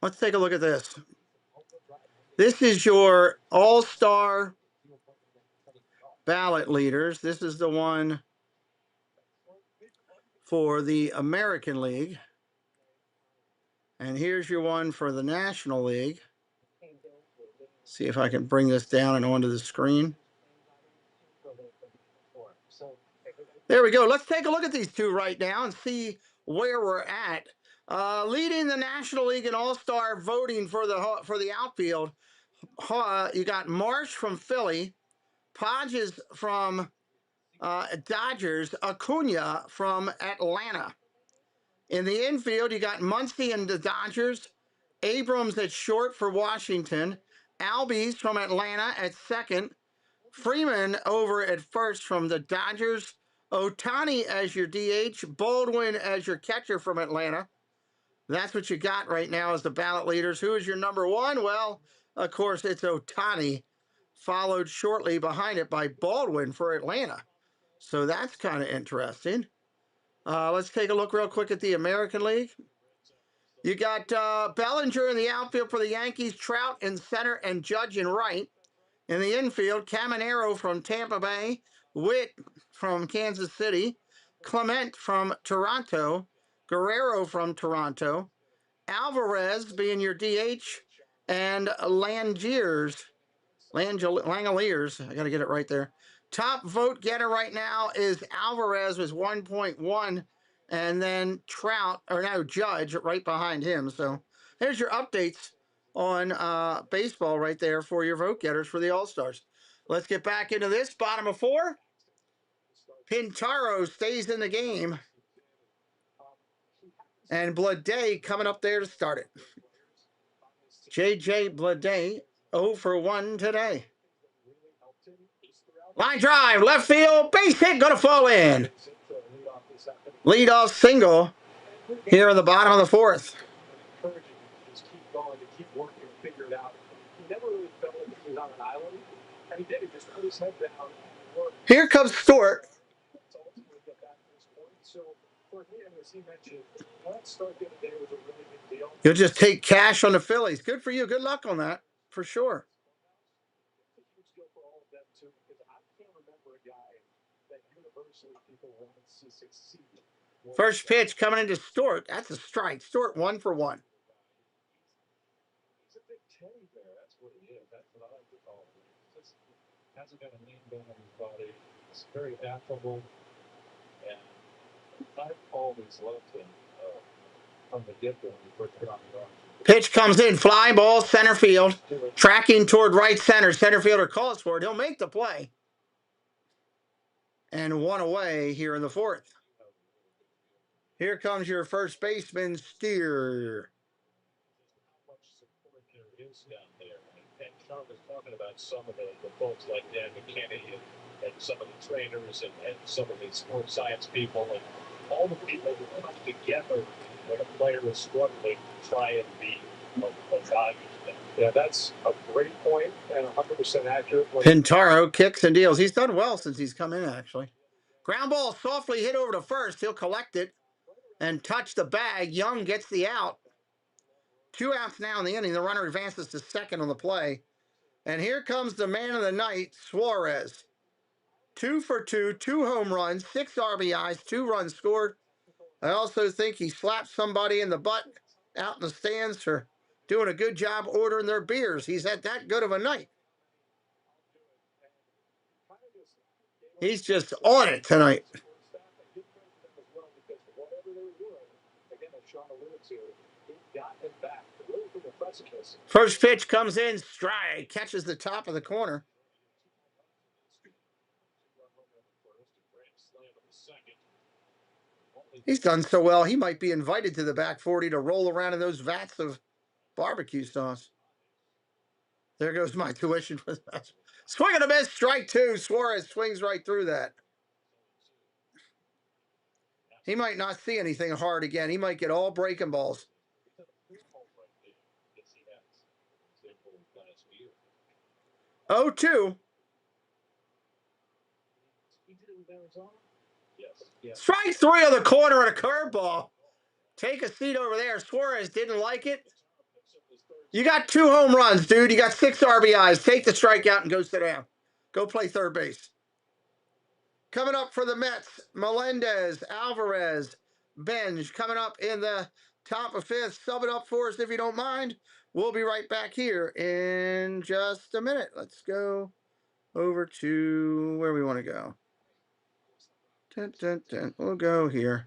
Let's take a look at this. This is your all-star ballot leaders. This is the one for the American League. And here's your one for the National League. See if I can bring this down and onto the screen. There we go. Let's take a look at these two right now and see where we're at. Leading the National League in all-star voting for the outfield, you got Marsh from Philly, Podges from Dodgers, Acuna from Atlanta. In the infield, you got Muncy and the Dodgers, Abrams at short for Washington, Albies from Atlanta at second, Freeman over at first from the Dodgers, Ohtani as your DH, Baldwin as your catcher from Atlanta. That's what you got right now as the ballot leaders. Who is your number 1? Well, of course, it's Ohtani, followed shortly behind it by Baldwin for Atlanta. So that's kind of interesting. Let's take a look real quick at the American League. You got Bellinger in the outfield for the Yankees, Trout in center, and Judge in right. In the infield, Caminero from Tampa Bay, Witt from Kansas City, Clement from Toronto, Guerrero from Toronto, Alvarez being your DH, and Langeliers. I got to get it right there. Top vote getter right now is Alvarez with 1.1, and then Judge right behind him. So there's your updates on baseball right there for your vote getters for the All-Stars. Let's get back into this. Bottom of 4. Pintaro stays in the game. And Blade coming up there to start it. J.J. Blade, 0 for 1 today. Line drive, left field, base hit, going to fall in. Leadoff single here in the bottom of the 4th. Just keep going, to keep working and figure it out. He never really felt like he was on an island, and he did. He just put his head down and worked. Here comes Stort. So for him, as he mentioned, that start the other day was a really big deal. You'll just take cash on the Phillies. Good for you. Good luck on that, for sure. First pitch coming into Stort. That's a strike. Stort 1 for 1. He's a big teddy bear. That's what he is. That's what I like to call him. Hasn't got a name bone on his body. He's very affable, and I've always loved him from the get-go when he first got on the arm. Pitch comes in, fly ball, center field, tracking toward right center. Center fielder calls for it. He'll make the play. And one away here in the fourth. Here comes your first baseman, Steer. How much support there is down there. And Sean was talking about some of the folks like Dan McKinney and some of the trainers and some of the sports science people and all the people who come together when a player is struggling to try and be of value to them. Yeah, that's a great point and 100% accurate. Pintaro kicks and deals. He's done well since he's come in, actually. Ground ball softly hit over to first. He'll collect it and touch the bag. Young gets the out. 2 outs now in the inning. The runner advances to second on the play. And here comes the man of the night, Suarez. 2 for 2, 2 home runs, 6 RBIs, 2 runs scored. I also think he slapped somebody in the butt out in the stands for doing a good job ordering their beers. He's had that good of a night. He's just on it tonight. First pitch comes in, strike, catches the top of the corner. He's done so well, he might be invited to the back 40 to roll around in those vats of barbecue sauce. There goes my tuition for that. Swing and a miss, strike 2. Suarez swings right through that. He might not see anything hard again. He might get all breaking balls. 0-2. Strike 3 on the corner and a curveball. Take a seat over there. Suarez didn't like it. You got 2 home runs, dude. You got 6 RBIs. Take the strikeout and go sit down. Go play third base. Coming up for the Mets, Melendez, Alvarez, Benj. Coming up in the top of 5th. Sub it up for us if you don't mind. We'll be right back here in just a minute. Let's go over to where we want to go. Dun, dun, dun. We'll go here.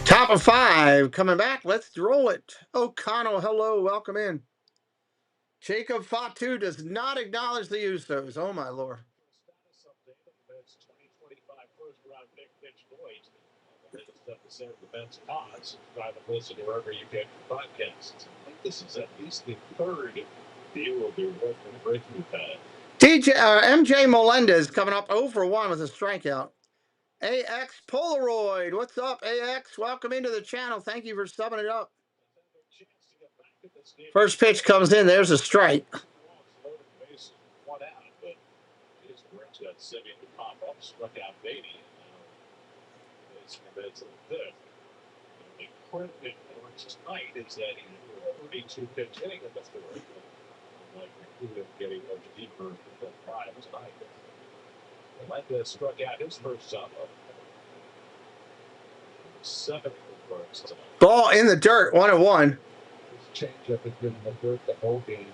Top of 5 coming back. Let's roll it. O'Connell, hello, welcome in. Jacob Fatu does not acknowledge the Usos. Oh my lord. Listen wherever you get podcasts. I think this is at least the 3rd view of your breaking pad. MJ Melendez coming up 0 for 1 with a strikeout. AX Polaroid, what's up, AX? Welcome into the channel. Thank you for subbing it up. First pitch comes in. There's a strike. One out, but his Reds got Simeon to pop up, struck out Beatty. It's the 5th. The credit for tonight is that he 32 pitch hitting in the 4th. Like getting much deeper than 5 tonight. Melendez struck out his first time up. 7 first. Ball in the dirt, 1-1. changeup has been in the third the whole game.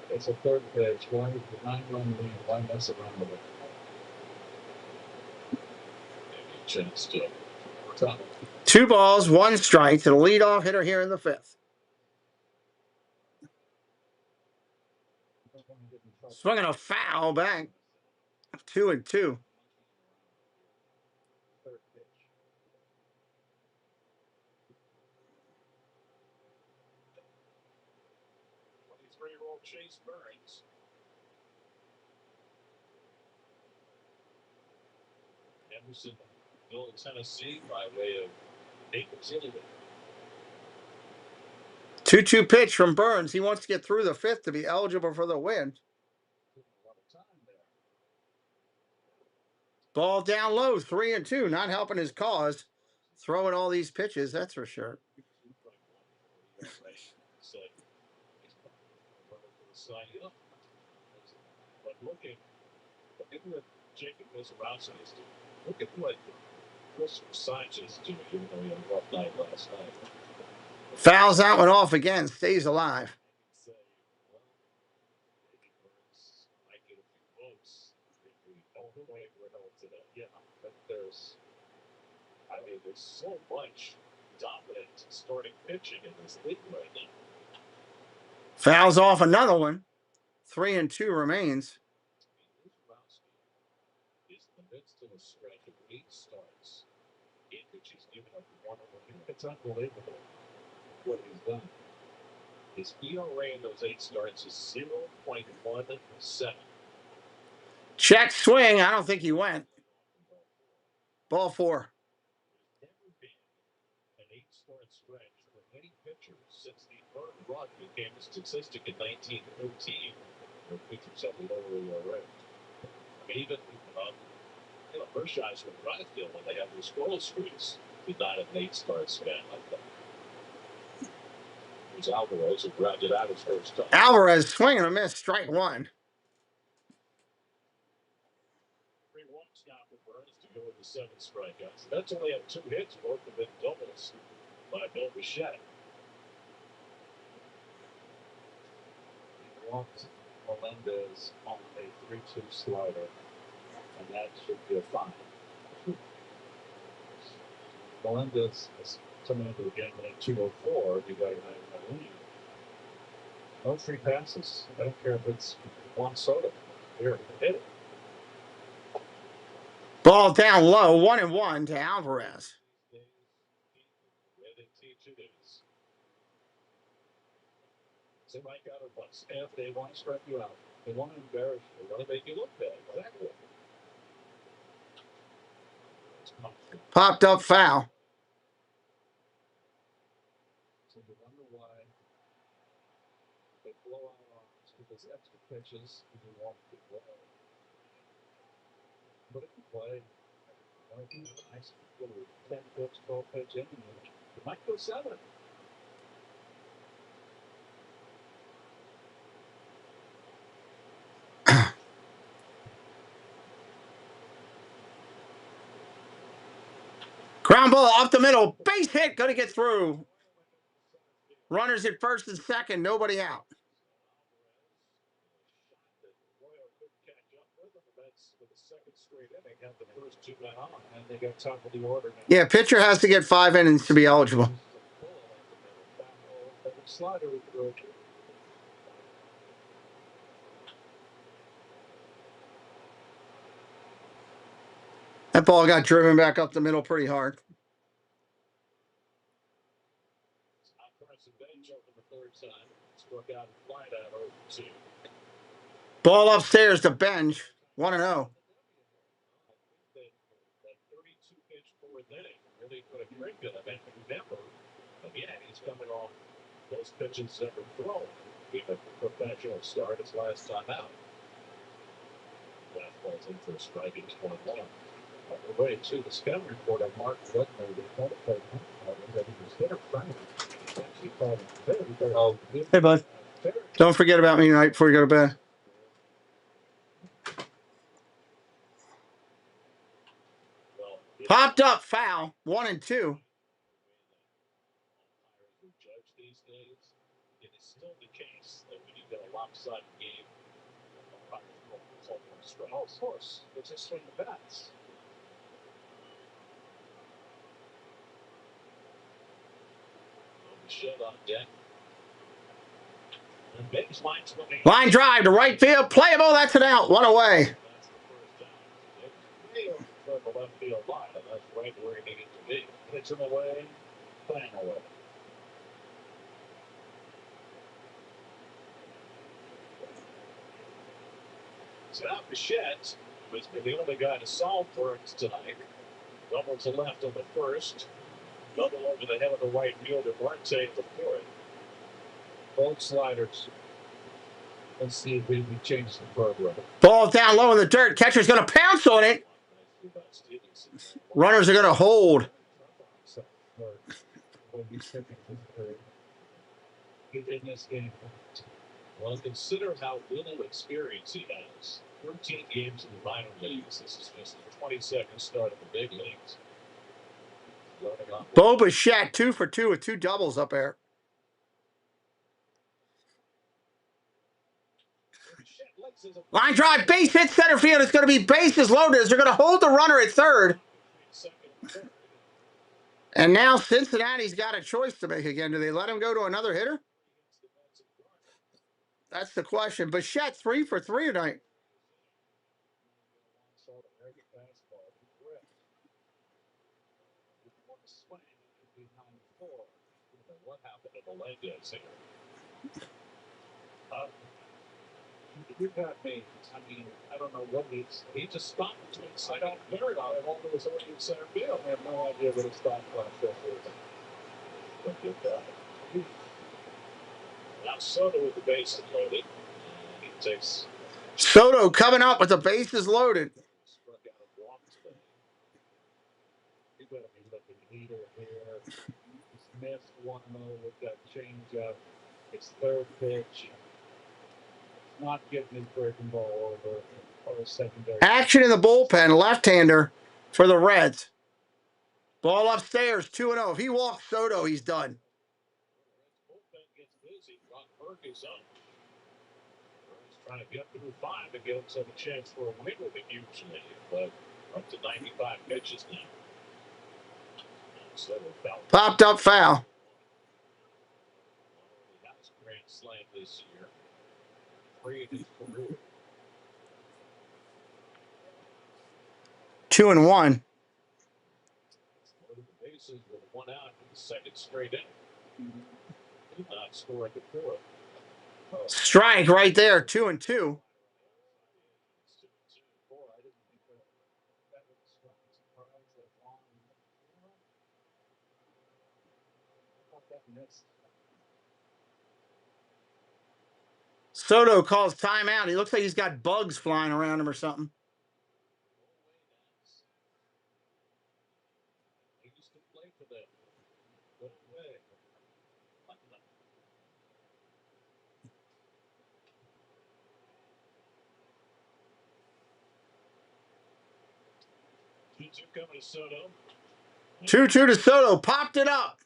It's a third pitch. Why the 9-run lead? Why mess around with it? Chance to top. 2 balls, 1 strike to the leadoff hitter here in the 5th. Swinging a foul back. 2-2. Third pitch. 23-year-old Chase Burns. Henderson, Middle Tennessee, by way of Naples, Italy. 2-2 pitch from Burns. He wants to get through the 5th to be eligible for the win. Ball down low, 3-2. Not helping his cause. Throwing all these pitches, that's for sure. But looking at Jacob Mizrachi is doing. Look at what Chris Sanchez is doing, even though he had a rough night last night. Fouls that one off again, stays alive. Yeah, but there's so much dominant starting pitching in this league right now. Fouls off another one. 3-2 remains. Is in the midst of a stretch of 8 starts in which he's given up 1 over. It's unbelievable what he's done. His ERA in those 8 starts is 0.17. Check swing. I don't think he went. Ball 4. There's never been an 8-start stretch for any pitcher since the third run became a statistic in 1913. Where pitchers have a lower ERA. I mean, even Hershiser and Drysdale, when they have those scoreless streaks, did not have an 8-start span like that. There's Alvarez who grounded out his first time. Alvarez swinging a miss, strike 1. 3 walks now for Burns to go with the 7 strikeouts. That's only have 2 hits, both have been doubles by Bill Bichette. He walked Melendez on a 3-2 slider, and that should be a fine. Melendez is coming into the game at 204. You got a 9-run lead. No free passes. I don't care if it's Juan Soto. Here, hit it. Ball down low, 1-1 to Alvarez. They might got a bus. If they want to strike you out, they want to embarrass you, they want to make you look bad. Exactly. Popped up foul. So you wonder why they blow out arms because extra pitches you want to play. But if you play, want to do a nice little 10-pitch, 12-pitch inning, you might go 7. Ground ball up the middle. Base hit. Going to get through. Runners at first and second. Nobody out. Yeah, pitcher has to get 5 innings to be eligible. That ball got driven back up the middle pretty hard. Ball upstairs to Bench. 1-0. Really put a drink in him. And remember, again, he's coming off those pitches that were thrown. Even a professional start his last time out. Fastball's in for a strike. It's 1-1. By the way, too, the scouting report on Mark Rudner that he was hitter friendly. Actually called him hitter. Hey, bud. Don't forget about me tonight before you go to bed. Popped up foul. 1-2. lopsided game. Oh, of course. It's just swing the bats. Shed on deck. And Ben's line swimming. Line drive to right field. Playable. That's an out. One away. That's the left field line. That's right where he needed to be. Pitch him away. Playing away. So now Bichette was the only guy to solve for it tonight. Double to left on the first. Double over the head of the right fielder. Marte to the fourth. Both sliders. Let's see if we change the program. Ball down low in the dirt. Catcher's going to pounce on it. Runners are going to hold. In this game. Well, consider how little experience he has. 13 games in the minor leagues. This is just the 22nd start of the big leagues. Bo Bichette, 2 for 2 with 2 doubles up there. Line drive, base hit center field. It's going to be bases loaded. They're going to hold the runner at third. And now Cincinnati's got a choice to make again. Do they let him go to another hitter? That's the question. Bichette 3 for 3 tonight. What happened to the leg here? You got me. I mean, I don't know what he just stopped between side out and third on him. All it was already in center field. I have no idea what his thought process is. But good guy. Now Soto with the bases loaded. He takes. Soto coming up with the bases loaded. Struck out a walk today. You better be looking leader here. Smith 1-0 with that changeup. His third pitch. Not getting his breaking ball over or a secondary. Action in the bullpen, left-hander for the Reds. Ball upstairs, 2-0. If he walks Soto, he's done. Bullpen gets busy. Ron Burke is up. He's trying to get through 5 to give himself a chance for a win with it usually, but up to 95 pitches now. So popped up foul. That's a grand slam this year. 3 in his career. 2-1. Loaded the bases with 1 out in the second straight inning. Did not score at the fourth. Strike right there, 2-2. Soto calls timeout. He looks like he's got bugs flying around him or something. He used to play for them. Good way. 2-2 coming to Soto. 2-2 to Soto. Popped it up.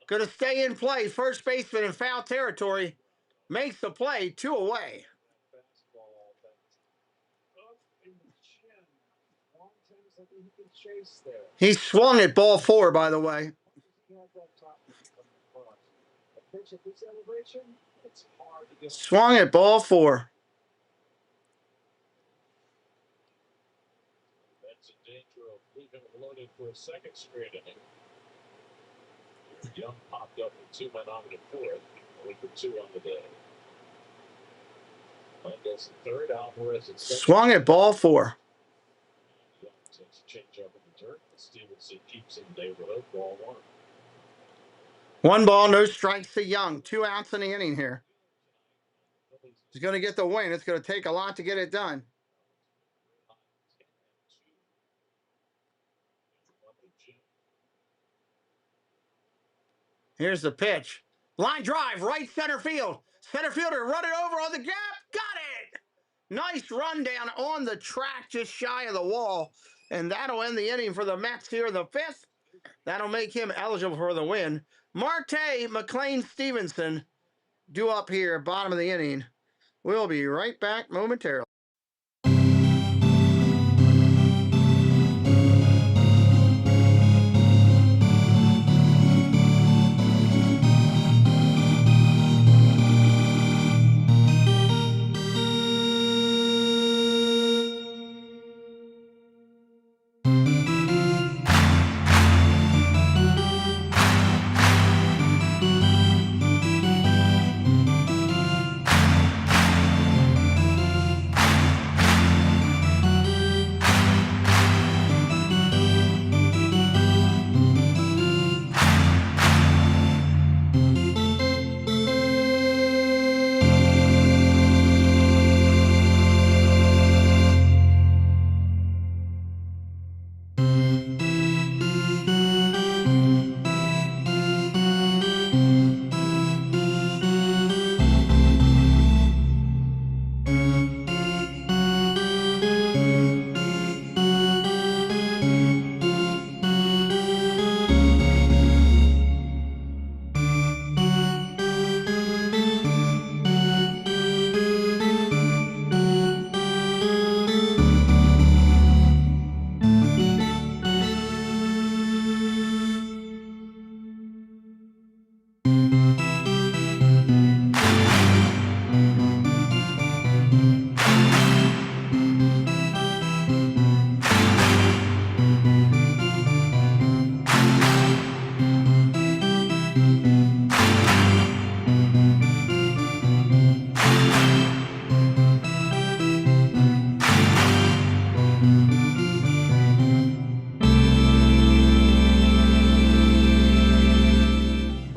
Going to stay in play. First baseman in foul territory. Makes the play. 2 away. He swung at ball 4, by the way. Swung at ball 4. That's in danger of leaving loaded for a second straight inning. Young popped up with 2 men on the fourth. 1 for 2 on the day. Goes the third. Alvarez at second. Swung at ball 4. Young takes a change up in the dirt. Stevenson keeps in the neighborhood. Ball 1. 1 ball, no strikes to Young. 2 outs in the inning here. He's going to get the win. It's going to take a lot to get it done. Here's the pitch. Line drive, right center field. Center fielder run it over on the gap. Got it. Nice run down on the track just shy of the wall. And that'll end the inning for the Mets here in the 5th. That'll make him eligible for the win. Marte, McLean, Stevenson due up here, bottom of the inning. We'll be right back momentarily.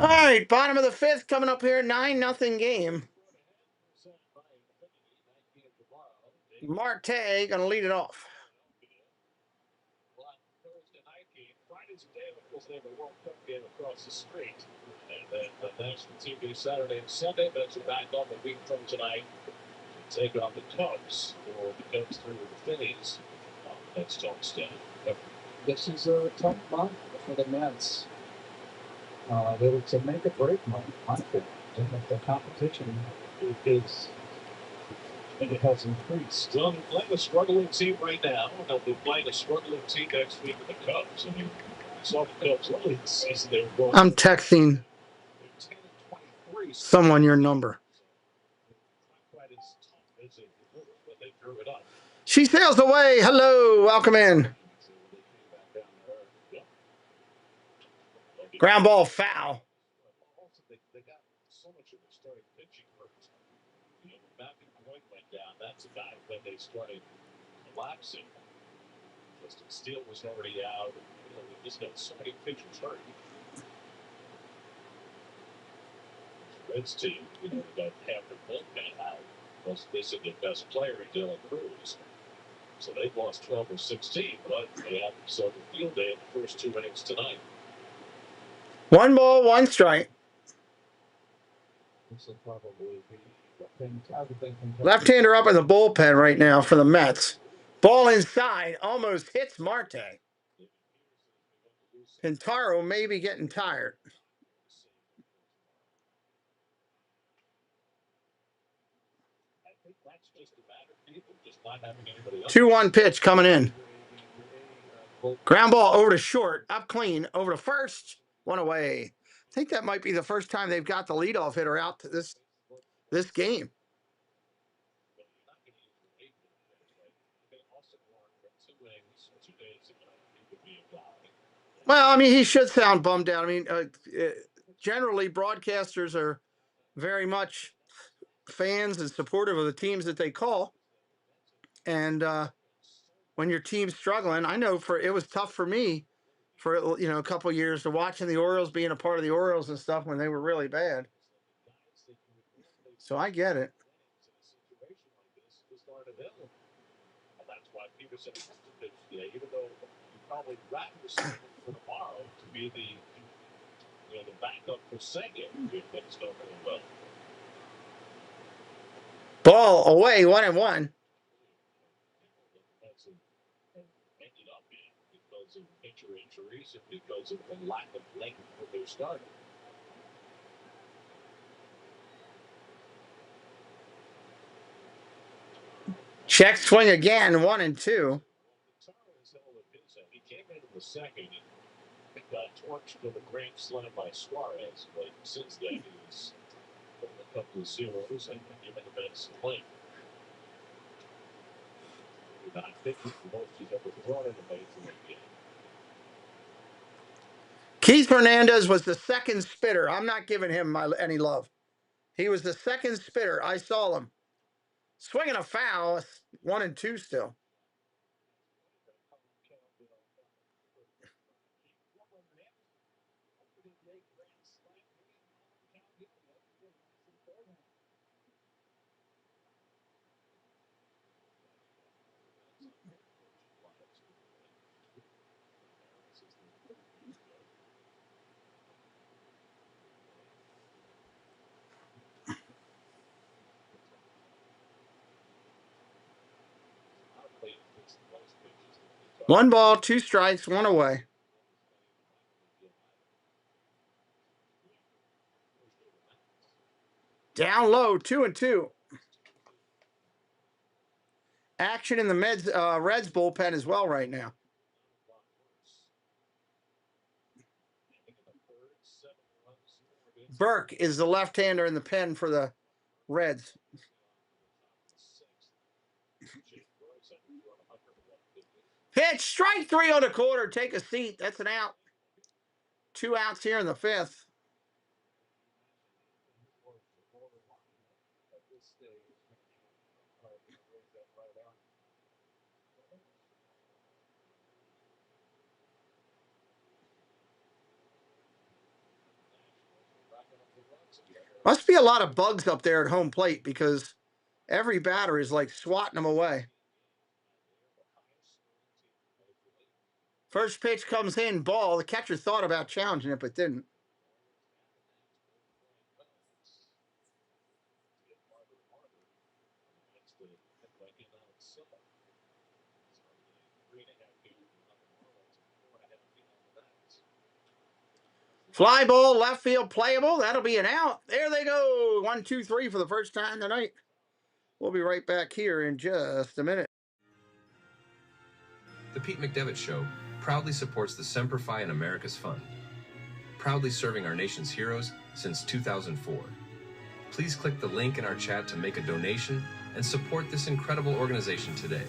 All right, bottom of the fifth coming up here, 9-0 game. Marte going to lead it off. Thursday night game. Friday's a day because they have a World Cup game across the street. And then the national TV Saturday and Sunday, but you're back on the week from tonight to take on the Cubs, or the Cubs through the Phillies on the next homestand. This is a tough month for the Mets. It's a make or break month, I think. And the competition is, and it has increased. Well, they're playing a struggling team right now, and they'll be playing a struggling team next week with the Cubs. I mean, we saw the Cubs early this season. They were going. I'm texting someone your number. She sails away. Hello, welcome in. Ground ball foul. They got so much of their starting pitching hurt. You know, when Matthew Boyd went down, that's about when they started collapsing. Justin Steele was already out. You know, we just got so many pitchers hurt. Reds team, you know, they got half their bullpen out. Plus, missing their best player, Dylan Cruz. So they've lost 12 or 16, but they have themselves a field day in the first 2 innings tonight. 1 ball, 1 strike. This will probably be Left-hander up in the bullpen right now for the Mets. Ball inside, almost hits Marte. Pintaro may be getting tired. 2-1 pitch coming in. Ground ball over to short, up clean, over to first, 1 away. I think that might be the first time they've got the leadoff hitter out to this game. Well, I mean, he should sound bummed out. I mean, generally, broadcasters are very much fans and supportive of the teams that they call. And when your team's struggling, I know it was tough for me for a couple of years to watching the Orioles, being a part of the Orioles and stuff when they were really bad. So I get it. That's why Peterson has to pitch today, even though you probably rather receive for tomorrow to be the backup for Senga if things don't go well. Ball away, 1-1. Ended up because of pitcher injuries and because of the lack of length for their starter. Check swing again, 1-2. He came into the second and got torched with a grand slam by Suarez, but since then he's put a couple of zeros and given the Mets a lane. Not 50 the most he's ever thrown in a major league game. Keith Hernandez was the second spitter. I'm not giving him any love. He was the second spitter. I saw him swinging a foul, 1-2 still. One ball, 2 strikes, 1 away. Down low, 2-2. Action in the Reds bullpen as well right now. Burke is the left-hander in the pen for the Reds. Pitch, strike 3 on the quarter. Take a seat. That's an out. 2 outs here in the 5th. Must be a lot of bugs up there at home plate because every batter is like swatting them away. First pitch comes in, ball. The catcher thought about challenging it, but didn't. Fly ball, left field, playable. That'll be an out. There they go. 1, 2, 3 for the first time tonight. We'll be right back here in just a minute. The Pete McDevitt Show proudly supports the Semper Fi in America's Fund, proudly serving our nation's heroes since 2004. Please click the link in our chat to make a donation and support this incredible organization today.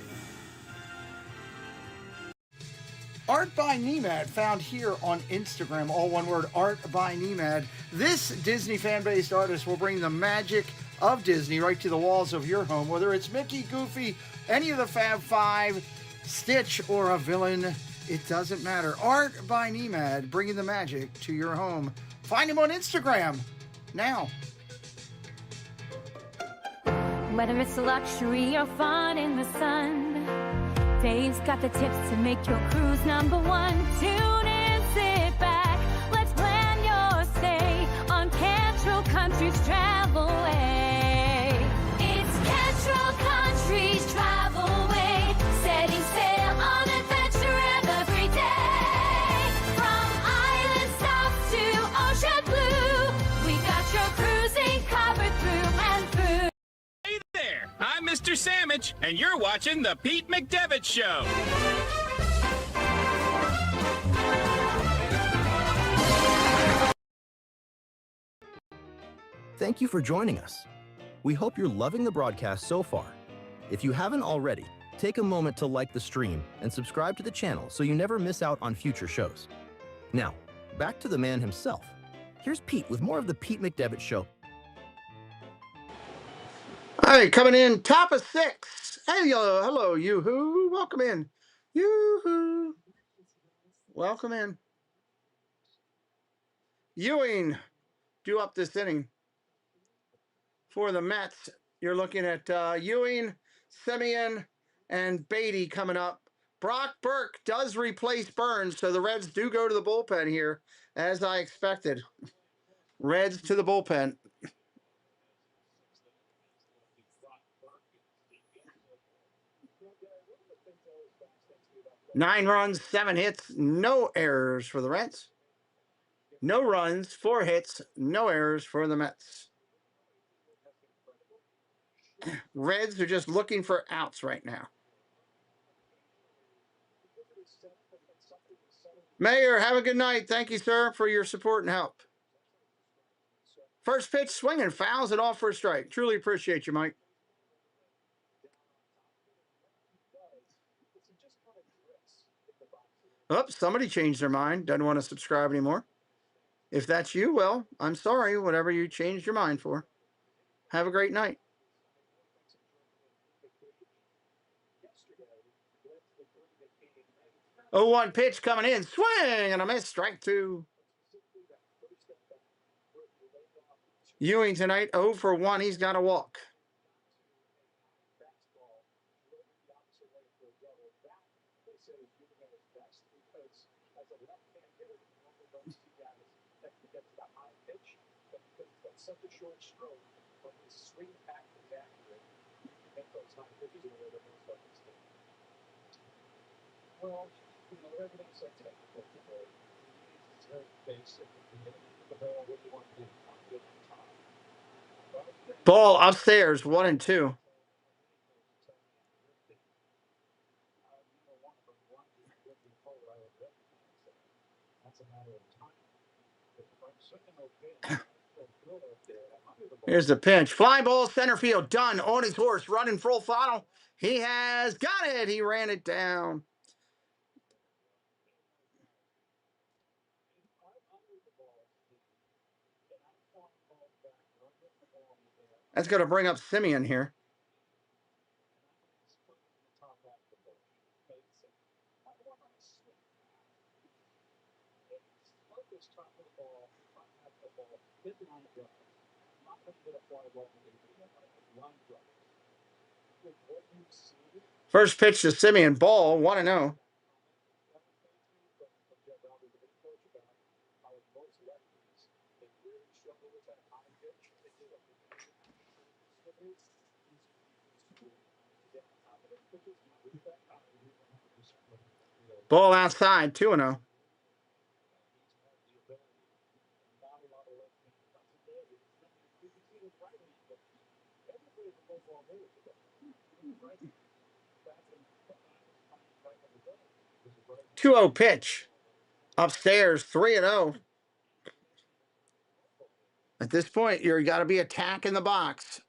Art by Nemad, found here on Instagram, all one word, Art by Nemad. This Disney fan-based artist will bring the magic of Disney right to the walls of your home, whether it's Mickey, Goofy, any of the Fab Five, Stitch, or a villain, it doesn't matter. Art by Nemad, bringing the magic to your home. Find him on Instagram now. Whether it's luxury or fun in the sun, Dave's got the tips to make your cruise #1. Tune in, sit back, let's plan your stay on Cantrell Country's Travelway. It's Cantrell Country's Travelway, setting sail on adventure every day. From island south to ocean blue, we got your cruising covered through and through. Hey there, I'm Mr. Sandwich, and you're watching The Pete McDevitt Show. Thank you for joining us. We hope you're loving the broadcast so far. If you haven't already, take a moment to like the stream and subscribe to the channel so you never miss out on future shows. Now, back to the man himself. Here's Pete with more of The Pete McDevitt Show. All right, coming in, top of 6. Hey, hello, yoo-hoo. Welcome in. Yoo-hoo. Welcome in. Ewing, due up this inning. For the Mets, you're looking at Ewing, Semien, and Beatty coming up. Brock Burke does replace Burns, so the Reds do go to the bullpen here, as I expected. Reds to the bullpen. Nine runs, 7 hits, no errors for the Reds. No runs, 4 hits, no errors for the Mets. Reds are just looking for outs right now. Mayor, have a good night. Thank you, sir, for your support and help. First pitch, swinging, fouls it off for a strike. Truly appreciate you, Mike. Oh, somebody changed their mind. Doesn't want to subscribe anymore. If that's you, well, I'm sorry. Whatever you changed your mind for. Have a great night. 0-1 pitch coming in. Swing and a miss. Strike 2. Ewing tonight, 0 for 1. He's got a walk. Ball upstairs, 1-2. Here's the pinch. Fly ball, center field. Done. On his horse. Running full throttle. He has got it. He ran it down. That's going to bring up Simeon here. First pitch to Simeon. Ball, 1-0. Ball outside, 2-0. Two-zero pitch. Upstairs, 3-0. At this point, you got to be attacking the box.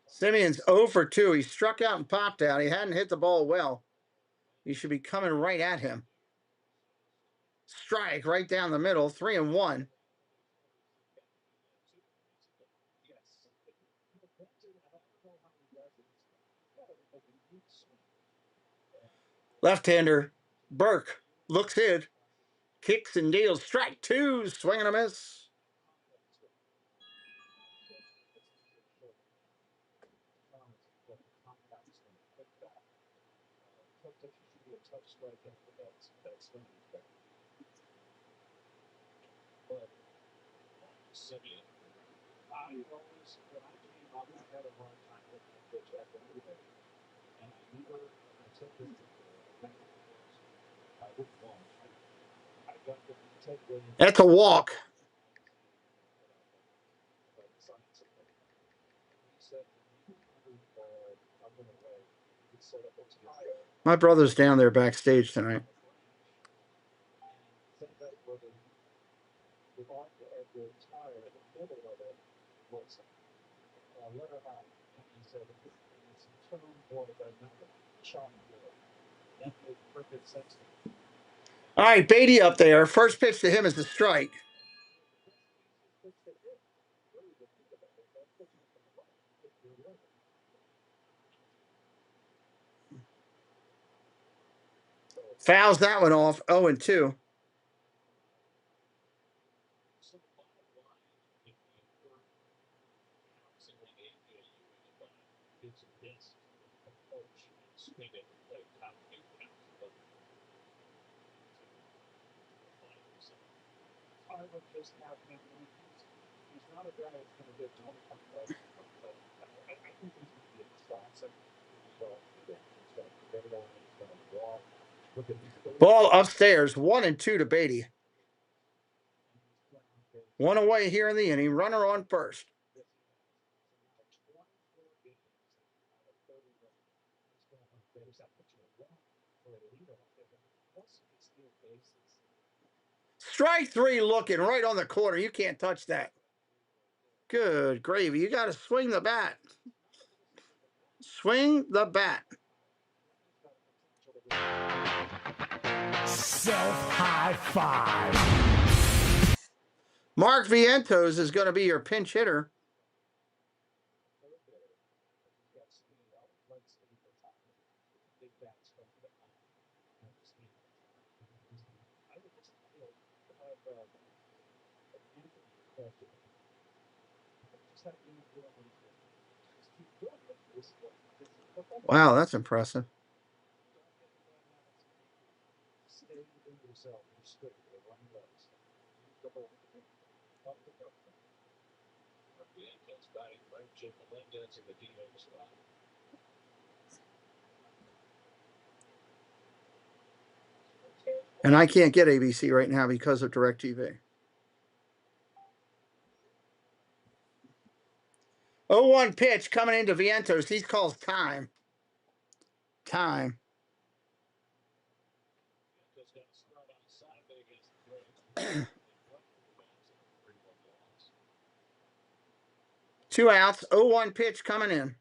Simeon's 0 for 2. He struck out and popped out. He hadn't hit the ball well. He should be coming right at him. Strike right down the middle, 3-1. Left-hander, Burke looks in, kicks and deals. Strike 2, swing and a miss. That's a walk. My brother's down there backstage tonight. All right, Beatty up there. First pitch to him is a strike. Fouls that one off, 0-2. Ball upstairs, 1-2 to Beatty. One away here in the inning. Runner on first. Strike three looking right on the corner. You can't touch that. Good gravy. You got to swing the bat. Swing the bat. Self-high five. Mark Vientos is going to be your pinch hitter. Wow, that's impressive. And I can't get ABC right now because of DirecTV. 0-1 pitch coming into Vientos. He calls time. Time. Two outs. 0-1 pitch coming in.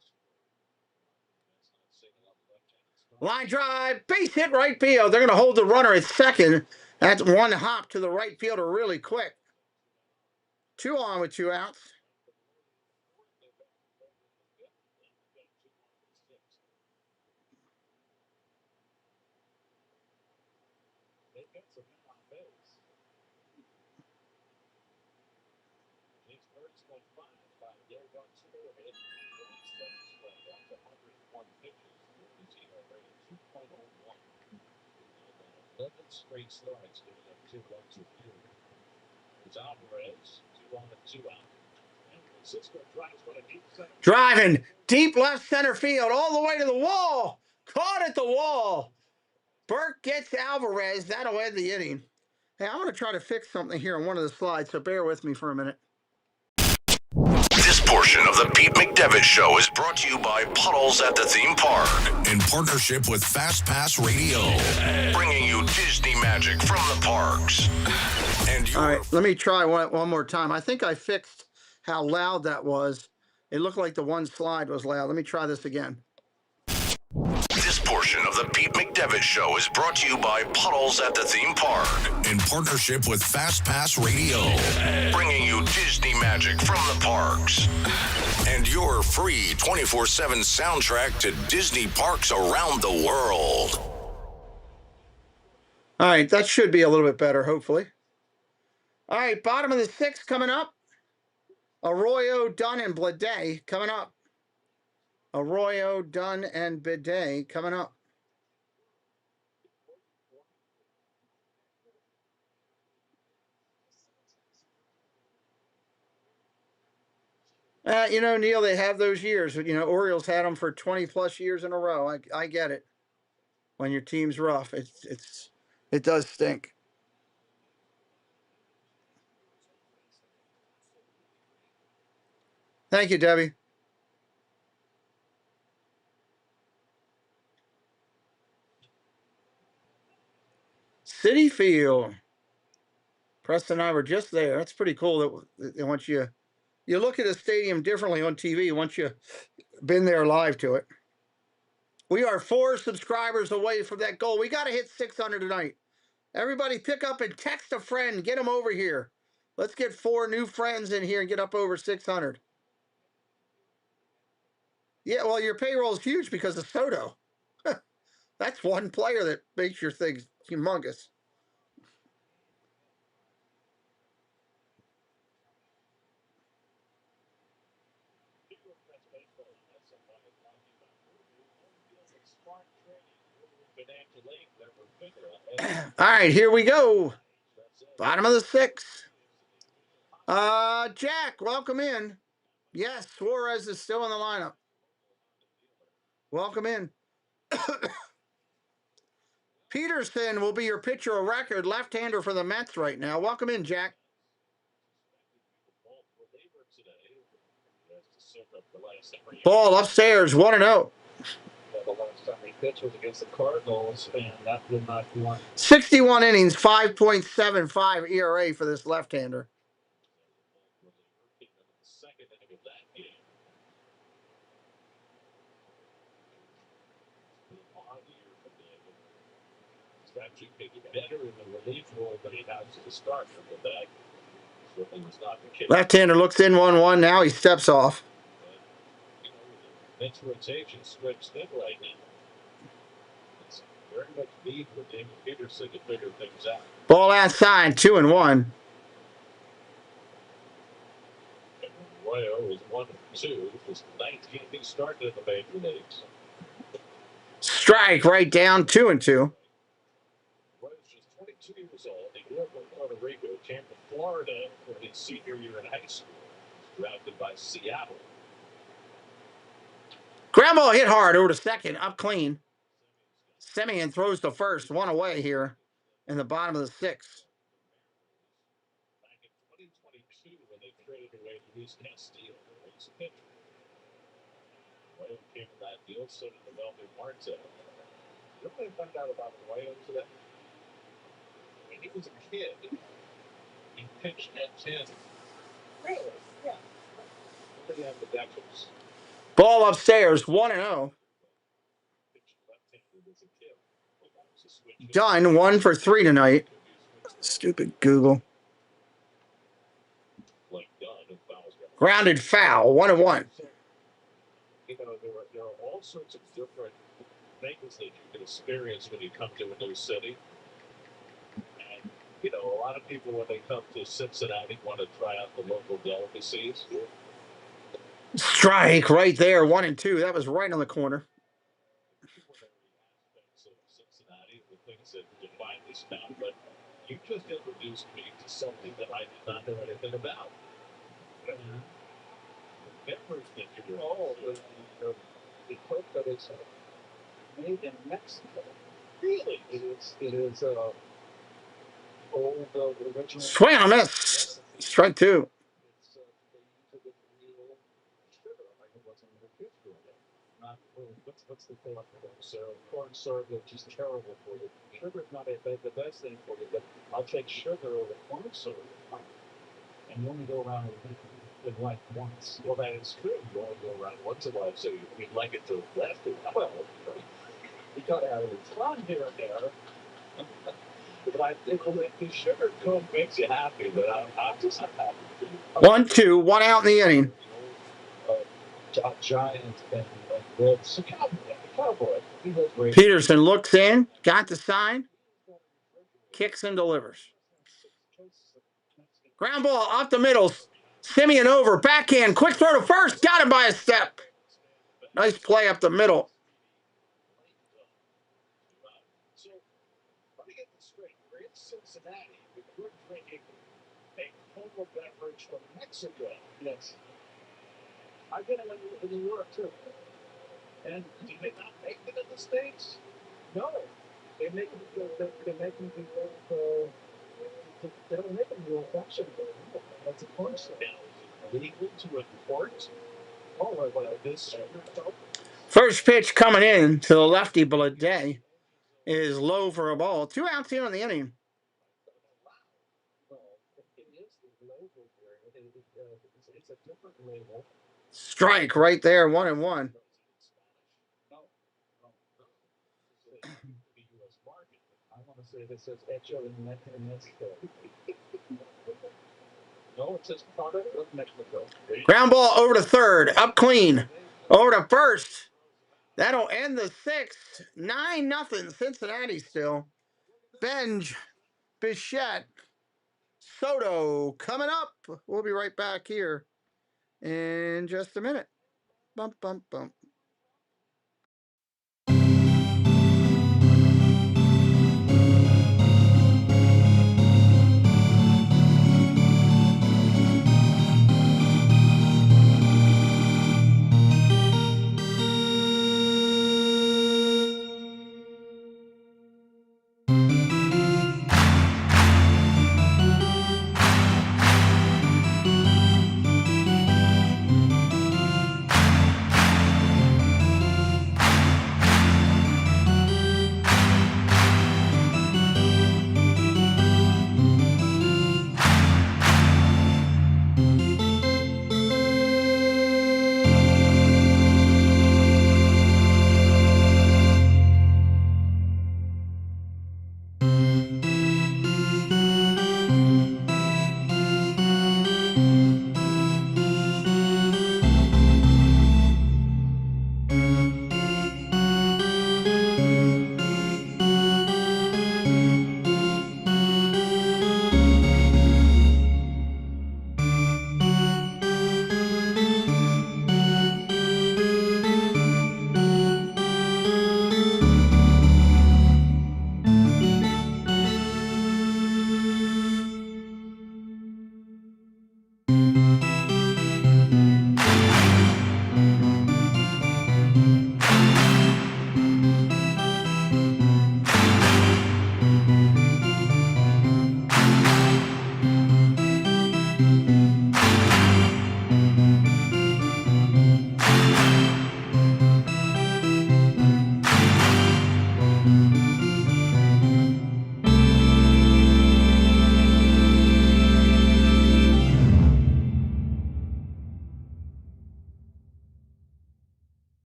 Line drive. Base hit right field. They're going to hold the runner at second. That's one hop to the right fielder really quick. 2 on with 2 outs. Straight starts, giving up 2 runs. It's Alvarez, 2 on and 2 out. And Francisco drives one a deep center. Driving deep left center field all the way to the wall. Caught at the wall. Burke gets Alvarez. That'll end the inning. Hey, I'm going to try to fix something here on one of the slides, so bear with me for a minute. This portion of the Pete McDevitt Show is brought to you by Puddles at the Theme Park in partnership with Fast Pass Radio, bringing you Disney magic from the parks. And all right, let me try one more time. I think I fixed how loud that was. It looked like the one slide was loud. Let me try this again. This portion of the Pete McDevitt Show is brought to you by Puddles at the Theme Park in partnership with Fast Pass Radio, bringing you Disney magic from the parks. And your free 24/7 soundtrack to Disney parks around the world. All right, that should be a little bit better, hopefully. All right, bottom of the 6th coming up. Arroyo, Dunn, and Blade coming up. Arroyo, Dunn, and Bidet coming up. You know, Neil, they have those years. You know, Orioles had them for 20-plus years in a row. I get it. When your team's rough, it does stink. Thank you, Debbie. Citi Field. Preston and I were just there. That's pretty cool that once you look at a stadium differently on TV once you've been there live to it. We are 4 subscribers away from that goal. We got to hit 600 tonight. Everybody pick up and text a friend. Get them over here. Let's get 4 new friends in here and get up over 600. Yeah, well, your payroll is huge because of Soto. That's one player that makes your thing humongous. All right, here we go. Bottom of the 6th. Jack, welcome in. Yes, Suarez is still in the lineup. Welcome in. Peterson will be your pitcher of record, left-hander for the Mets right now. Welcome in, Jack. Ball upstairs, 1-0. The last time he pitched was against the Cardinals, and that did not want 61 innings, 5.75 ERA for this left-hander. He's actually getting better in the relief role than he has to the start from the back. Certainly was not the case. Left-hander looks in 1-1. Now he steps off. Next rotation stretched thin right now. It's very much need for David Peterson to figure things out. Ball outside, 2-1. Arroyo is 1-2. His 19th he started in the major leagues. Strike right down, 2-2. Arroyo's just 22 years old. He grew up in Puerto Rico, came to Florida for his senior year in high school. He was drafted by Seattle. Ground ball hit hard over to second, up clean. Semien throws to first, one away here in the bottom of the sixth. Back in 2022, when they traded away Luis Castillo, he's a pitcher. Arroyo came to that deal, so did the Melvin Martel. You know what I found out about Arroyo today? When he was a kid, he pitched at 10. Really? Yeah. They have the Dodgers. Ball upstairs, 1-0. Done, 1 for 3 tonight. Stupid Google. Grounded foul, 1-1. You know, there are all sorts of different things that you can experience when you come to a new city. And, you know, a lot of people, when they come to Cincinnati, want to try out the local delicacies. Strike right there, 1-2. That was right on the corner. Cincinnati, the things that define this town, but you just introduced me to something that I did not know anything about. Everything you're all the equipment that is made in Mexico. Really? It is old original. Swing and a miss. Strike 2. What's the thing? So corn syrup is just terrible for you. Sugar's not the best thing for you, but I'll take sugar over corn syrup. And you only go around in life once. Well, that is true. You only go around once in life, so you'd like it to last it. Well, you got to have a little fun here and there. But I think the sugar cone makes you happy, but I'm just not happy. 1-2, 1 out in the inning. Giant and Reds. Cowboy. He was great. Peterson looks in, got the sign, kicks and delivers. Ground ball off the middle. Semien over, backhand, quick throw to first, got him by a step. Nice play up the middle. So, let me get this straight. We're in Cincinnati, but we're drinking a cold beverage from Mexico. Yes. I've been in New York too. And do they not make it in the States? No. They make it, they make them they don't make them the old-fashioned way. That's a course. Legal to import? Oh, well, this First pitch coming in to the lefty Blade is low for a ball. 2 outs here in the inning. It's a different label. Strike right there, 1-1. I want to say this says Hecho in Mexico. No, it says product of Mexico. Ground ball over to third, up clean. Over to first. That'll end the sixth. 9-0 Cincinnati still. Benj, Bichette, Soto coming up. We'll be right back here in just a minute. Bump, bump, bump. Sure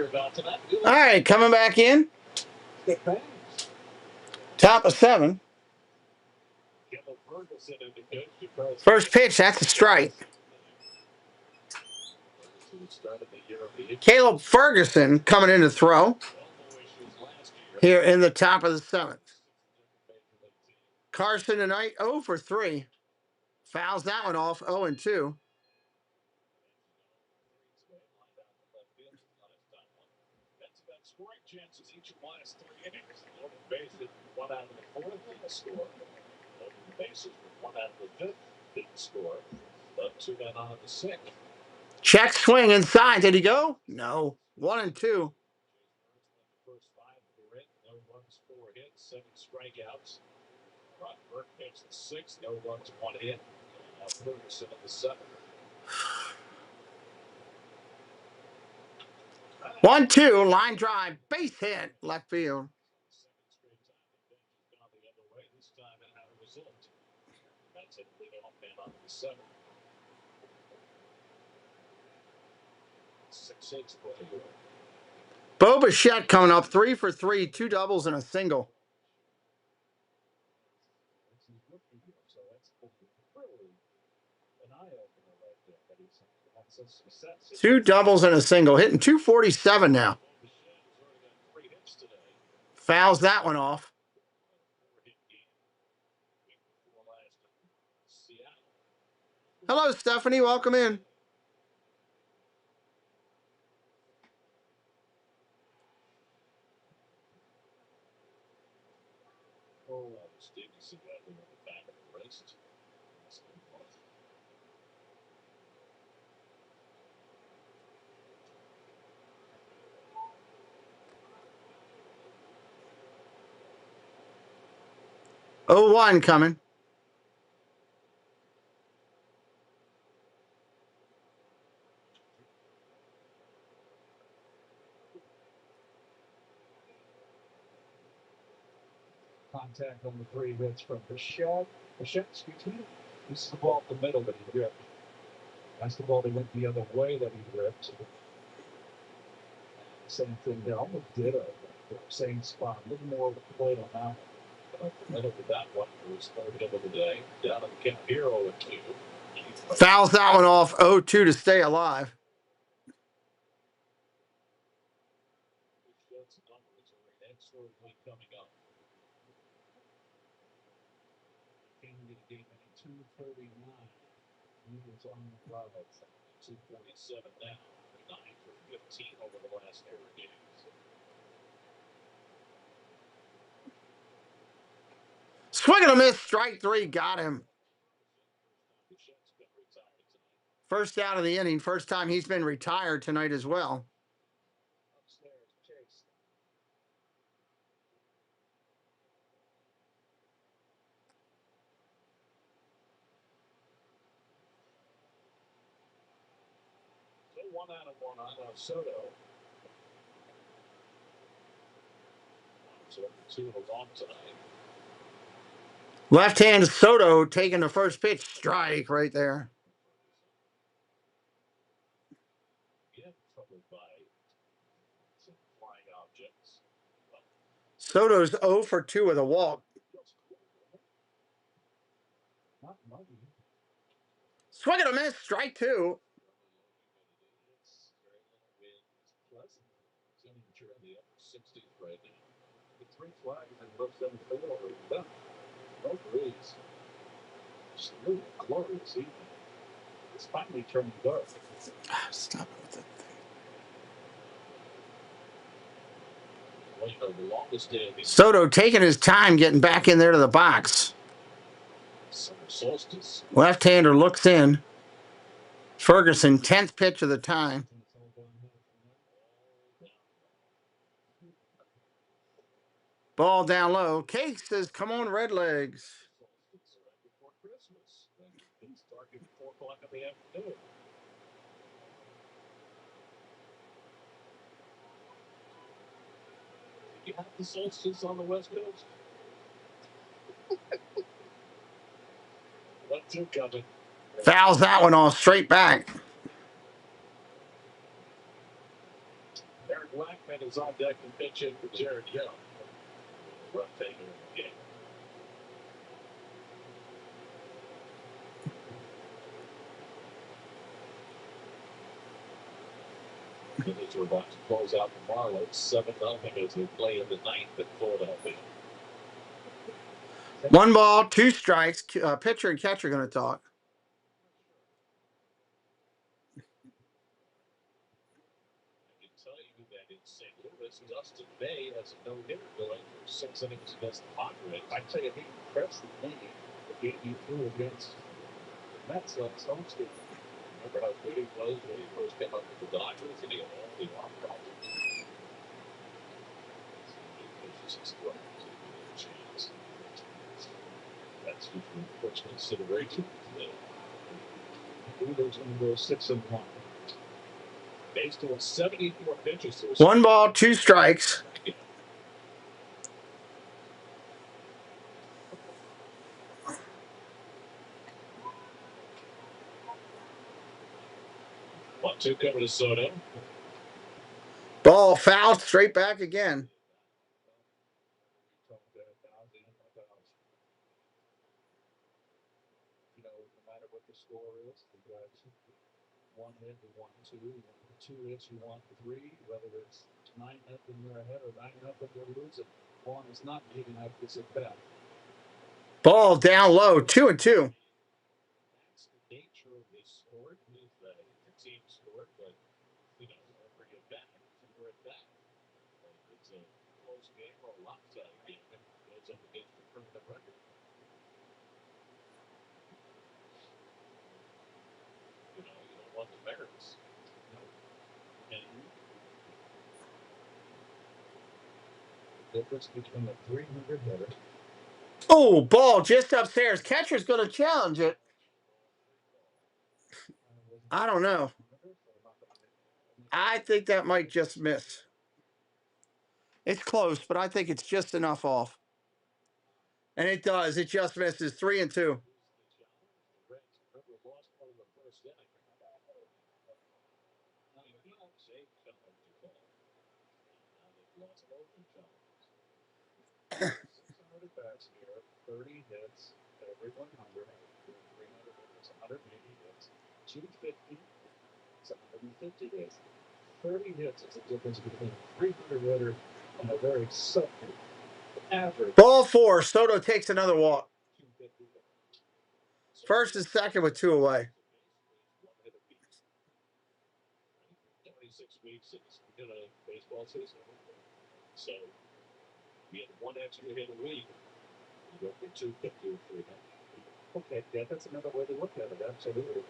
about tonight. All right, coming back in. Top of 7. First pitch, that's a strike. Caleb Ferguson coming in to throw here in the top of the 7th. Carson tonight 0 for 3. Fouls that one off 0 and 2. Scoring chances each of the last 3 innings. Loaded bases, 1 out of the 4th, didn't score. Loaded bases with 1 out of the 5th, didn't score. Left 2 men on the 6th. Check swing inside. Did he go? No. 1 and 2. First 5 were in, no runs, 4 hits, 7 strikeouts. Brock Burke pitched the 6th, no runs, 1 hit. Now Ferguson in the 7th. 1-2, line drive, base hit, left field. This time it had a result. That's a leadoff man on the 7th. 6-6 play. Bo Bichette coming up 3 for 3, 2 doubles and a single. Two doubles and a single, hitting 247 now. Fouls that one off. Hello, Stephanie. Welcome in. Oh, 1 coming. Contact on the 3 hits from Bichette. Bichette, excuse me. This is the ball up the middle that he ripped. That's the ball that went the other way that he ripped. Same thing there. Almost ditto. Same spot. A little more of a plate on that one. Up the middle of that one was third hit of the day. Down at the count here, 0-2. Fouls that one off 0-2 to stay alive. Coming up. Game 239. He was on the cloud. 247 now. 9 for 15 over the last 4 games. Swing and a miss, strike 3, got him. First out of the inning, first time he's been retired tonight as well. So 1 out of 1 on Soto. So 2 of the long tonight. Left-hand Soto taking the first pitch, strike right there. Soto's 0 for 2 with a walk. Swing and a miss, strike 2. The 3 flags and left them field already done. No breeze. Just really glorious evening. It's finally turning dark. Stop it with that thing. Soto taking his time getting back in there to the box. Left-hander looks in. Ferguson, 10th pitch of the time. Ball down low. Cake says, come on, Red Legs. Starting at 4 o'clock in the afternoon. You have the solstice on the West Coast. 1-2 coming. Fouls that one off straight back. Eric Blackman is on deck to pitch in for Jared Young. Run taker in the game. Phillies are about to close out the Marlins 7-0 as they play in the ninth at Philadelphia. 1 ball, 2 strikes. Pitcher and catcher going to talk. I can tell you that in St. Louis, Dustin May has a no-hitter going for 6 innings against the Padres. I tell you, he impressed me. The game he threw against the Mets last homestead. Remember how good he was when he first came up with the Dodgers, and he had all the off problems. That's usually the first consideration. There's going to go 6-1. Based on 74 pitches. 1 ball, 2 strikes. One, two coming to Soto. Ball fouled straight back again. You know, no matter what the score is, you got 1 hit, you want 2, 2 hits, you want 3, whether it's 9-0 you're ahead or 9-0 you're losing. 1 is not big enough to sit back. Ball down low, 2-2. That's the nature of this sport. Is that it's a team sport, but you know, whenever you're back, you're at bat. It's a close game or a lopsided game. It goes up against the permanent record. You know, you don't want the merits. And the difference between a 300 hitter. Oh, ball just upstairs. Catcher's going to challenge it. I don't know. I think that might just miss. It's close, but I think it's just enough off. And it does. It just misses. 3-2. Bats here, 30 hits every 100, 300 hits, 180 hits, 250, it's 150 hits. 30 hits is the difference between a 300 hitter and a very subtle average. Ball 4. Soto takes another walk. First and second with 2 away. 26 weeks in a baseball season. So we had 1 extra hit a week. You go from 250 to 300. Okay, yeah, that's another way to look at it, absolutely.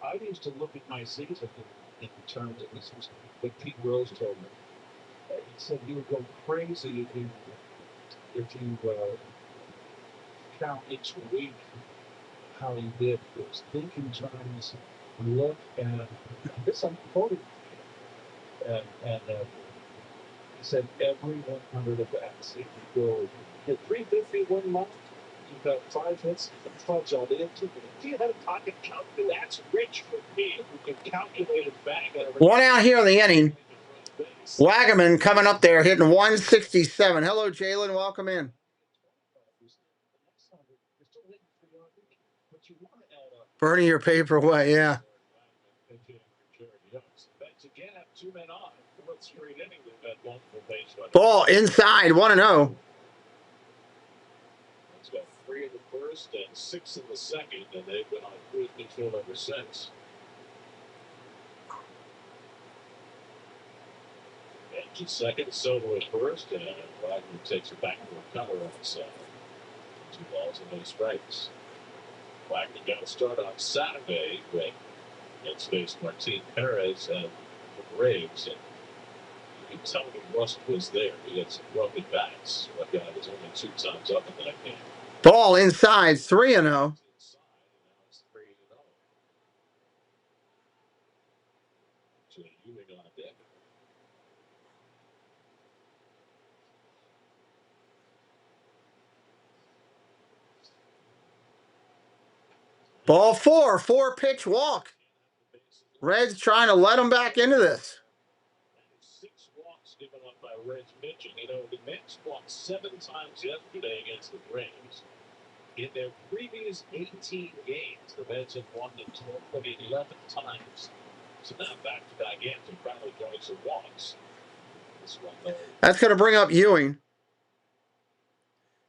I used to look at my season in terms of this was what Pete Rose told me. He said you would go crazy if you count each week how you did. Because think in terms, look at this. I'm quoting, and he said every 100 at bats. If you go hit 350 1 month, you've got 5 hits, fudge on it. If you had a pocket calculator, that's rich for me. You can calculate it back. 1 out here in the inning. Wagaman coming up there hitting 167. Hello, Jalen. Welcome in. Burning your paper away, yeah. Ball inside, 1-0. It's got 3 in the first and 6 in the second, and they've been on cruise control ever since. Edge at second, Soto at first, and Wagner takes it back to a cover on the side. 2 balls and no strikes. Wagner got a start on Saturday with against face Martin Perez and the Braves, and you can tell the rust was there. He had some broken bats. That guy was only 2 times up in that game. Ball inside, 3-0. Ball 4 pitch walk. Reds trying to let him back into this. 6 walks given up by Reds pitching. You know, the Mets walked 7 times yesterday against the Braves. In their previous 18 games, the Mets have won the total of 11 times. So now back-to-back games and probably throwing some walks. That's going to bring up Ewing.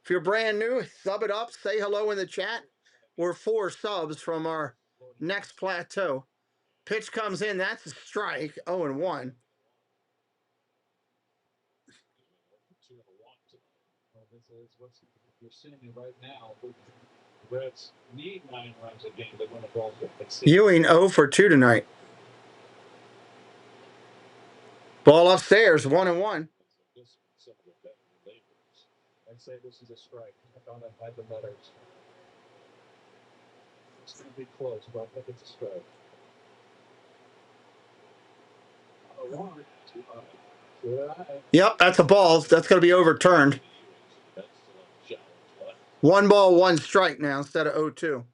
If you're brand new, sub it up. Say hello in the chat. We're 4 subs from our next plateau. Pitch comes in. That's a strike. 0-1. You're seeing it right now. The Reds need 9 runs a game to win a ball game. Ewing 0 for 2 tonight. Ball upstairs, 1-1. I'd say this is a strike. I don't have the letters. It's going to be close, but I think it's a strike. Yep, that's a ball. That's going to be overturned. 1 ball, 1 strike now instead of 0-2.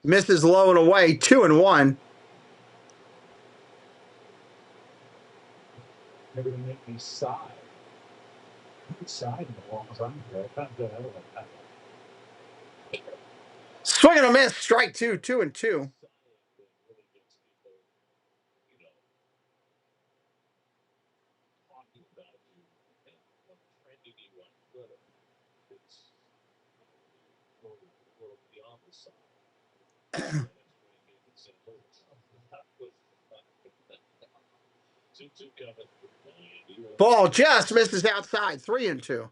Misses low and away, 2-1. Maybe to make me sigh. Sigh in the long time. I can't do another one. Swing and a miss, strike 2, 2-2. Ball just misses outside, 3-2.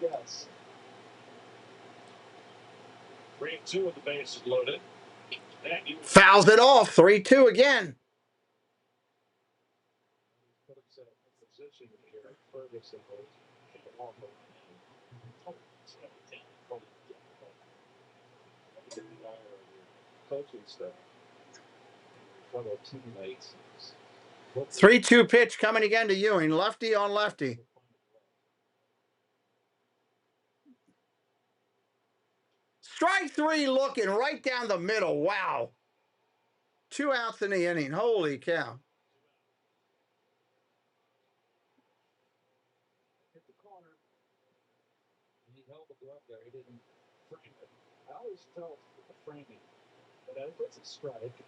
Yes. 3-2 with the bases loaded. Fouls it off, 3-2 again. Coaching stuff. Fellow teammates. 3-2 pitch coming again to Ewing, lefty on lefty. Strike 3 looking right down the middle. Wow. 2 outs in the inning. Holy cow. Hit the corner. He held the glove there. He didn't frame it. I always felt the framing, but I think it's a strike.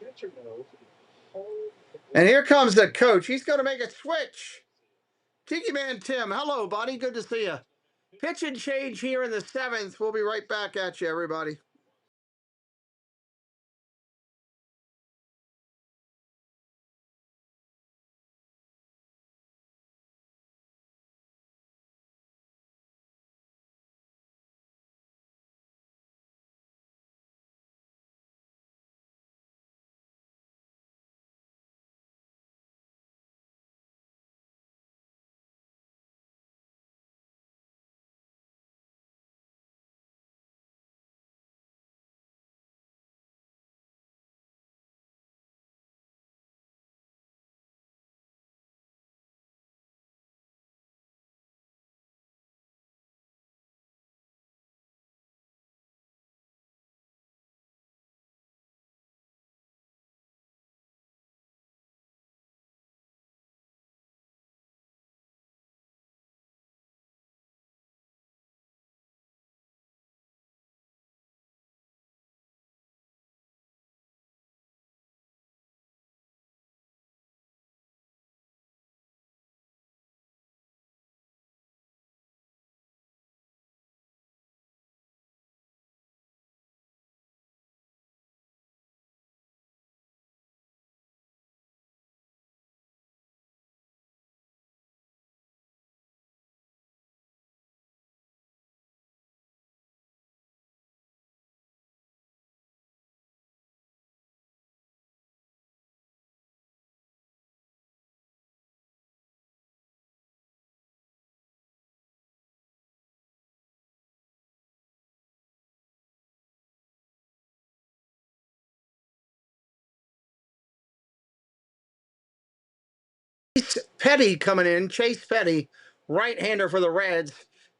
Catcher knows. And here comes the coach. He's going to make a switch. Tiki Man Tim, hello, buddy. Good to see you. Pitch and change here in the 7th. We'll be right back at you, everybody. Petty coming in. Chase Petty, right-hander for the Reds.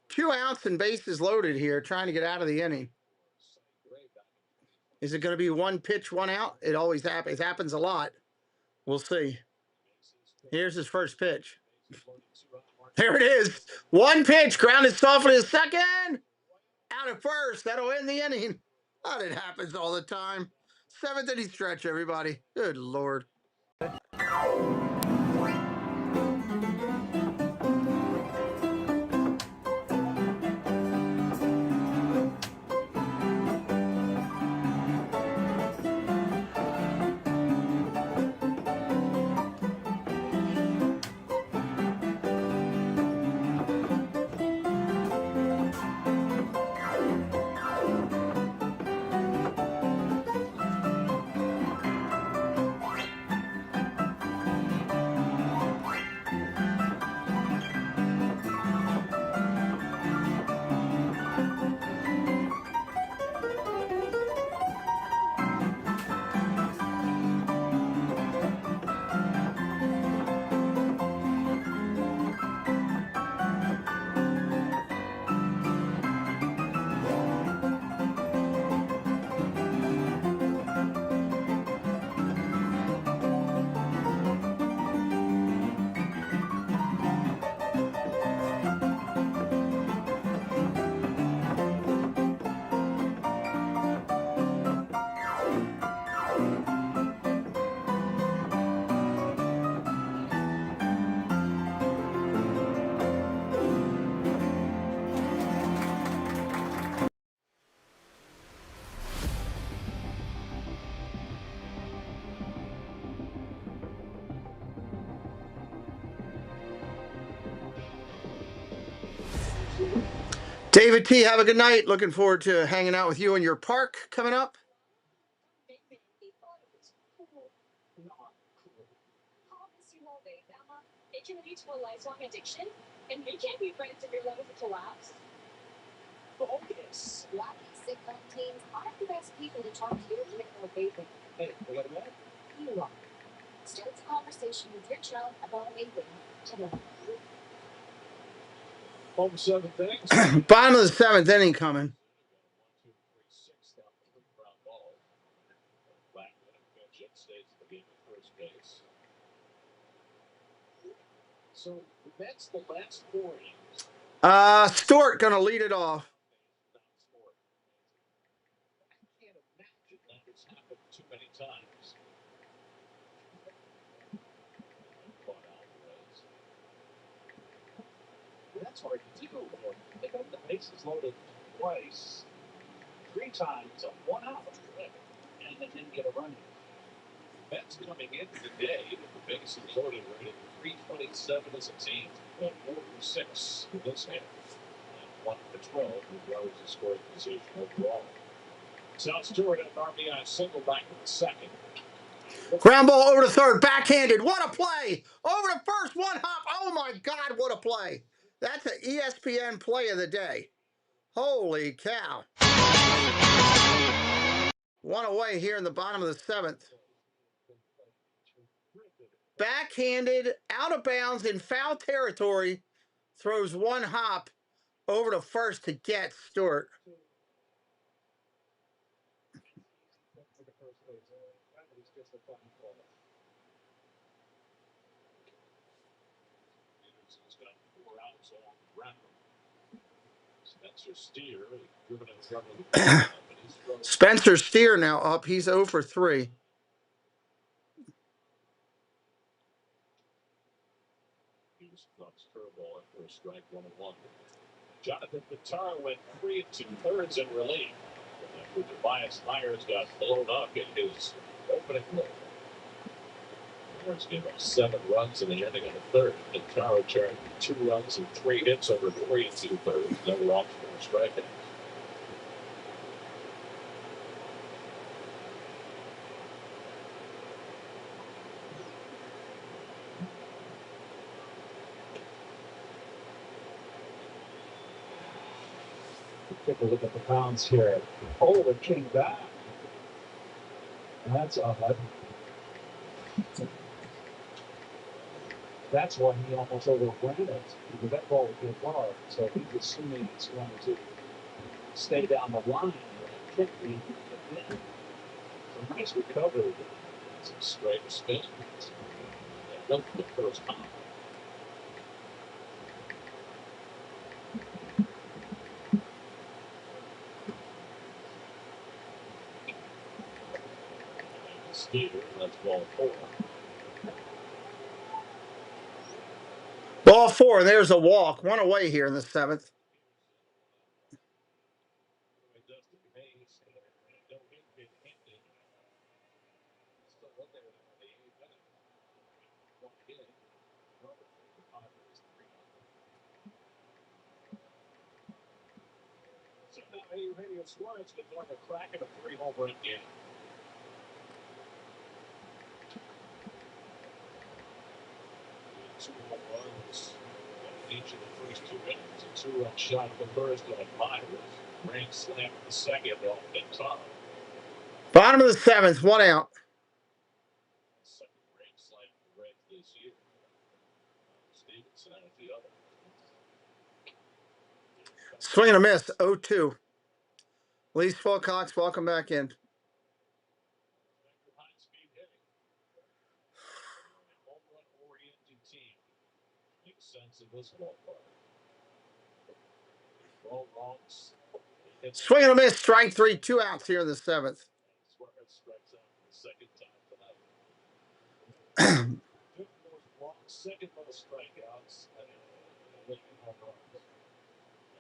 2 outs and bases loaded here, trying to get out of the inning. Is it going to be 1 pitch, 1 out? It always happens. It happens a lot. We'll see. Here's his first pitch. There it is. 1 pitch, grounded softly to second. Out at first. That'll end the inning. Oh, it happens all the time. 7th inning stretch, everybody. Good Lord. David T., have a good night. Looking forward to hanging out with you in your park coming up. It can lead to a lifelong addiction, and you can't be friends if your levels collapse. Focus. Wacky sitcom teens aren't the best people to talk to when they're vaping. Hey, what about that? You are. Start the conversation with your child about vaping today. Home 7th inning. Bottom of the 7th inning coming. So that's the last 4 innings. Stewart gonna lead it off. I can't imagine that it's happened too many times. That's hard to do. They got the bases loaded twice, 3 times on 1 out, and they didn't get a run. Mets coming into the day with the bases loaded right at 327 as a team, and 4-6 in this game. And 1 for 12, who was the scoring position overall. South Stewart at an RBI single back in the 2nd. Ground ball over to third, backhanded. What a play! Over to first, 1 hop. Oh my God, what a play! That's an ESPN play of the day. Holy cow. 1 away here in the bottom of the 7th. Backhanded, out of bounds in foul territory. Throws 1 hop over to first to get Stewart. Spencer Steer now up. He's 0 for 3. Jonathan Pitara went 3 2/3 in relief. After Tobias Myers got blown up in his opening look. Myers gave up 7 runs in the ending of the 3rd. Pitara charged 2 runs and 3 hits over 3 2/3. Never lost 4 strikeouts. Take a look at the pounds here. Oh, it came back. That's odd. That's why he almost overran it, because that ball was hard. So he's assuming it's going to stay down the line and kick me again. So nice recovery. Some straight spin. Look for the first time. Steer, that's ball 4. Ball 4. There's a walk. One away here in the 7th. So now Radio Suarez can join the crack in a 3-home run game. Two home runs in each of the first 2 innings. A 2-run shot at the first on Myers. Grand slam at the second off the top. Bottom of the 7th. 1 out. Second grand slam for the Reds this year. Stevenson at the other. Swing and a miss. 0-2. Lee Wilcox, welcome back in. Sense of this ballpark. Ball wrongs. Swing and a miss. Strike 3. 2 outs here in the 7th. Suarez strikes out for the second time tonight. Fifth most walks, second most strikeouts, and making home runs.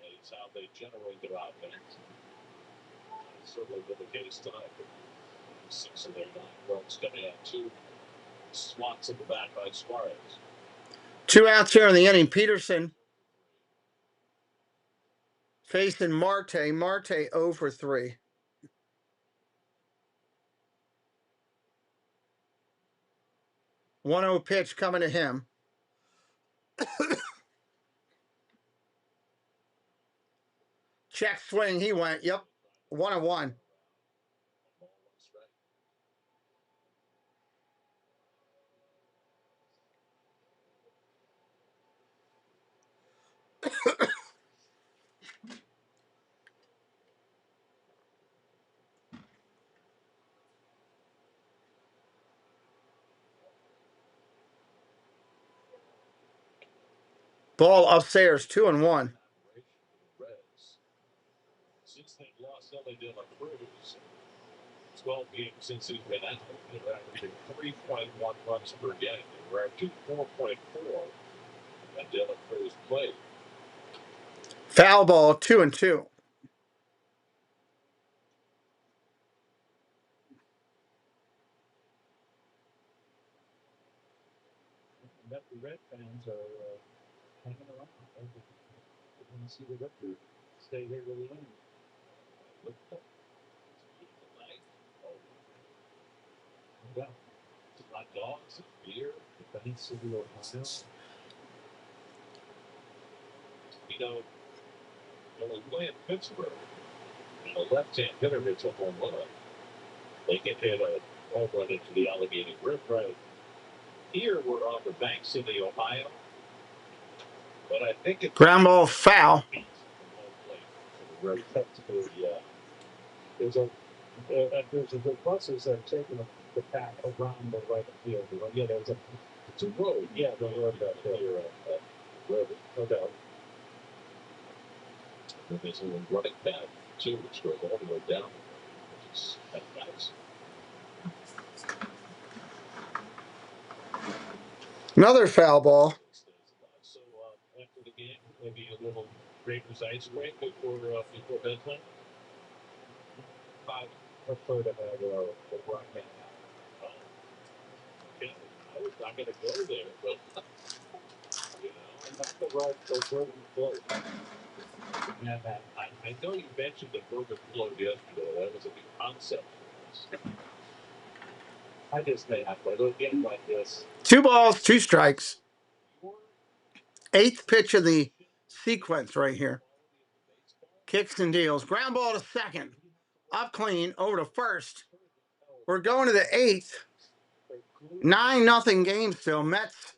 And it's how they generate their offense. It's certainly been the case tonight. 6 of their 9 runs coming out 2 swats in the back by Suarez. 2 outs here in the inning. Peterson facing Marte. Marte 0 for 3. 1-0 pitch coming to him. Check swing. He went. Yep. 1-1. Ball upstairs. 2-1. Since they've lost Ellie De La Cruz, 12 games since he's been out, they're averaging 3.1 runs per game. We're at 4.4 that De La Cruz played. Foul ball. 2-2. That the Red fans are hanging around. They want to see the Red stay here to the end. Yeah. Hot dogs, beer, Defense City, Ohio. You know, when we play in Pittsburgh, and a left-hand hitter hits a home run, they can hit a home run into the Allegheny River. Right. Here we're on the Bank City, Ohio. But I think it's Ground ball foul. Very tough to there's the buses that are taking the path around the right field. Yeah, it's a road. Yeah, the road that here, road, no doubt. And there's a little running path too, which goes all the way down, which is kind of nice. Another foul ball. So after the game, maybe a little Raiders ice cream before bedtime. I prefer to have a rock band. Okay. I was not going to go there, but you know, and not the right, the broken float. Yeah, I know you mentioned the broken float yesterday. That was a new concept for us. I just may have to look in like this. 2 balls, 2 strikes. 8th pitch of the sequence right here. Kicks and deals. Ground ball to second. Up clean. Over to first. We're going to the 8th. 9-0 game still. Mets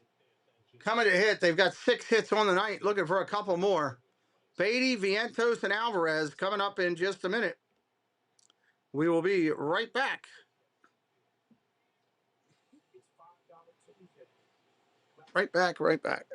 coming to hit. They've got 6 hits on the night, looking for a couple more. Beatty, Vientos, and Alvarez coming up in just a minute. We will be right back. Right back, right back.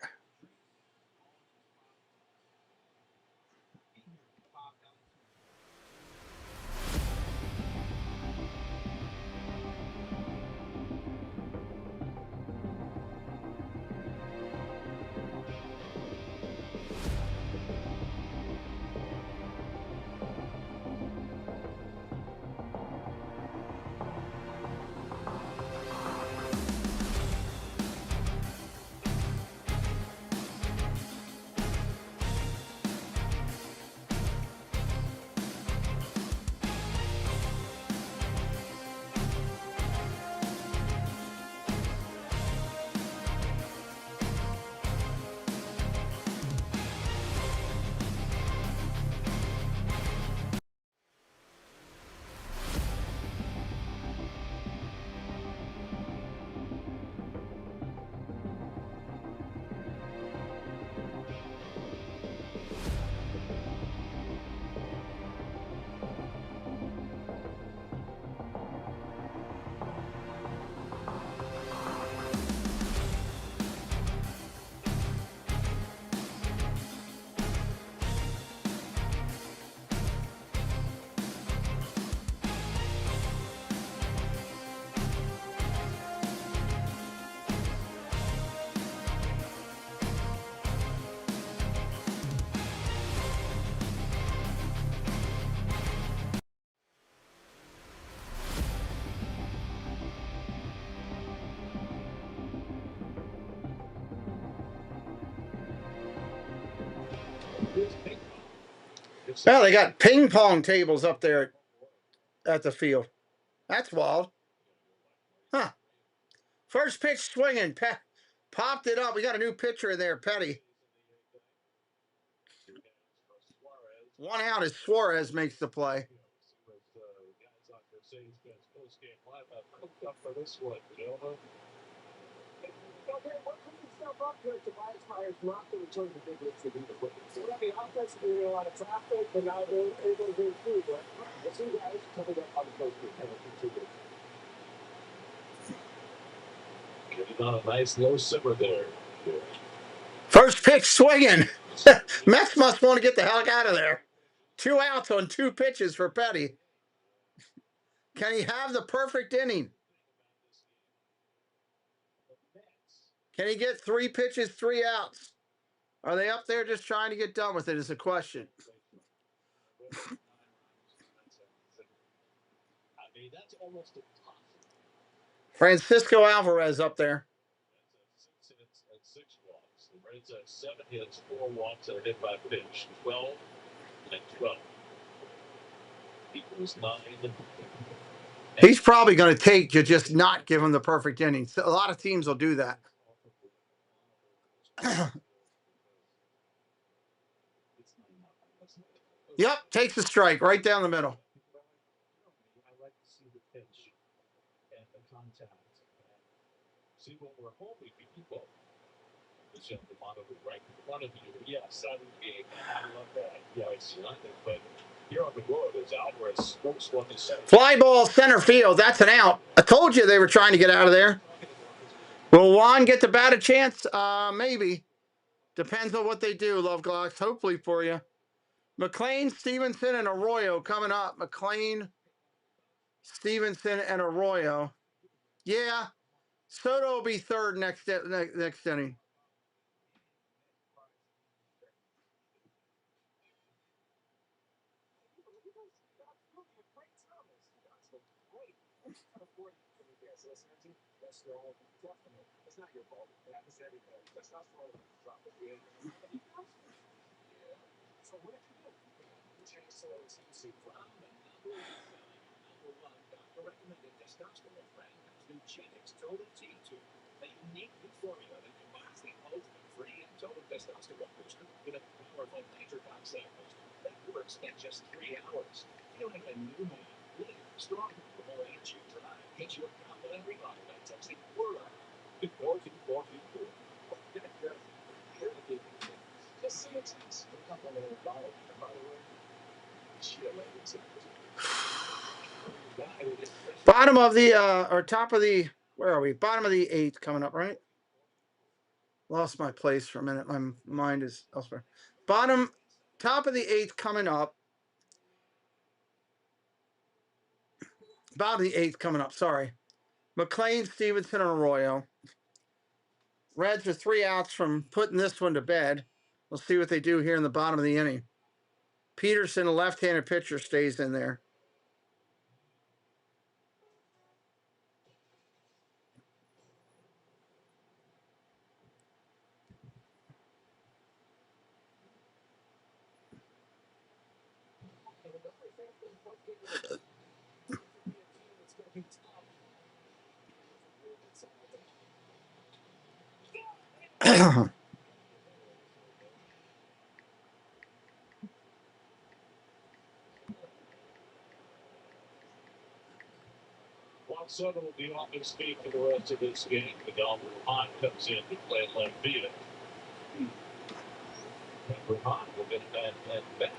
Well, they got ping pong tables up there at the field. That's wild. Huh. First pitch swinging. Popped it up. We got a new pitcher in there, Petty. 1 out as Suarez makes the play. Getting on a nice low simmer there. First pitch swinging. Mets must want to get the heck out of there. 2 outs on 2 pitches for Petty. Can he have the perfect inning? Can he get 3 pitches, 3 outs? Are they up there just trying to get done with it is a question. Francisco Alvarez up there. That's 6 walks. The Reds have 7 hits, 4 walks, and a hit by pitch. 12 and 12. Equals 9. He's probably going to take to just not give him the perfect inning. So a lot of teams will do that. Yep, takes a strike right down the middle. I like to see the pitch and the contact. See what we're hoping people. This young monitor right in front of you. Yes, I would be. I love that. Yeah, it's nothing, but here on the road is Alvarez. Fly ball center field. That's an out. I told you they were trying to get out of there. Will Juan get the bat a chance? Maybe. Depends on what they do, Love Glocks. Hopefully for you. McLean, Stevenson, and Arroyo coming up. McLean, Stevenson, and Arroyo. Yeah. Soto will be third next inning. A unique new formula that combines the ultimate free and total testosterone booster with a powerful nitrox booster that works in just 3 hours. Feeling a new man, really stronger, with more energy and drive. Get your confident rebound by texting WORD to 42424. Bottom of the or top of the, where are we? Bottom of the 8th coming up, right? Lost my place for a minute. My mind is elsewhere. Top of the 8th coming up. Bottom of the 8th coming up. Sorry. McLean, Stevenson, and Arroyo. Reds are 3 outs from putting this one to bed. We'll see what they do here in the bottom of the inning. Peterson, a left-handed pitcher, stays in there. Juan Soto will be on his feet for the rest of this game. Miguel Brujan comes in to play left field. And Brujan will get that bat.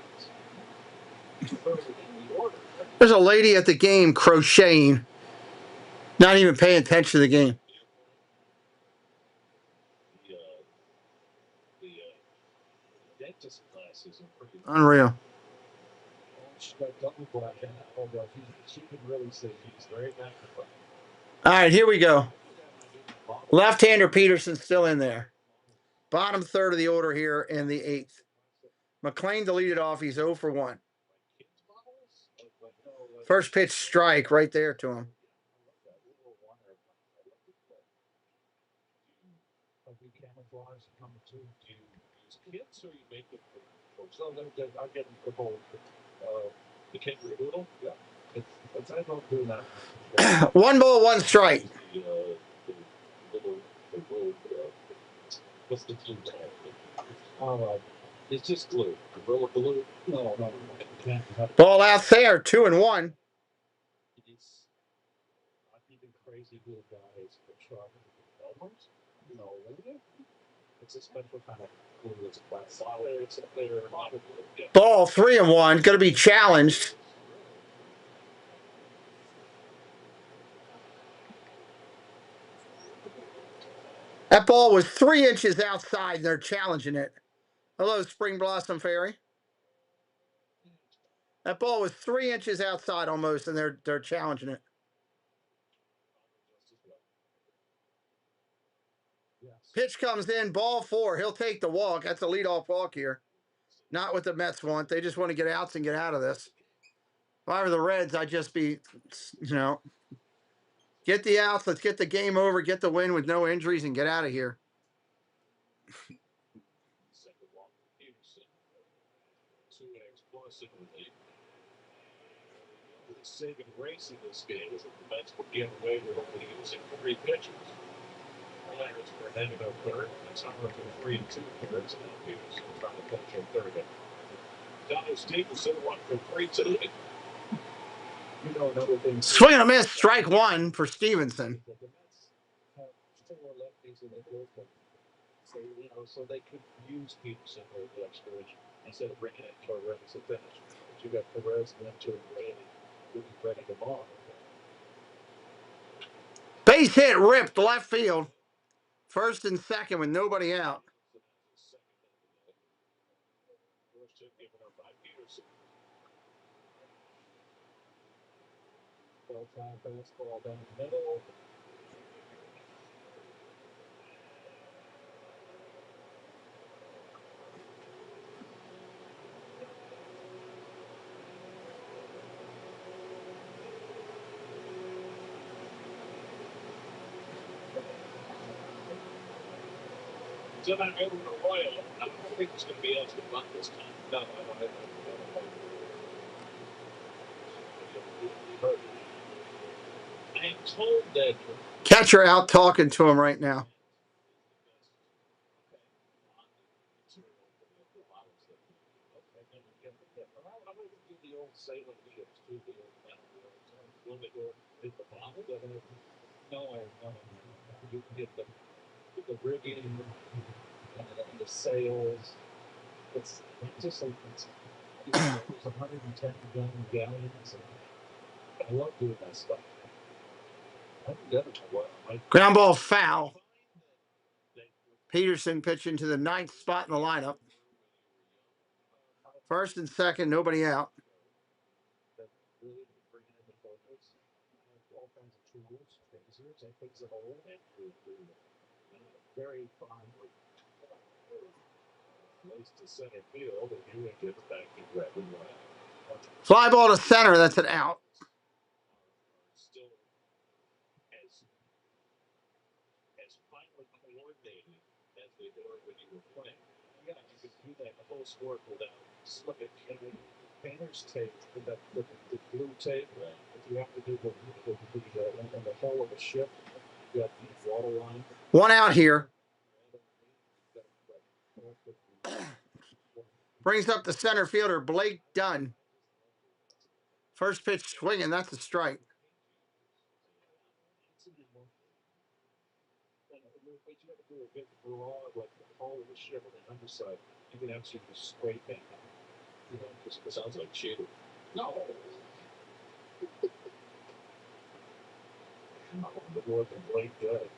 There's a lady at the game crocheting, not even paying attention to the game. The dentist glasses are pretty Unreal. She got double black and she can really see he's very magnified. All right, here we go. Left-hander Peterson still in there. Bottom third of the order here in the 8th. McLean deleted off. He's 0 for 1. First pitch strike right there to him. Kids or you make it so I'm getting the whole the kid doodle? Yeah. It's I don't do that. 1 ball, 1 strike. What's the glue? It's just glue. The roll of glue. No. Ball out there, 2-1. It's not even crazy little guys for sharp elbows. No, it's a special kind of glue that's quite solid. It's up there. Ball 3-1. Going to be challenged. That ball was 3 inches outside, and they're challenging it. Hello, Spring Blossom Fairy. That ball was 3 inches outside almost, and they're challenging it. Pitch comes in, ball 4. He'll take the walk. That's a leadoff walk here. Not what the Mets want. They just want to get outs and get out of this. If I were the Reds, I'd just be, get the outs. Let's get the game over, get the win with no injuries, and get out of here. Saving grace in this game is that the Mets will get away with only using 3 pitchers. Players for an of third, and Summer for 3 and 2 thirds, and Peterson trying to catch a third. Donnie Stevenson 1 for 3 today. Another thing. Swing and a miss, strike 1 for Stevenson. The Mets have 4 lefties in the bullpen. So they could use Peterson for the extra instead of bringing it to a Reds to finish. But you got Perez and then to Randy. Ready to ball. Base hit ripped left field. First and second with nobody out. First hit given up by Peterson. Well-timed fastball down the middle. Then I go to Royal. I don't think it's going to be able to run this time. No, I don't. I am told that Catcher out talking to him right now. No, you can get the rigging and the sails It's just like there's 110 gallon galleons. I love doing that stuff. I've done it for a while. Ground ball foul. Peterson pitching to the 9th spot in the lineup. First and second, nobody out. Very fond to center field, and he would get back to red and white. Fly ball to center, that's an out. Still as finely coordinated as they were when you were playing. Yeah, you could do that whole sport without slipping. Painter's tape, the blue tape, if you have to do the whole of a ship, you got the water line. One out here. Brings up the center fielder, Blake Dunn. First pitch swinging, that's a strike. Like the whole of the ship on the underside, you can actually just spray paint. You know, just it sounds like cheating. No. The more than Blake Dunn.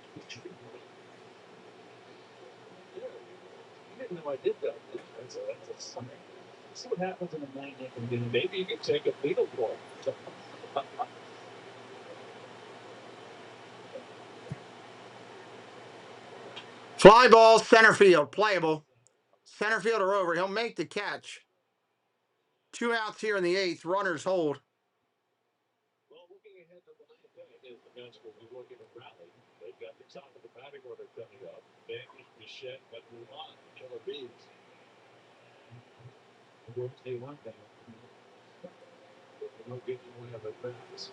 Yeah, you didn't know I did that. That's a sign. See what happens in a 9th inning. Maybe you can take a beetle ball. Fly ball, center field, playable. Center fielder over, he'll make the catch. 2 outs here in the 8th, runners hold. Well, looking ahead to the 9th inning, the Mets will be looking at rally. They've got the top of the batting order coming up. Bailey, Bichette, and Mulan, Killer Bees. Where they want that. No getting away of it fast.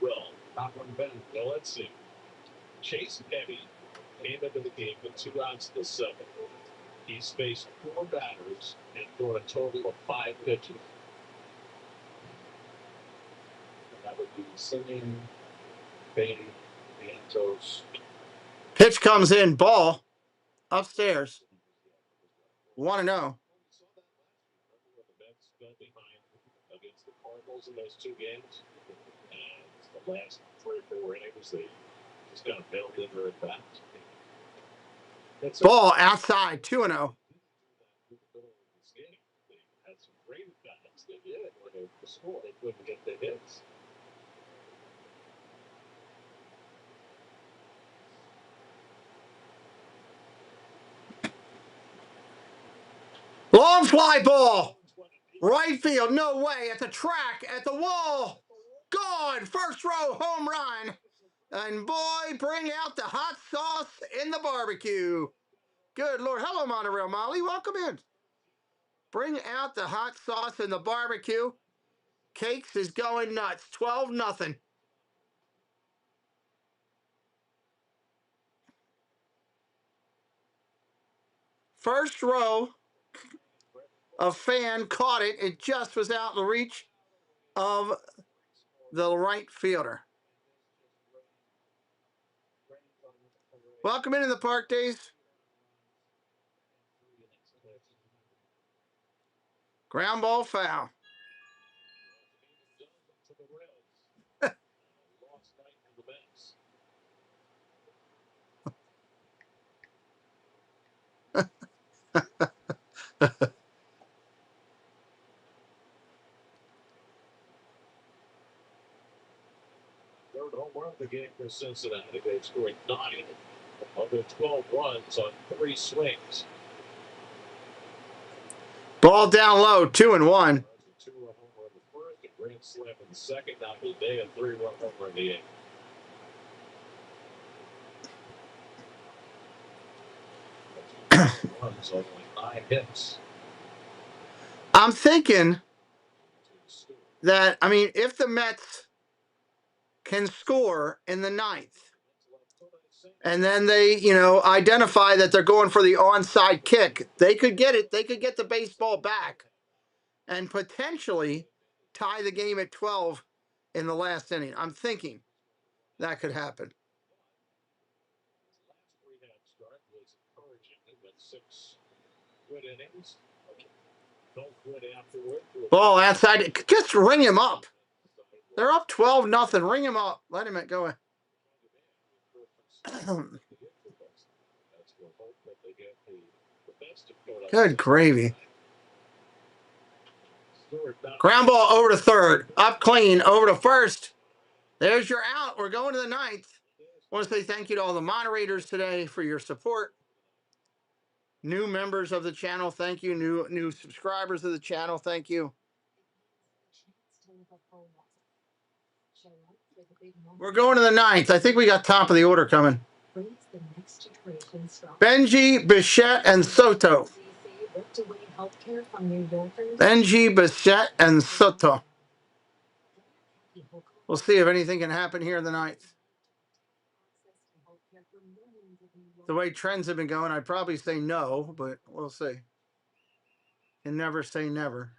Well, top one back. Well, let's see. Chase Petty came into the game with 2 outs in the 7th. He's faced 4 batters and thrown a total of 5 pitches. And that would be Simeon, Beatty, Santos. Pitch comes in, ball, upstairs. 1-0. Against the Cardinals in those 2 games. And the last 3 or 4 innings, they just got a bailed in their at-bat. Ball outside, 2-0. Had some great at-bats. They did. When they scored, they couldn't get the hits. Long fly ball. Right field, no way. At the track, at the wall. Gone. First row home run. And boy, bring out the hot sauce in the barbecue. Good Lord. Hello, Monorail Molly. Welcome in. Bring out the hot sauce in the barbecue. Cakes is going nuts. 12-0. First row. A fan caught it. It just was out of the reach of the right fielder. Welcome into the Park Days. Ground ball foul. Third home run of the game for Cincinnati. They've scored 9 of their 12 runs on 3 swings. Ball down low, 2-1. 2-run home run the first, a grand slam in the second. Now today a 3-run home run in the 8th. Runs only 9 hits. I'm thinking that, I mean, if the Mets can score in the 9th, and then they, identify that they're going for the onside kick, they could get it. They could get the baseball back and potentially tie the game at 12 in the last inning. I'm thinking that could happen. Ball outside. Just ring him up. They're up 12-0. Ring him up. Let him go. Good gravy. Ground ball over to third. Up clean. Over to first. There's your out. We're going to the ninth. I want to say thank you to all the moderators today for your support. New members of the channel, thank you. New subscribers of the channel, thank you. We're going to the ninth. I think we got top of the order coming. Benji, Bichette, and Soto. Benji, Bichette, and Soto. We'll see if anything can happen here in the ninth. The way trends have been going, I'd probably say no, but we'll see. And never say never.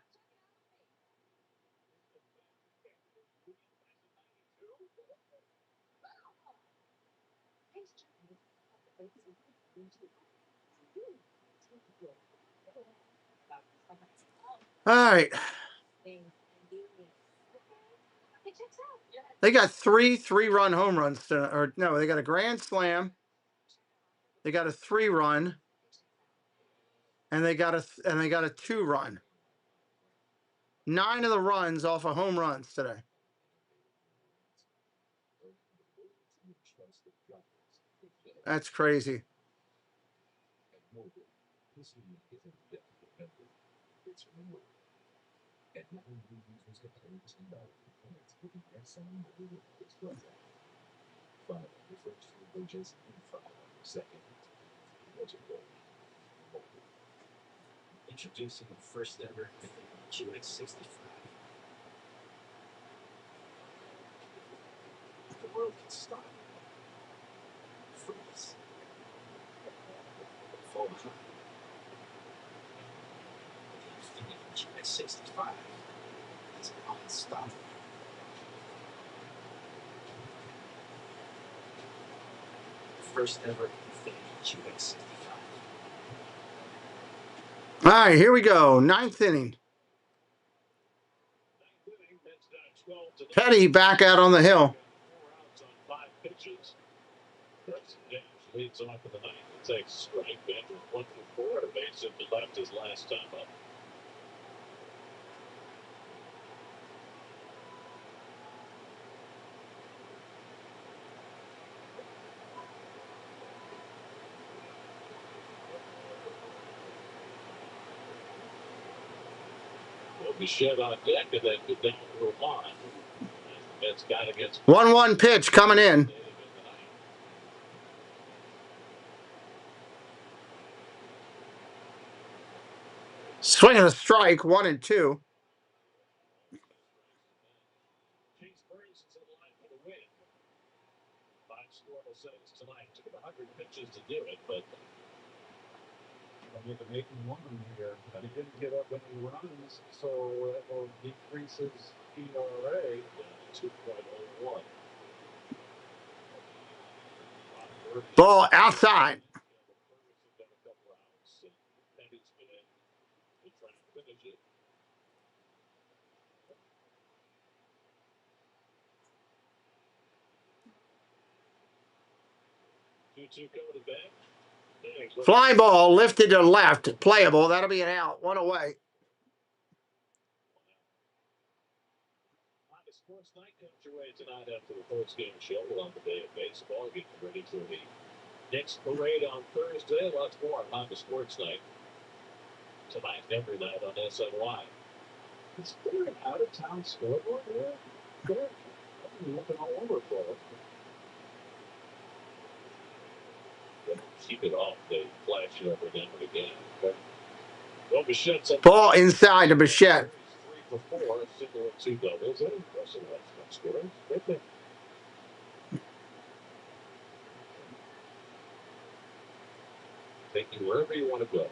All right. They got three-run home runs tonight. Or no, they got a grand slam. They got a 3-run. And they got a 2-run. 9 of the runs off of home runs today. That's crazy. Introducing the first ever QX65. The world can stop. Freeze. Fall behind. The Infinity QX65 is unstoppable. First ever Infinity QX65. All right, here we go. 9th inning. Petty back out on the hill. Leads off of the ninth. Takes strike. Benjamin 1 for 4. Base hit the left his last time up. Bichette on deck, and then go down to a line. That's got to get 1-1 pitch coming in. Swinging a strike, 1-2. Chase Burns is in line for the win. 5 scoreless innings tonight. Took 100 pitches to do it, but Make a making one here. He didn't get up any runs, so that will decrease his ERA to 2.01. Ball outside. Fly ball lifted to left. Playable. That'll be an out. 1 away. Sports Night comes your way tonight after the post-game show on the day of baseball. Getting ready for the next parade on Thursday. Lots more on Honda Sports Night tonight, every night on SNY. Is there an out-of-town scoreboard there? I've been looking all over for it. Keep it off. They flash it every now and again. Ball inside to Bichette. 3 for 4, single and 2 doubles. That impressive scoring. Take you wherever you want to go.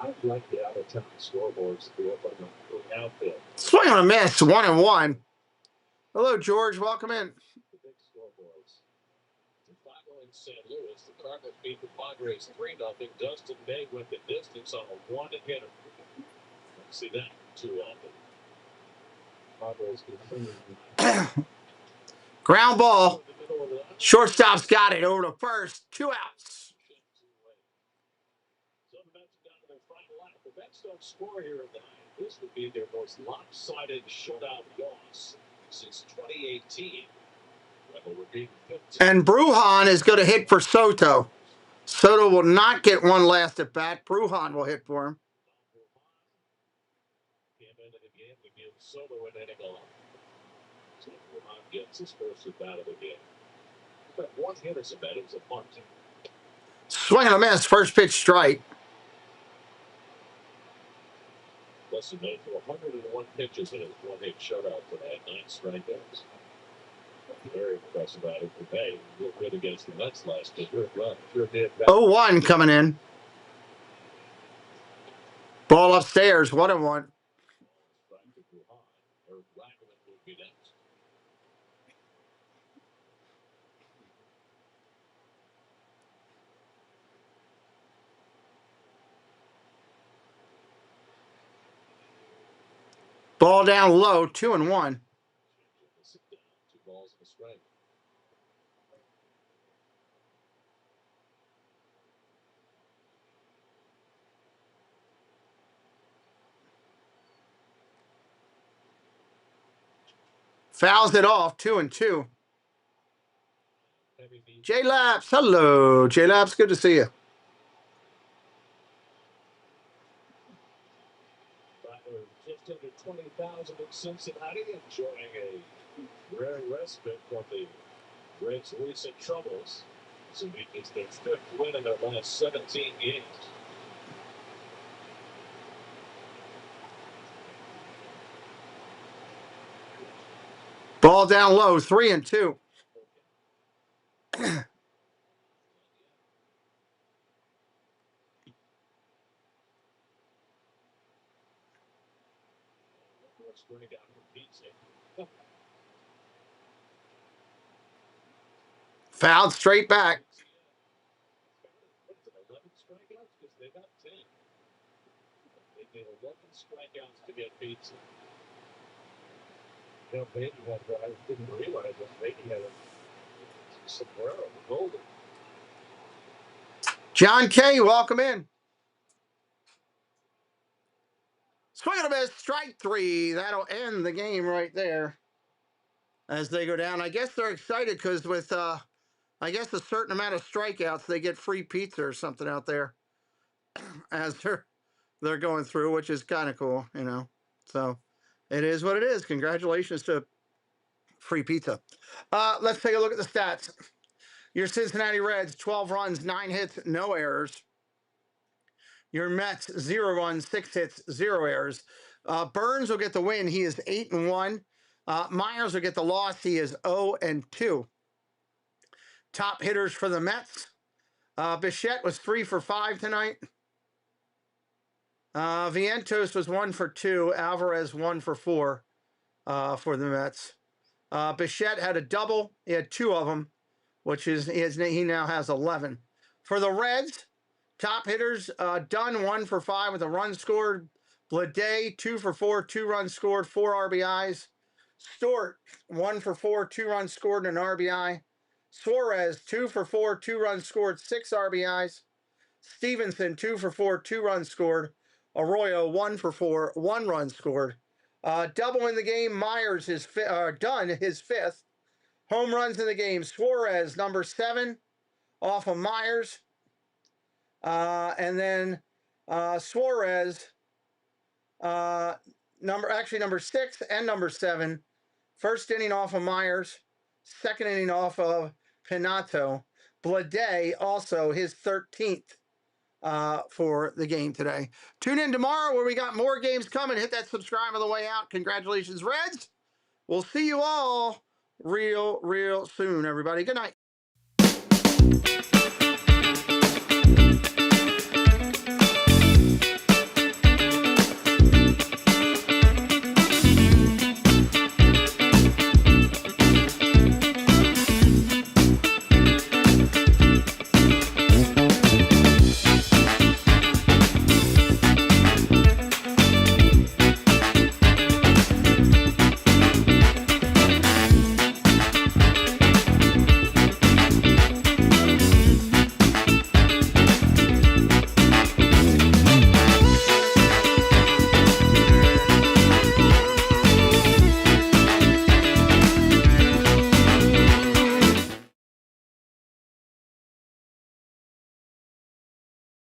I'd like the out-of-town scoreboards to be up on the outfield. Swing on a miss. 1-1. Hello, George. Welcome in. St. Louis, the Cardinals beat the Padres 3-0. Dustin May went the distance on a one-hitter. See that too often. Ground ball. Shortstop's got it over to first. 2 outs. So the Mets down to their final lap. The Mets don't score here in the ninth. This would be their most lopsided shutout loss since 2018. And Brujan is going to hit for Soto. Soto will not get one last at bat. Brujan will hit for him. Came into the game to give Soto an inning off. So Brujan gets his first at bat of the game. But one hit is a bat. It was a punt. Swing and a miss. First pitch strike. Dustin May threw 101 pitches in his one-hit shutout tonight, 9 strikeouts. Very impressive out of the May. Real good against the Mets last year. Sure did. 0-1 coming in. Ball upstairs. 1-1. Ball down low. 2-1. 2 balls and a strike. Fouls it off. 2-2. J-Laps. Hello, J-Laps. Good to see you. Just under 20,000 in Cincinnati, enjoying a rare respite from the Reds' recent troubles. So it's their 5th win in their last 17 games. Ball down low. 3-2. Fouled straight back. They got 10. They did 11 strikeouts to get pizza. You know, Beatty had, I didn't realize that Beatty had a sombrero, golden. John K., welcome in. Swing and a miss, strike 3. That'll end the game right there as they go down. I guess they're excited because with, I guess, a certain amount of strikeouts, they get free pizza or something out there as they're going through, which is kind of cool, you know. So it is what it is. Congratulations to free pizza. Let's take a look at the stats. Your Cincinnati Reds, 12 runs, 9 hits, no errors. Your Mets, 0 runs, 6 hits, 0 errors. Burns will get the win. He is 8-1. Myers will get the loss. He is 0-2. Top hitters for the Mets. Bichette was 3 for 5 tonight. Vientos was 1 for 2. Alvarez 1 for 4 for the Mets. Bichette had a double. He had 2 of them, which is he now has 11. For the Reds, top hitters, Dunn 1 for 5 with a run scored. Blade 2 for 4, 2 runs scored, 4 RBIs. Stewart 1 for 4, 2 runs scored, and an RBI. Suarez 2 for 4, 2 runs scored, 6 RBIs. Stevenson 2 for 4, 2 runs scored. Arroyo 1 for 4, 1 run scored. Double in the game. Myers is Dunn his 5th. Home runs in the game. Suarez number 7 off of Myers. And then Suarez number 6 and number 7. First inning off of Myers. Second inning off of Pinato. Blade also his 13th for the game today. Tune in tomorrow where we got more games coming. Hit that subscribe on the way out. Congratulations, Reds. We'll see you all real soon, everybody. Good night.